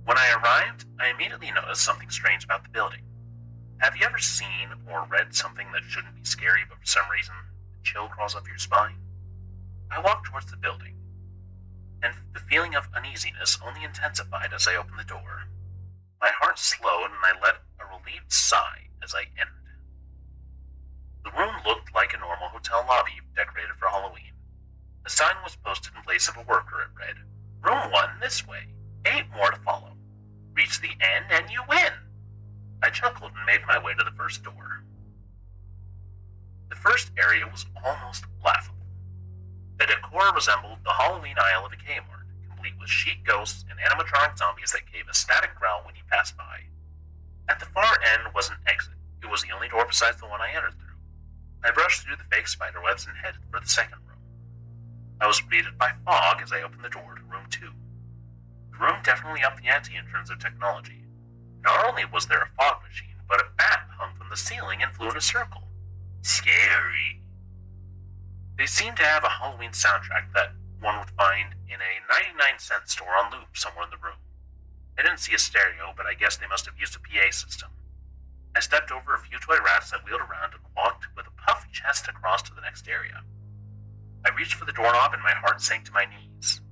When I arrived, I immediately noticed something strange about the building. Have you ever seen or read something that shouldn't be scary, but for some reason, a chill crawls up your spine? I walked towards the building, and the feeling of uneasiness only intensified as I opened the door. My heart slowed, and I let a relieved sigh as I entered. The room looked like a normal hotel lobby decorated for Halloween. A sign was posted in place of a worker. It read, "Room 1 this way, 8 more to follow. Reach the end and you win." I chuckled and made my way to the first door. The first area was almost laughable. The decor resembled the Halloween aisle of a Kmart, complete with chic ghosts and animatronic zombies that gave a static growl when you passed by. At the far end was an exit. It was the only door besides the one I entered through. I brushed through the fake spiderwebs and headed for the second room. I was greeted by fog as I opened the door to room 2. The room definitely upped the ante in terms of technology. Not only was there a fog machine, but a bat hung from the ceiling and flew in a circle. Scary. They seemed to have a Halloween soundtrack that one would find in a 99-cent store on loop somewhere in the room. I didn't see a stereo, but I guess they must have used a PA system. I stepped over a few toy rats that wheeled around and walked with a puffed chest across to the next area. I reached for the doorknob and my heart sank to my knees.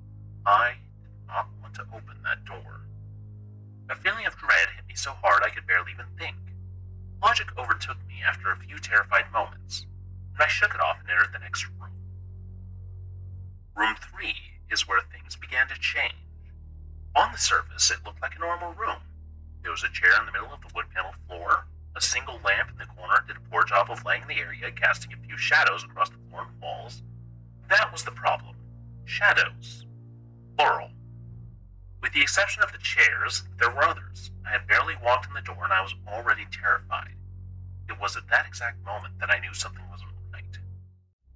I did not want to open that door. A feeling of dread hit me so hard I could barely even think. Logic overtook me after a few terrified moments, and I shook it off and entered the next room. Room 3 is where things began to change. On the surface, it looked like a normal room. There was a chair in the middle of the wood-paneled floor. A single lamp in the corner did a poor job of lighting the area, casting a few shadows across the floor and walls. That was the problem. Shadows. Plural. With the exception of the chairs, there were others. I had barely walked in the door and I was already terrified. It was at that exact moment that I knew something wasn't right.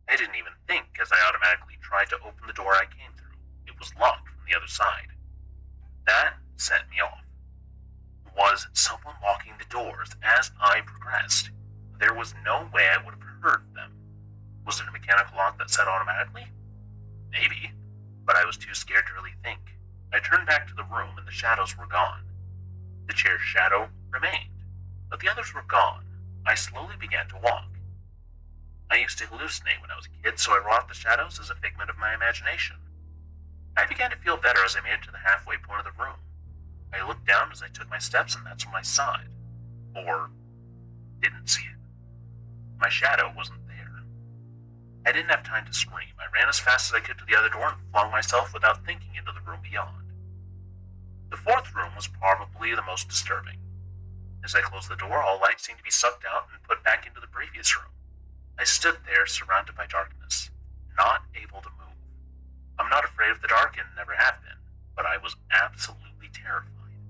I didn't even think as I automatically tried to open the door I came through. It was locked from the other side. That set me off. Was someone locking the doors as I progressed? There was no way I would have heard them. Was it a mechanical lock that set automatically? Maybe, but I was too scared to really think. I turned back to the room and the shadows were gone. The chair's shadow remained, but the others were gone. I slowly began to walk. I used to hallucinate when I was a kid, so I wrought the shadows as a figment of my imagination. I began to feel better as I made it to the halfway point of the room. I looked down as I took my steps, and that's when I saw it. Or didn't see it. My shadow wasn't there. I didn't have time to scream. I ran as fast as I could to the other door and flung myself without thinking into the room beyond. The fourth room was probably the most disturbing. As I closed the door, all light seemed to be sucked out and put back into the previous room. I stood there, surrounded by darkness, not able to move. I'm not afraid of the dark and never have been, but I was absolutely terrified.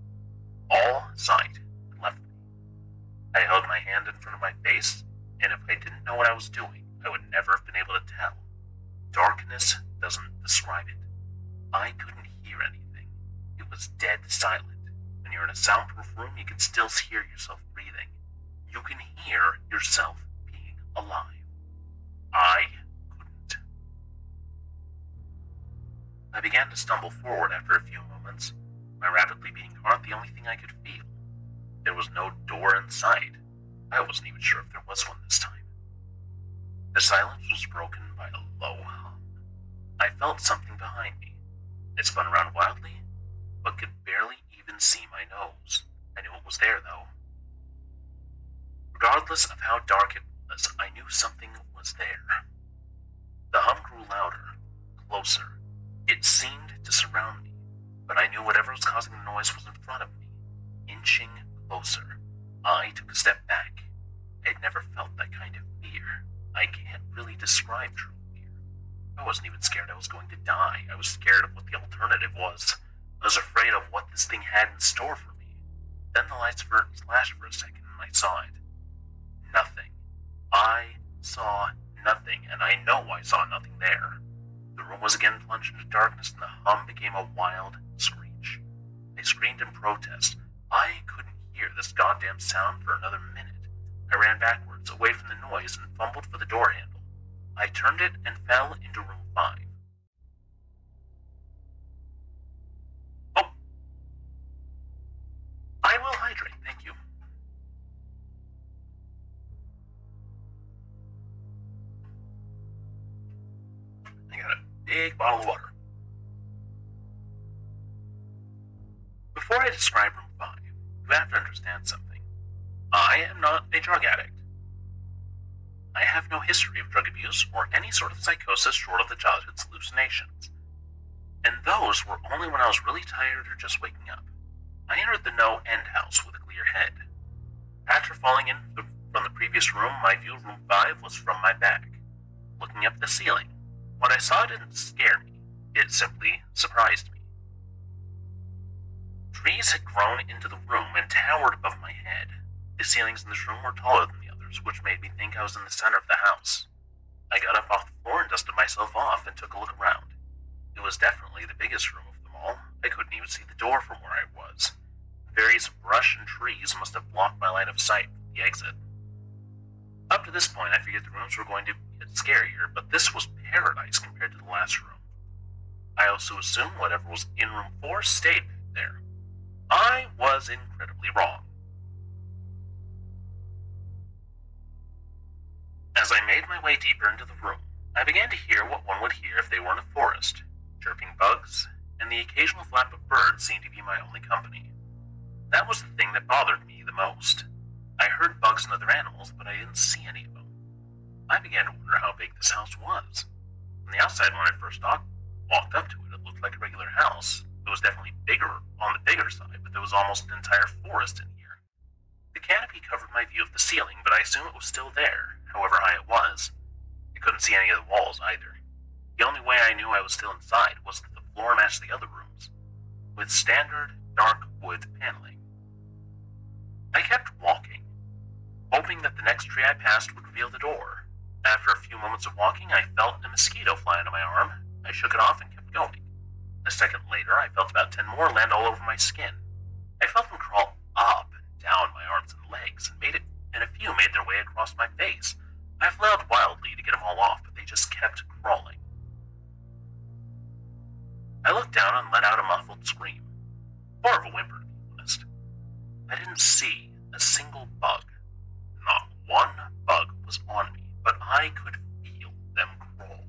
All sight had left me. I held my hand in front of my face, and if I didn't know what I was doing, I would never have been able to tell. Darkness doesn't describe it. I couldn't hear anything. It was dead silent. When you're in a soundproof room, you can still hear yourself breathing. You can hear yourself being alive. I couldn't. I began to stumble forward after a few moments. My rapidly beating heart the only thing I could feel. There was no door in sight. I wasn't even sure if there was one this time. The silence was broken by a low hum. I felt something behind me. It spun around wildly, but could barely even see my nose. I knew it was there, though. Regardless of how dark it was, I knew something was there. The hum grew louder, closer. It seemed to surround me, but I knew whatever was causing the noise was in front of me, inching closer. I took a step back. I'd never felt that kind of fear. I can't really describe true fear. I wasn't even scared I was going to die. I was scared of what the alternative was. I was afraid of what this thing had in store for me. Then the lights flashed for a second and I saw it. Nothing. I saw nothing, and I know I saw nothing there. The room was again plunged into darkness and the hum became a wild screech. I screamed in protest. I couldn't hear this goddamn sound for another minute. I ran backwards, away from the noise, and fumbled for the door handle. I turned it and fell into room 5. Oh! I will hydrate, thank you. I got a big bottle of water. Before I describe room 5, you have to understand something. I am not a drug addict. I have no history of drug abuse or any sort of psychosis short of the childhood's hallucinations. And those were only when I was really tired or just waking up. I entered the no-end house with a clear head. After falling in from the previous room, my view of room 5 was from my back, looking up at the ceiling. What I saw didn't scare me. It simply surprised me. Trees had grown into the room and towered above my head. The ceilings in this room were taller than the others, which made me think I was in the center of the house. I got up off the floor and dusted myself off and took a look around. It was definitely the biggest room of them all. I couldn't even see the door from where I was. Various brush and trees must have blocked my line of sight from the exit. Up to this point, I figured the rooms were going to get scarier, but this was paradise compared to the last room. I also assumed whatever was in room 4 stayed there. I was incredibly wrong. As I made my way deeper into the room, I began to hear what one would hear if they were in a forest. Chirping bugs, and the occasional flap of birds seemed to be my only company. That was the thing that bothered me the most. I heard bugs and other animals, but I didn't see any of them. I began to wonder how big this house was. From the outside, when I first walked up to it, it looked like a regular house. It was definitely bigger on the bigger side, but there was almost an entire forest in here. The canopy covered my view of the ceiling, but I assume it was still there, however high it was. I couldn't see any of the walls either. The only way I knew I was still inside was that the floor matched the other rooms, with standard dark wood paneling. I kept walking, hoping that the next tree I passed would reveal the door. After a few moments of walking, I felt a mosquito fly onto my arm. I shook it off and kept going. A second later, I felt about 10 more land all over my skin. I felt them crawl up and down my arms and legs, and a few made their way across my face. I flailed wildly to get them all off, but they just kept crawling. I looked down and let out a muffled scream. More of a whimper, to be honest. I didn't see a single bug. Not one bug was on me, but I could feel them crawl.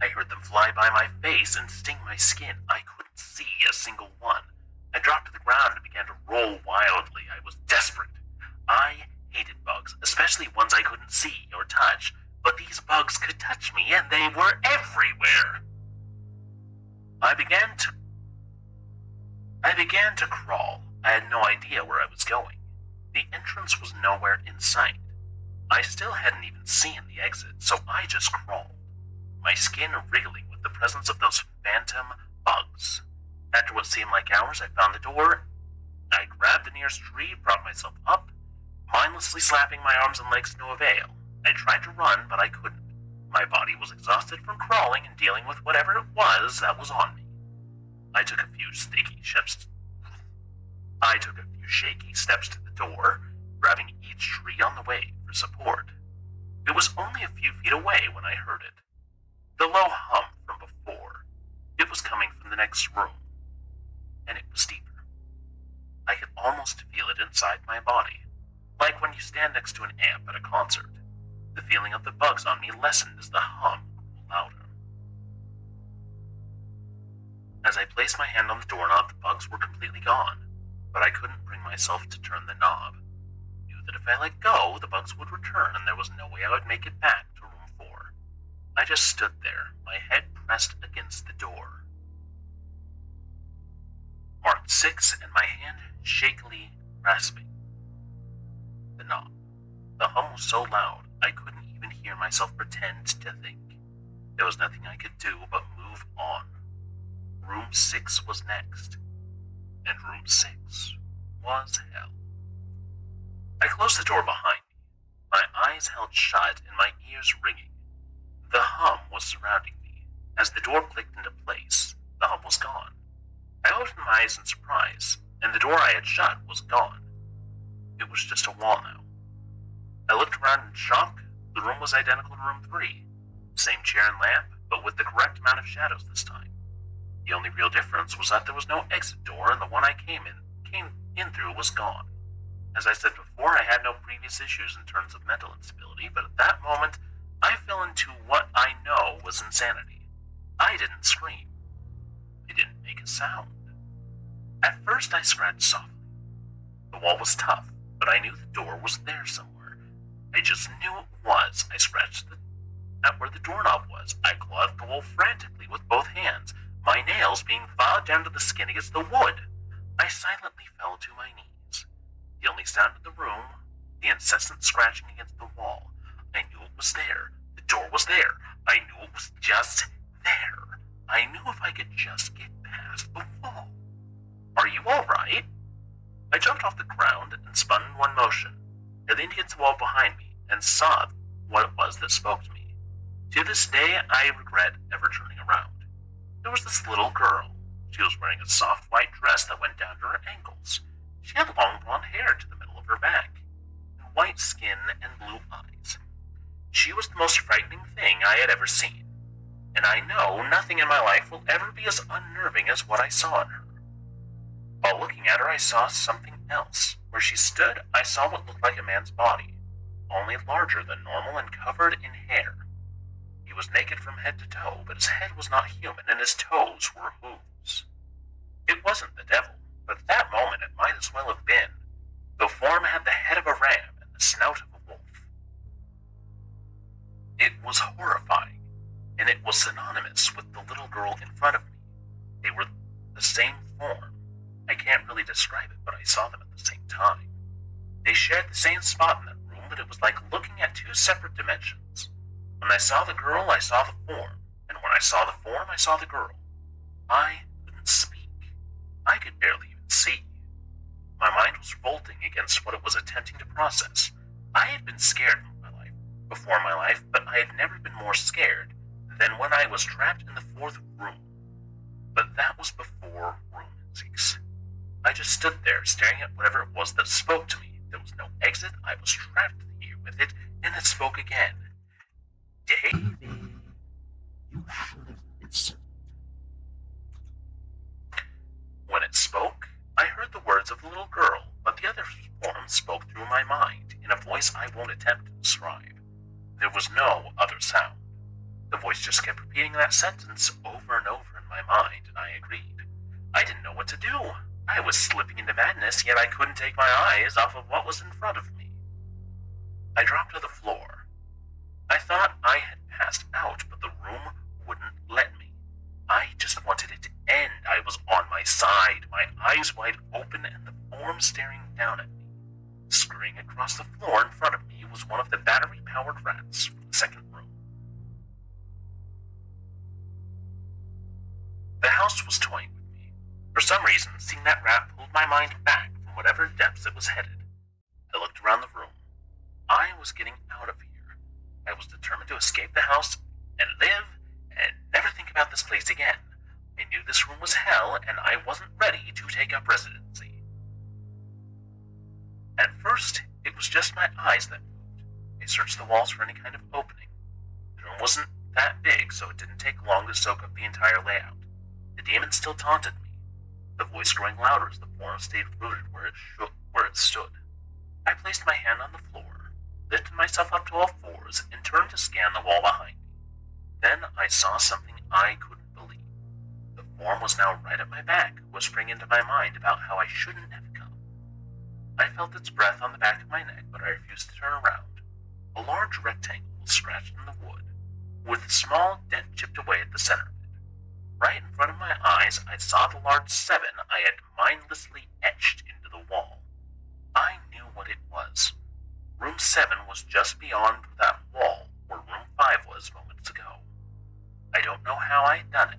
I heard them fly by my face and sting my skin. I couldn't see a single one. I dropped to the ground and began to roll wildly. I was desperate. I hated bugs, especially ones I couldn't see or touch, but these bugs could touch me, and they were everywhere. I began to crawl. I had no idea where I was going. The entrance was nowhere in sight. I still hadn't even seen the exit, so I just crawled, my skin wriggling with the presence of those phantom bugs. After what seemed like hours, I found the door. I grabbed the nearest tree, propped myself up, mindlessly slapping my arms and legs to no avail. I tried to run, but I couldn't. My body was exhausted from crawling and dealing with whatever it was that was on me. I took a few shaky steps to the door, grabbing each tree on the way for support. It was only a few feet away when I heard it. The low hum from before. It was coming from the next room, and it was deeper. I could almost feel it inside my body, like when you stand next to an amp at a concert. The feeling of the bugs on me lessened as the hum grew louder. As I placed my hand on the doorknob, the bugs were completely gone, but I couldn't bring myself to turn the knob. I knew that if I let go, the bugs would return and there was no way I would make it back to room 4. I just stood there, my head pressed against the door. Marked 6 and my hand shakily grasping the knob. The hum was so loud I couldn't even hear myself pretend to think. There was nothing I could do but move on. Room 6 was next, and room 6 was hell. I closed the door behind me, my eyes held shut and my ears ringing. The hum was surrounding me. As the door clicked into place, the hum was gone. I opened my eyes in surprise, and the door I had shut was gone. It was just a wall now. I looked around in shock. The room was identical to room 3. Same chair and lamp, but with the correct amount of shadows this time. The only real difference was that there was no exit door, and the one I came in through was gone. As I said before, I had no previous issues in terms of mental instability, but at that moment, I fell into what I know was insanity. I didn't scream. I didn't make a sound. At first, I scratched softly. The wall was tough, but I knew the door was there somewhere. I just knew it was. I scratched at where the doorknob was. I clawed at the wall frantically with both hands, my nails being filed down to the skin against the wood. I silently fell to my knees. The only sound in the room, the incessant scratching against the wall. I knew it was there. The door was there. I knew it was just there. I knew if I could just get past the wall. Are you all right? I jumped off the ground and spun in one motion. I leaned against the wall behind me and saw what it was that spoke to me. To this day, I regret ever turning around. There was this little girl. She was wearing a soft white dress that went down to her ankles. She had long blonde hair to the middle of her back, and white skin and blue eyes. She was the most frightening thing I had ever seen, and I know nothing in my life will ever be as unnerving as what I saw in her. While looking at her, I saw something else. Where she stood, I saw what looked like a man's body, only larger than normal and covered in hair. He was naked from head to toe, but his head was not human, and his toes were hooves. It wasn't the devil, but at that moment it might as well have been. The form had the head of a ram and the snout of a wolf. It was horrifying, and it was synonymous with the little girl in front of me. They were the same form. I can't really describe it, but I saw them at the same time. They shared the same spot in that room, but it was like looking at two separate dimensions. When I saw the girl, I saw the form, and when I saw the form, I saw the girl. I couldn't speak. I could barely even see. My mind was revolting against what it was attempting to process. I had been scared before my life, but I had never been more scared than when I was trapped in the 4th room. But that was before room 6. I just stood there staring at whatever it was that spoke to me. There was no exit. I was trapped here with it, and it spoke again. David, you should have listened. When it spoke, I heard the words of the little girl, but the other form spoke through my mind in a voice I won't attempt to describe. There was no other sound. The voice just kept repeating that sentence over and over in my mind, and I agreed. I didn't know what to do. I was slipping into madness, yet I couldn't take my eyes off of what was in front of me. I dropped to the floor. I thought I had passed out, but the room wouldn't let me. I just wanted it to end. I was on my side, my eyes wide open, and the form staring down at me. Scurrying across the floor in front of me was one of the battery-powered rats from the 2nd room. The house was toying with me. For some reason, seeing that rat pulled my mind back from whatever depths it was headed. I looked around the room. I was getting out of here. I was determined to escape the house and live and never think about this place again. I knew this room was hell, and I wasn't ready to take up residency. At first, it was just my eyes that moved. I searched the walls for any kind of opening. The room wasn't that big, so it didn't take long to soak up the entire layout. The demon still taunted me, the voice growing louder as the form stayed rooted where it stood. I placed my hand on the floor, lifted myself up to all fours, and turned to scan the wall behind me. Then I saw something I couldn't believe. The form was now right at my back, whispering into my mind about how I shouldn't have come. I felt its breath on the back of my neck, but I refused to turn around. A large rectangle was scratched in the wood. with a small dent chipped away at the center of it. Right in front of my eyes, I saw the large 7 I had mindlessly etched into the wall. I knew what it was. Room 7 was just beyond that wall where Room 5 was moments ago. I don't know how I had done it.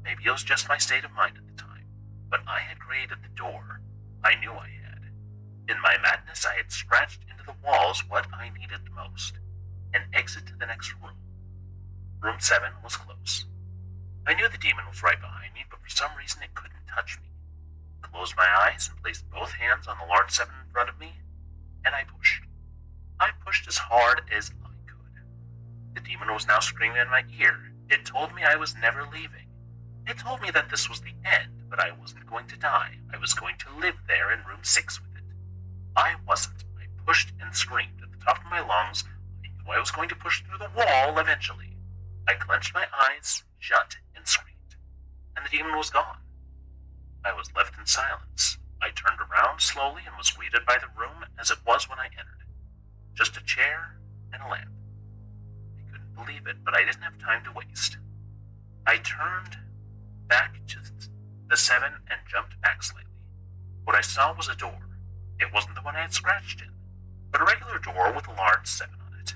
Maybe it was just my state of mind at the time, but I had created the door. I knew I had. In my madness, I had scratched into the walls what I needed the most, an exit to the next room. Room 7 was close. I knew the demon was right behind me, but for some reason it couldn't touch me. I closed my eyes and placed both hands on the large 7 in front of me, and I pushed. I pushed as hard as I could. The demon was now screaming in my ear. It told me I was never leaving. It told me that this was the end, but I wasn't going to die. I was going to live there in room 6 with it. I wasn't. I pushed and screamed at the top of my lungs. I knew I was going to push through the wall eventually. I clenched my eyes shut and screamed, and the demon was gone. I was left in silence. I turned around slowly and was greeted by the room as it was when I entered. Just a chair and a lamp. I couldn't believe it, but I didn't have time to waste. I turned back to the 7 and jumped back slightly. What I saw was a door. It wasn't the one I had scratched in, but a regular door with a large 7 on it.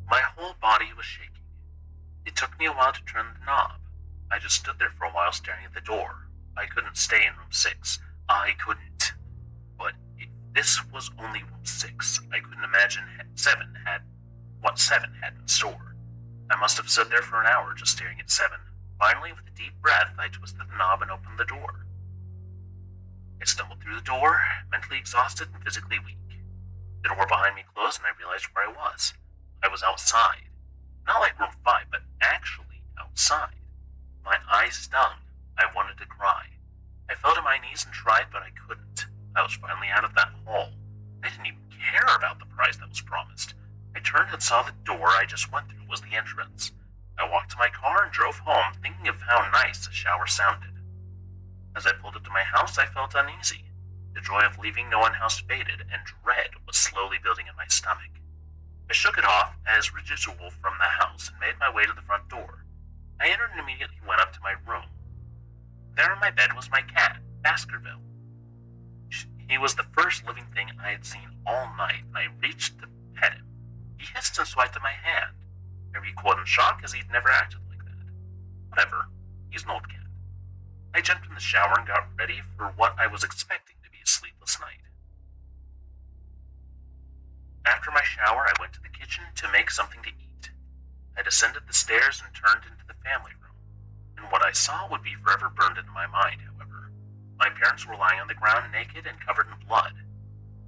My whole body was shaking. It took me a while to turn the knob. I just stood there for a while staring at the door. I couldn't stay in room 6. I couldn't. But if this was only room 6, I couldn't imagine what 7 had in store. I must have stood there for an hour just staring at 7. Finally, with a deep breath, I twisted the knob and opened the door. I stumbled through the door, mentally exhausted and physically weak. The door behind me closed and I realized where I was. I was outside. Not like room 5, but actually outside. My eyes stung. I wanted to cry. I fell to my knees and tried, but I couldn't. I was finally out of that hole. I didn't even care about the prize that was promised. I turned and saw the door I just went through was the entrance. I walked to my car and drove home, thinking of how nice the shower sounded. As I pulled up to my house, I felt uneasy. The joy of leaving no one house faded, and dread was slowly building in my stomach. I shook it off as residual from the house and made my way to the front door. I entered and immediately went up to my room. There in my bed was my cat, Baskerville. He was the first living thing I had seen all night, and I reached to pet him. He hissed and swiped at my hand. I recoiled in shock as he'd never acted like that. Whatever, he's an old cat. I jumped in the shower and got ready for what I was expecting to be a sleepless night. After my shower, I went to the kitchen to make something to eat. I descended the stairs and turned into the family room, and what I saw would be forever burned into my mind, however. My parents were lying on the ground naked and covered in blood.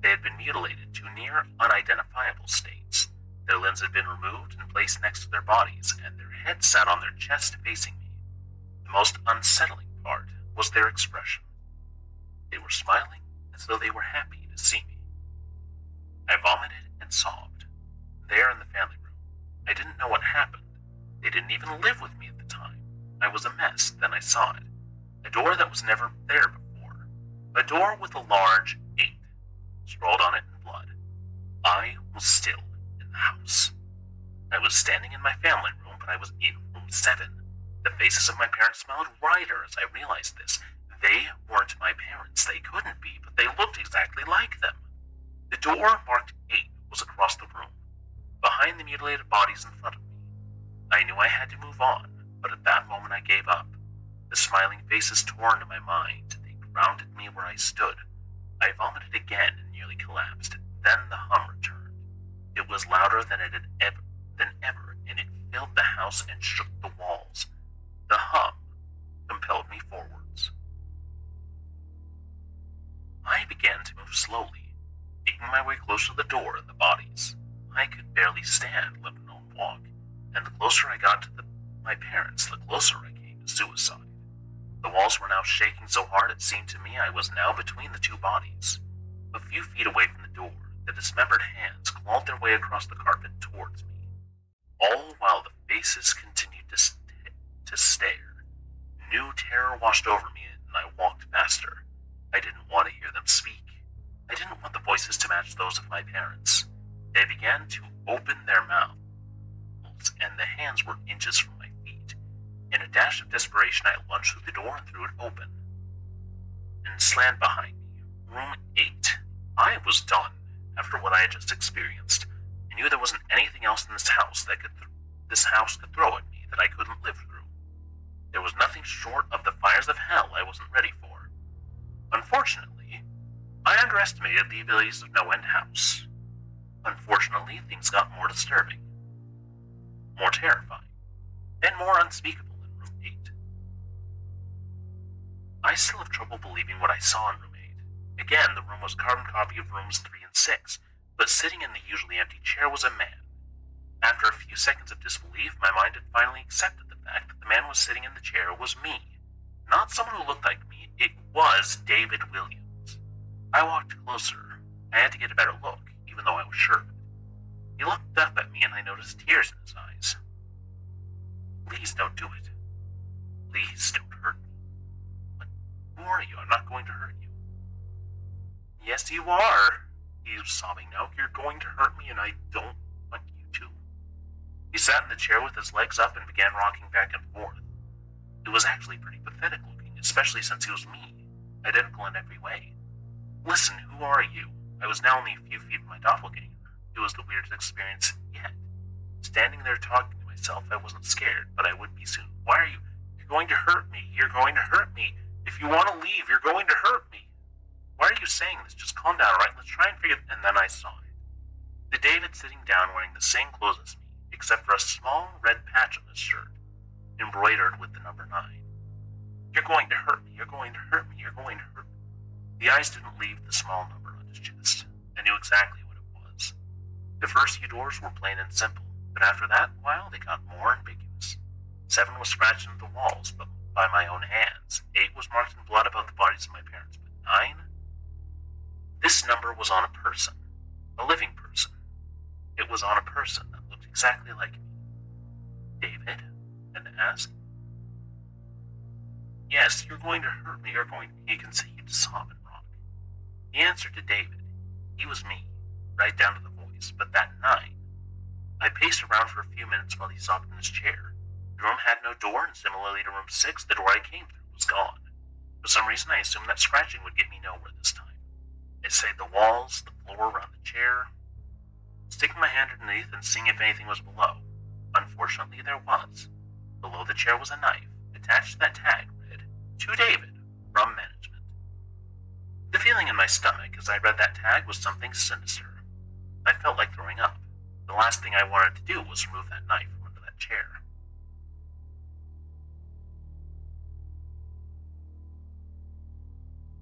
They had been mutilated to near unidentifiable states. Their limbs had been removed and placed next to their bodies, and their heads sat on their chest facing me. The most unsettling part was their expression. They were smiling as though they were happy to see me. I vomited and sobbed. There in the family room. I didn't know what happened. They didn't even live with me at the time. I was a mess, then I saw it. A door that was never there before. A door with a large 8 scrawled on it in blood. I was still in the house. I was standing in my family room, but I was in room 7. The faces of my parents smiled wider as I realized this. They weren't my parents. They couldn't be, but they looked exactly like them. The door marked 8 was across the room, behind the mutilated bodies in front of me. I knew I had to move on, but at that moment I gave up. The smiling faces tore into my mind. They grounded me where I stood. I vomited again and nearly collapsed. Then the hum returned. It was louder than it had ever, and it filled the house and shook the walls. The hum compelled me forwards. I began to move slowly, making my way closer to the door and the bodies. I could barely stand, let alone walk, and the closer I got to my parents, the closer I came to suicide. The walls were now shaking so hard it seemed to me I was now between the two bodies. A few feet away from the door, the dismembered hands clawed their way across the carpet towards me, all while the faces continued to stare. New terror washed over me, and I walked faster. I didn't want to hear them speak. I didn't want the voices to match those of my parents. They began to open their mouths and the hands were inches from my feet. In a dash of desperation, I lunged through the door and threw it open. And slammed behind me. Room 8. I was done after what I had just experienced. I knew there wasn't anything else in this house that this house could throw at me that I couldn't live through. There was nothing short of the fires of hell I wasn't ready for. Unfortunately, I underestimated the abilities of No End House. Unfortunately, things got more disturbing, more terrifying, and more unspeakable in Room 8. I still have trouble believing what I saw in Room 8. Again, the room was a carbon copy of Rooms 3 and 6, but sitting in the usually empty chair was a man. After a few seconds of disbelief, my mind had finally accepted the fact that the man was sitting in the chair was me. Not someone who looked like me, it was David Williams. I walked closer. I had to get a better look, even though I was sure of it. He looked up at me and I noticed tears in his eyes. Please don't do it. Please don't hurt me. But who are you? I'm not going to hurt you. Yes, you are. He was sobbing now. You're going to hurt me and I don't want you to. He sat in the chair with his legs up and began rocking back and forth. It was actually pretty pathetic looking, especially since he was me, identical in every way. Listen, who are you? I was now only a few feet from my doppelganger. It was the weirdest experience yet. Standing there talking to myself, I wasn't scared, but I would be soon. Why are you? You're going to hurt me. You're going to hurt me. If you want to leave, you're going to hurt me. Why are you saying this? Just calm down, alright? Let's try and figure it. And then I saw it. The David sitting down wearing the same clothes as me, except for a small red patch on his shirt, embroidered with the number 9. You're going to hurt me. You're going to hurt me. You're going to hurt me. The eyes didn't leave the small number on his chest. I knew exactly what it was. The first few doors were plain and simple, but after that, well, they got more ambiguous. 7 was scratched into the walls, but by my own hands. 8 was marked in blood above the bodies of my parents, but 9? This number was on a person. A living person. It was on a person that looked exactly like me. David? And asked. Yes, you're going to hurt me. You're going to... He continued to sob and rock. The answer to David. He was me, right down to the voice, but that 9. I paced around for a few minutes while he sobbed in his chair. The room had no door, and similarly to room 6, the door I came through was gone. For some reason, I assumed that scratching would get me nowhere this time. I saved the walls, the floor around the chair, sticking my hand underneath and seeing if anything was below. Unfortunately, there was. Below the chair was a knife. Attached to that tag read, "To David, from management." The feeling in my stomach as I read that tag was something sinister. I felt like throwing up. The last thing I wanted to do was remove that knife from under that chair.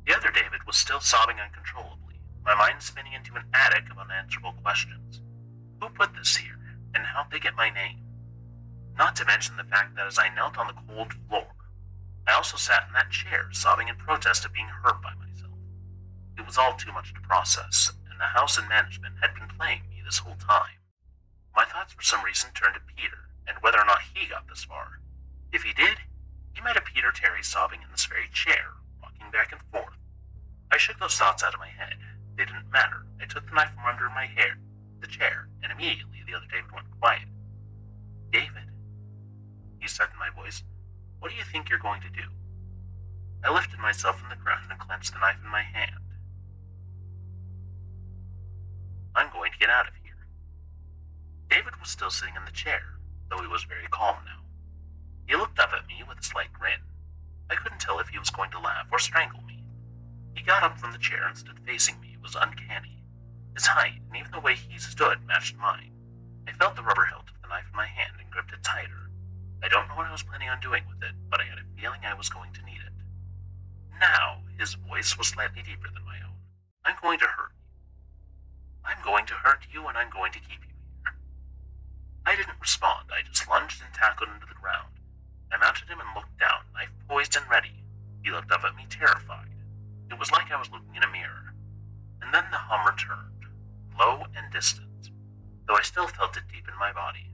The other David was still sobbing uncontrollably, my mind spinning into an attic of unanswerable questions. Who put this here, and how'd they get my name? Not to mention the fact that as I knelt on the cold floor, I also sat in that chair, sobbing in protest of being hurt by myself. It was all too much to process, and the house and management had been playing me this whole time. My thoughts for some reason turned to Peter, and whether or not he got this far. If he did, he might have Peter Terry sobbing in this very chair, rocking back and forth. I shook those thoughts out of my head. They didn't matter. I took the knife from under the chair, and immediately the other David went quiet. David, he said in my voice, what do you think you're going to do? I lifted myself from the ground and clenched the knife in my hand. I'm going to get out of here. David was still sitting in the chair, though he was very calm now. He looked up at me with a slight grin. I couldn't tell if he was going to laugh or strangle me. He got up from the chair and stood facing me. It was uncanny. His height, and even the way he stood, matched mine. I felt the rubber hilt of the knife in my hand and gripped it tighter. I don't know what I was planning on doing with it, but I had a feeling I was going to need it. Now, his voice was slightly deeper than my own. I'm going to hurt you. I'm going to hurt you, and I'm going to keep you here. I didn't respond. I just lunged and tackled into the ground. I mounted him and looked down, knife poised and ready. He looked up at me, terrified. It was like I was looking in a mirror. And then the hum returned, low and distant, though I still felt it deep in my body.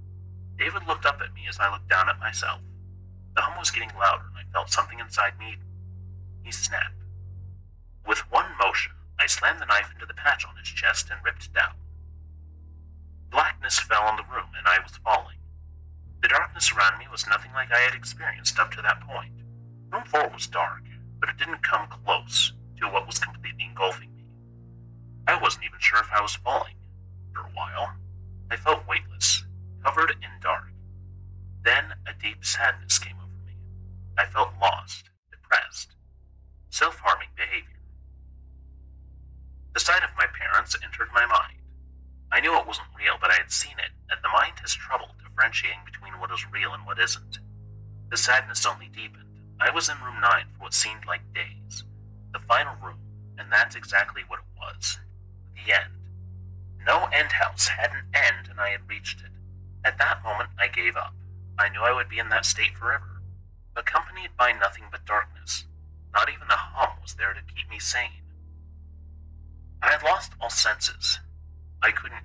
David looked up at me as I looked down at myself. The hum was getting louder, and I felt something inside me. He snapped. With one motion, I slammed the knife into the patch on his chest and ripped it down. Blackness fell on the room, and I was falling. The darkness around me was nothing like I had experienced up to that point. Room 4 was dark, but it didn't come close to what was completely engulfing me. I wasn't even sure if I was falling. For a while, I felt weightless, covered in dark. Then a deep sadness came over me. I felt lost, depressed, self-harming behavior. The sight of my parents entered my mind. I knew it wasn't real, but I had seen it, and the mind has trouble differentiating between what is real and what isn't. The sadness only deepened. I was in room 9 for what seemed like days. The final room, and that's exactly what it was. The end. No end house had an end, and I had reached it. At that moment, I gave up. I knew I would be in that state forever, accompanied by nothing but darkness. Not even the hum was there to keep me sane. I had lost all senses. I couldn't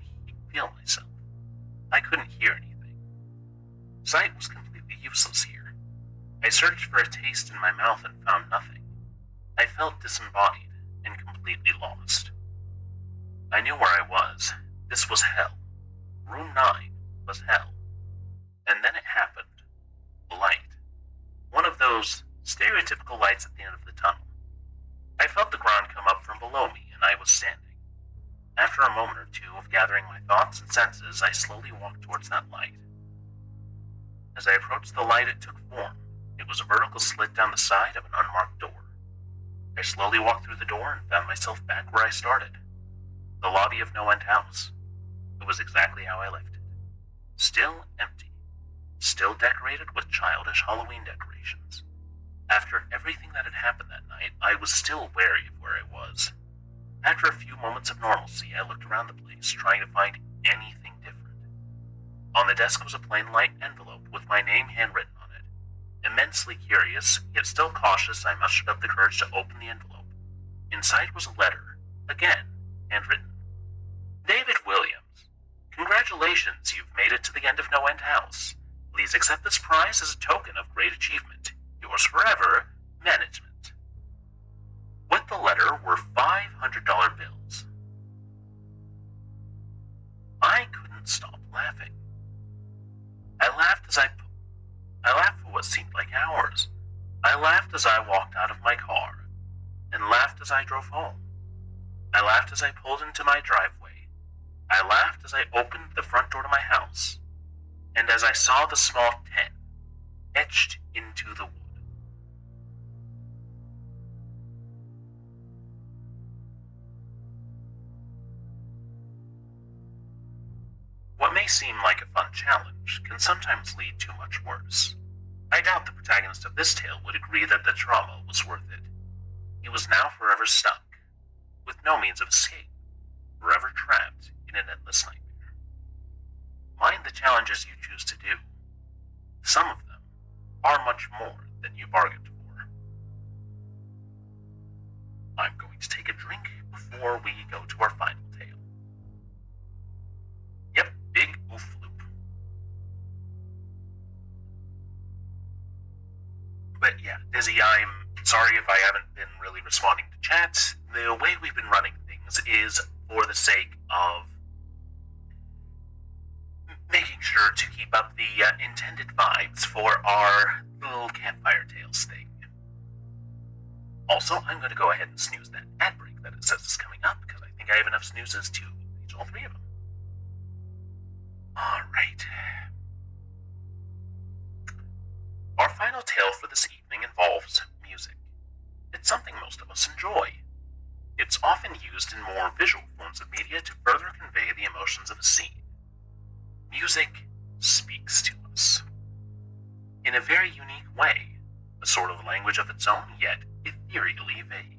feel myself. I couldn't hear anything. Sight was completely useless here. I searched for a taste in my mouth and found nothing. I felt disembodied and completely lost. I knew where I was. This was hell. Room 9 was hell. And then it happened. A light. One of those stereotypical lights at the end of the tunnel. I felt the ground come up from below me, and I was standing. After a moment or two of gathering my thoughts and senses, I slowly walked towards that light. As I approached the light, it took form. It was a vertical slit down the side of an unmarked door. I slowly walked through the door and found myself back where I started. The lobby of No End House. It was exactly how I left it. Still empty. Still decorated with childish Halloween decorations. After everything that had happened that night, I was still wary of where I was. After a few moments of normalcy, I looked around the place, trying to find anything different. On the desk was a plain light envelope with my name handwritten on it. Immensely curious, yet still cautious, I mustered up the courage to open the envelope. Inside was a letter, again, handwritten. David Williams, congratulations, you've made it to the end of No End House. Please accept this prize as a token of great achievement. Yours forever, Management. With the letter were $500 bills. I couldn't stop laughing. I laughed for what seemed like hours. I laughed as I walked out of my car, and laughed as I drove home. I laughed as I pulled into my driveway. I laughed as I opened the front door to my house, and as I saw the small 10 etched into the wood. What may seem like a fun challenge can sometimes lead to much worse. I doubt the protagonist of this tale would agree that the trauma was worth it. He was now forever stuck, with no means of escape, forever trapped in an endless nightmare. Mind the challenges you choose to do. Some of them are much more than you bargained for. I'm going to take a drink before we go to our final tale. Yep, big oof loop. But yeah, Dizzy, I'm sorry if I haven't been really responding to chats. The way we've been running things is for the sake of making sure to keep up the intended vibes for our little Campfire Tales thing. Also, I'm going to go ahead and snooze that ad break that it says is coming up, because I think I have enough snoozes to reach all 3 of them. Alright. Our final tale for this evening involves music. It's something most of us enjoy. It's often used in more visual forms of media to further convey the emotions of a scene. Music speaks to us. In a very unique way, a sort of language of its own, yet ethereally vague.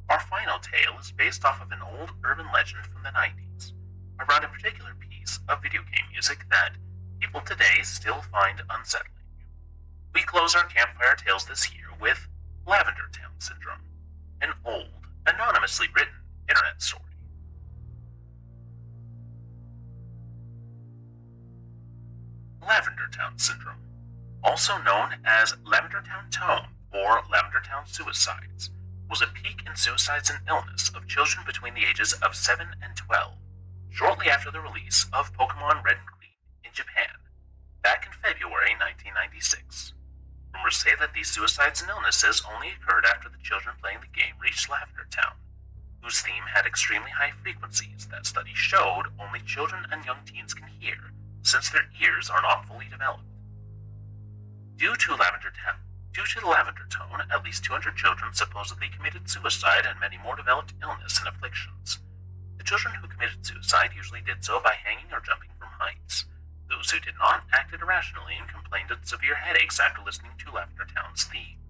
Our final tale is based off of an old urban legend from the 90s, around a particular piece of video game music that people today still find unsettling. We close our Campfire Tales this year with Lavender Town Syndrome, an old, anonymously written internet story. Lavender Town Syndrome, also known as Lavender Town Tone or Lavender Town Suicides, was a peak in suicides and illness of children between the ages of 7 and 12, shortly after the release of Pokemon Red and Green in Japan, back in February 1996. Rumors say that these suicides and illnesses only occurred after the children playing the game reached Lavender Town, whose theme had extremely high frequencies that studies showed only children and young teens can hear, since their ears are not fully developed. Due to the Lavender Tone, at least 200 children supposedly committed suicide and many more developed illness and afflictions. The children who committed suicide usually did so by hanging or jumping from heights. Those who did not acted irrationally and complained of severe headaches after listening to Lavender Town's theme.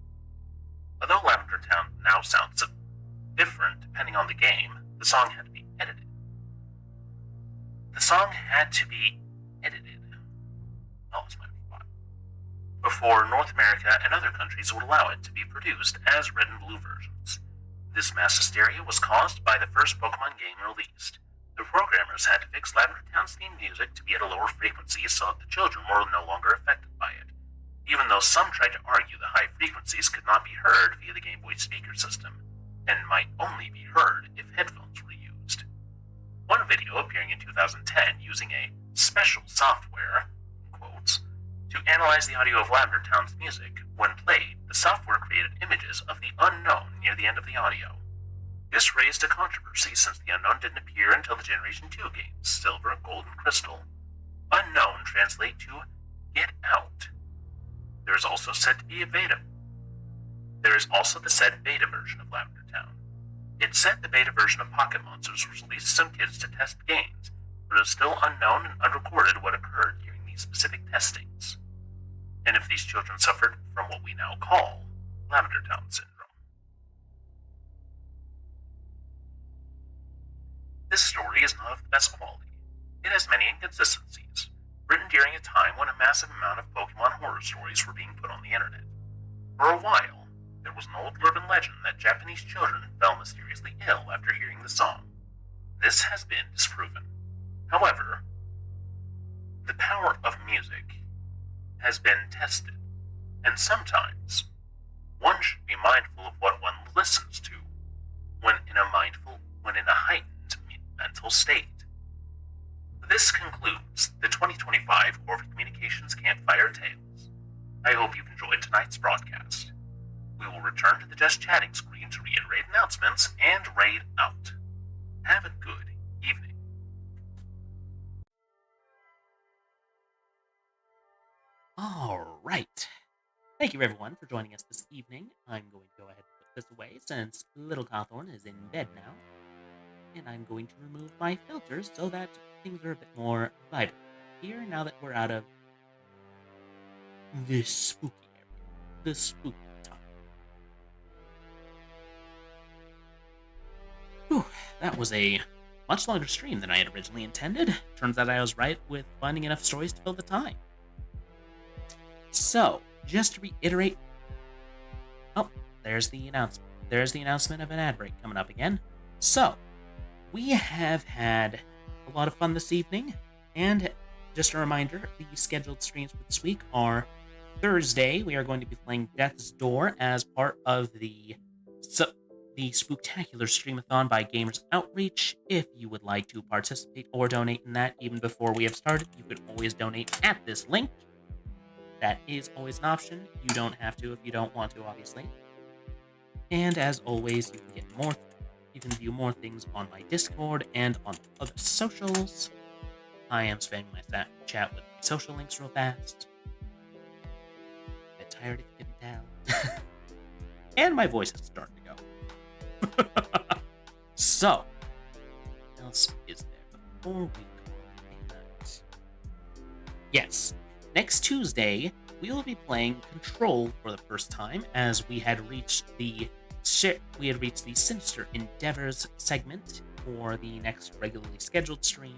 Although Lavender Town now sounds different depending on the game, the song had to be edited. I lost my spot. Before North America and other countries would allow it to be produced as red and blue versions. This mass hysteria was caused by the first Pokemon game released. The programmers had to fix Lavender Town's theme music to be at a lower frequency so that the children were no longer affected by it, even though some tried to argue the high frequencies could not be heard via the Game Boy speaker system, and might only be heard if headphones were used. One video appearing in 2010 using a special software, in quotes, to analyze the audio of Lavender Town's music. When played, the software created images of the unknown near the end of the audio. This raised a controversy since the unknown didn't appear until the Generation 2 games, Silver, Gold, and Crystal. Unknown translate to get out. There is also the said beta version of Lavender Town. It's said the beta version of Pocket Monsters was released to some kids to test games, but it is still unknown and unrecorded what occurred during these specific testings, and if these children suffered from what we now call Lavender Town Syndrome. This story is not of the best quality. It has many inconsistencies, written during a time when a massive amount of Pokemon horror stories were being put on the internet. For a while, there was an old urban legend that Japanese children fell mysteriously ill after hearing the song. This has been disproven. However, the power of music has been tested, and sometimes one should be mindful of what one listens to when in a heightened mental state. This concludes the 2025 Corvid Communications Campfire Tales. I hope you've enjoyed tonight's broadcast. We will return to the Just Chatting screen to reiterate announcements and raid out. Have a good evening. All right. Thank you, everyone, for joining us this evening. I'm going to go ahead and put this away since Little Cawthorn is in bed now. And I'm going to remove my filters so that things are a bit more vibrant here now that we're out of this spooky area. The spooky time. Whew, that was a much longer stream than I had originally intended. Turns out I was right with finding enough stories to fill the time. So, just to reiterate... Oh, there's the announcement. There's the announcement of an ad break coming up again. So, we have had a lot of fun this evening, and just a reminder, the scheduled streams for this week are Thursday. We are going to be playing Death's Door as part of the Spooktacular Streamathon by Gamers Outreach. If you would like to participate or donate in that even before we have started, you could always donate at this link. That is always an option. You don't have to if you don't want to, obviously. And as always, you can get more. You can view more things on my Discord and on other socials. I am spamming my chat with social links real fast. I'm tired if you can tell. And my voice is starting to go. So, what else is there before we call it a night? Yes, next Tuesday we will be playing Control for the first time, as we had reached the Sinister Endeavors segment for the next regularly scheduled stream.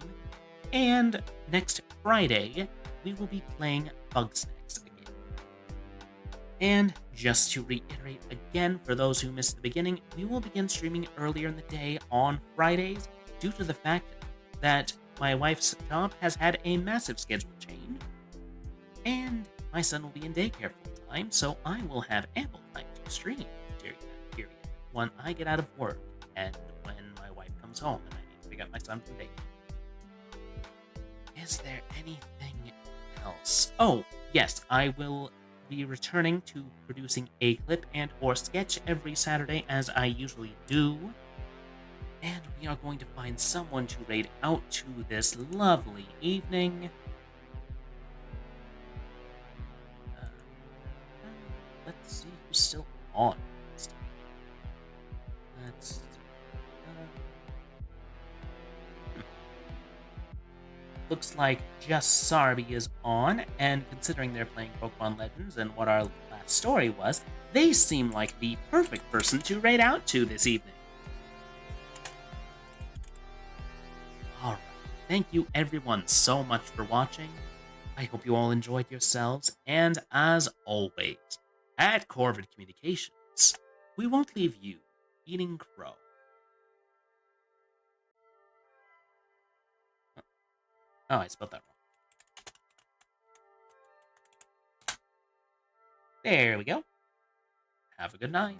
And next Friday, we will be playing Bugsnax again. And just to reiterate again, for those who missed the beginning, we will begin streaming earlier in the day on Fridays due to the fact that my wife's job has had a massive schedule change, and my son will be in daycare full time, so I will have ample time to stream during that period when I get out of work and when my wife comes home and I need to pick up my son from daycare. Is there anything else? Oh, yes, I will be returning to producing a clip and or sketch every Saturday as I usually do. And we are going to find someone to raid out to this lovely evening. Let's see who's still on. Let's. Looks like just Sarby is on, and considering they're playing Pokemon Legends and what our last story was, they seem like the perfect person to raid out to this evening. Alright, thank you everyone so much for watching. I hope you all enjoyed yourselves, and as always, at Corvid Communications, we won't leave you eating crow. Oh, I spelled that wrong. There we go. Have a good night.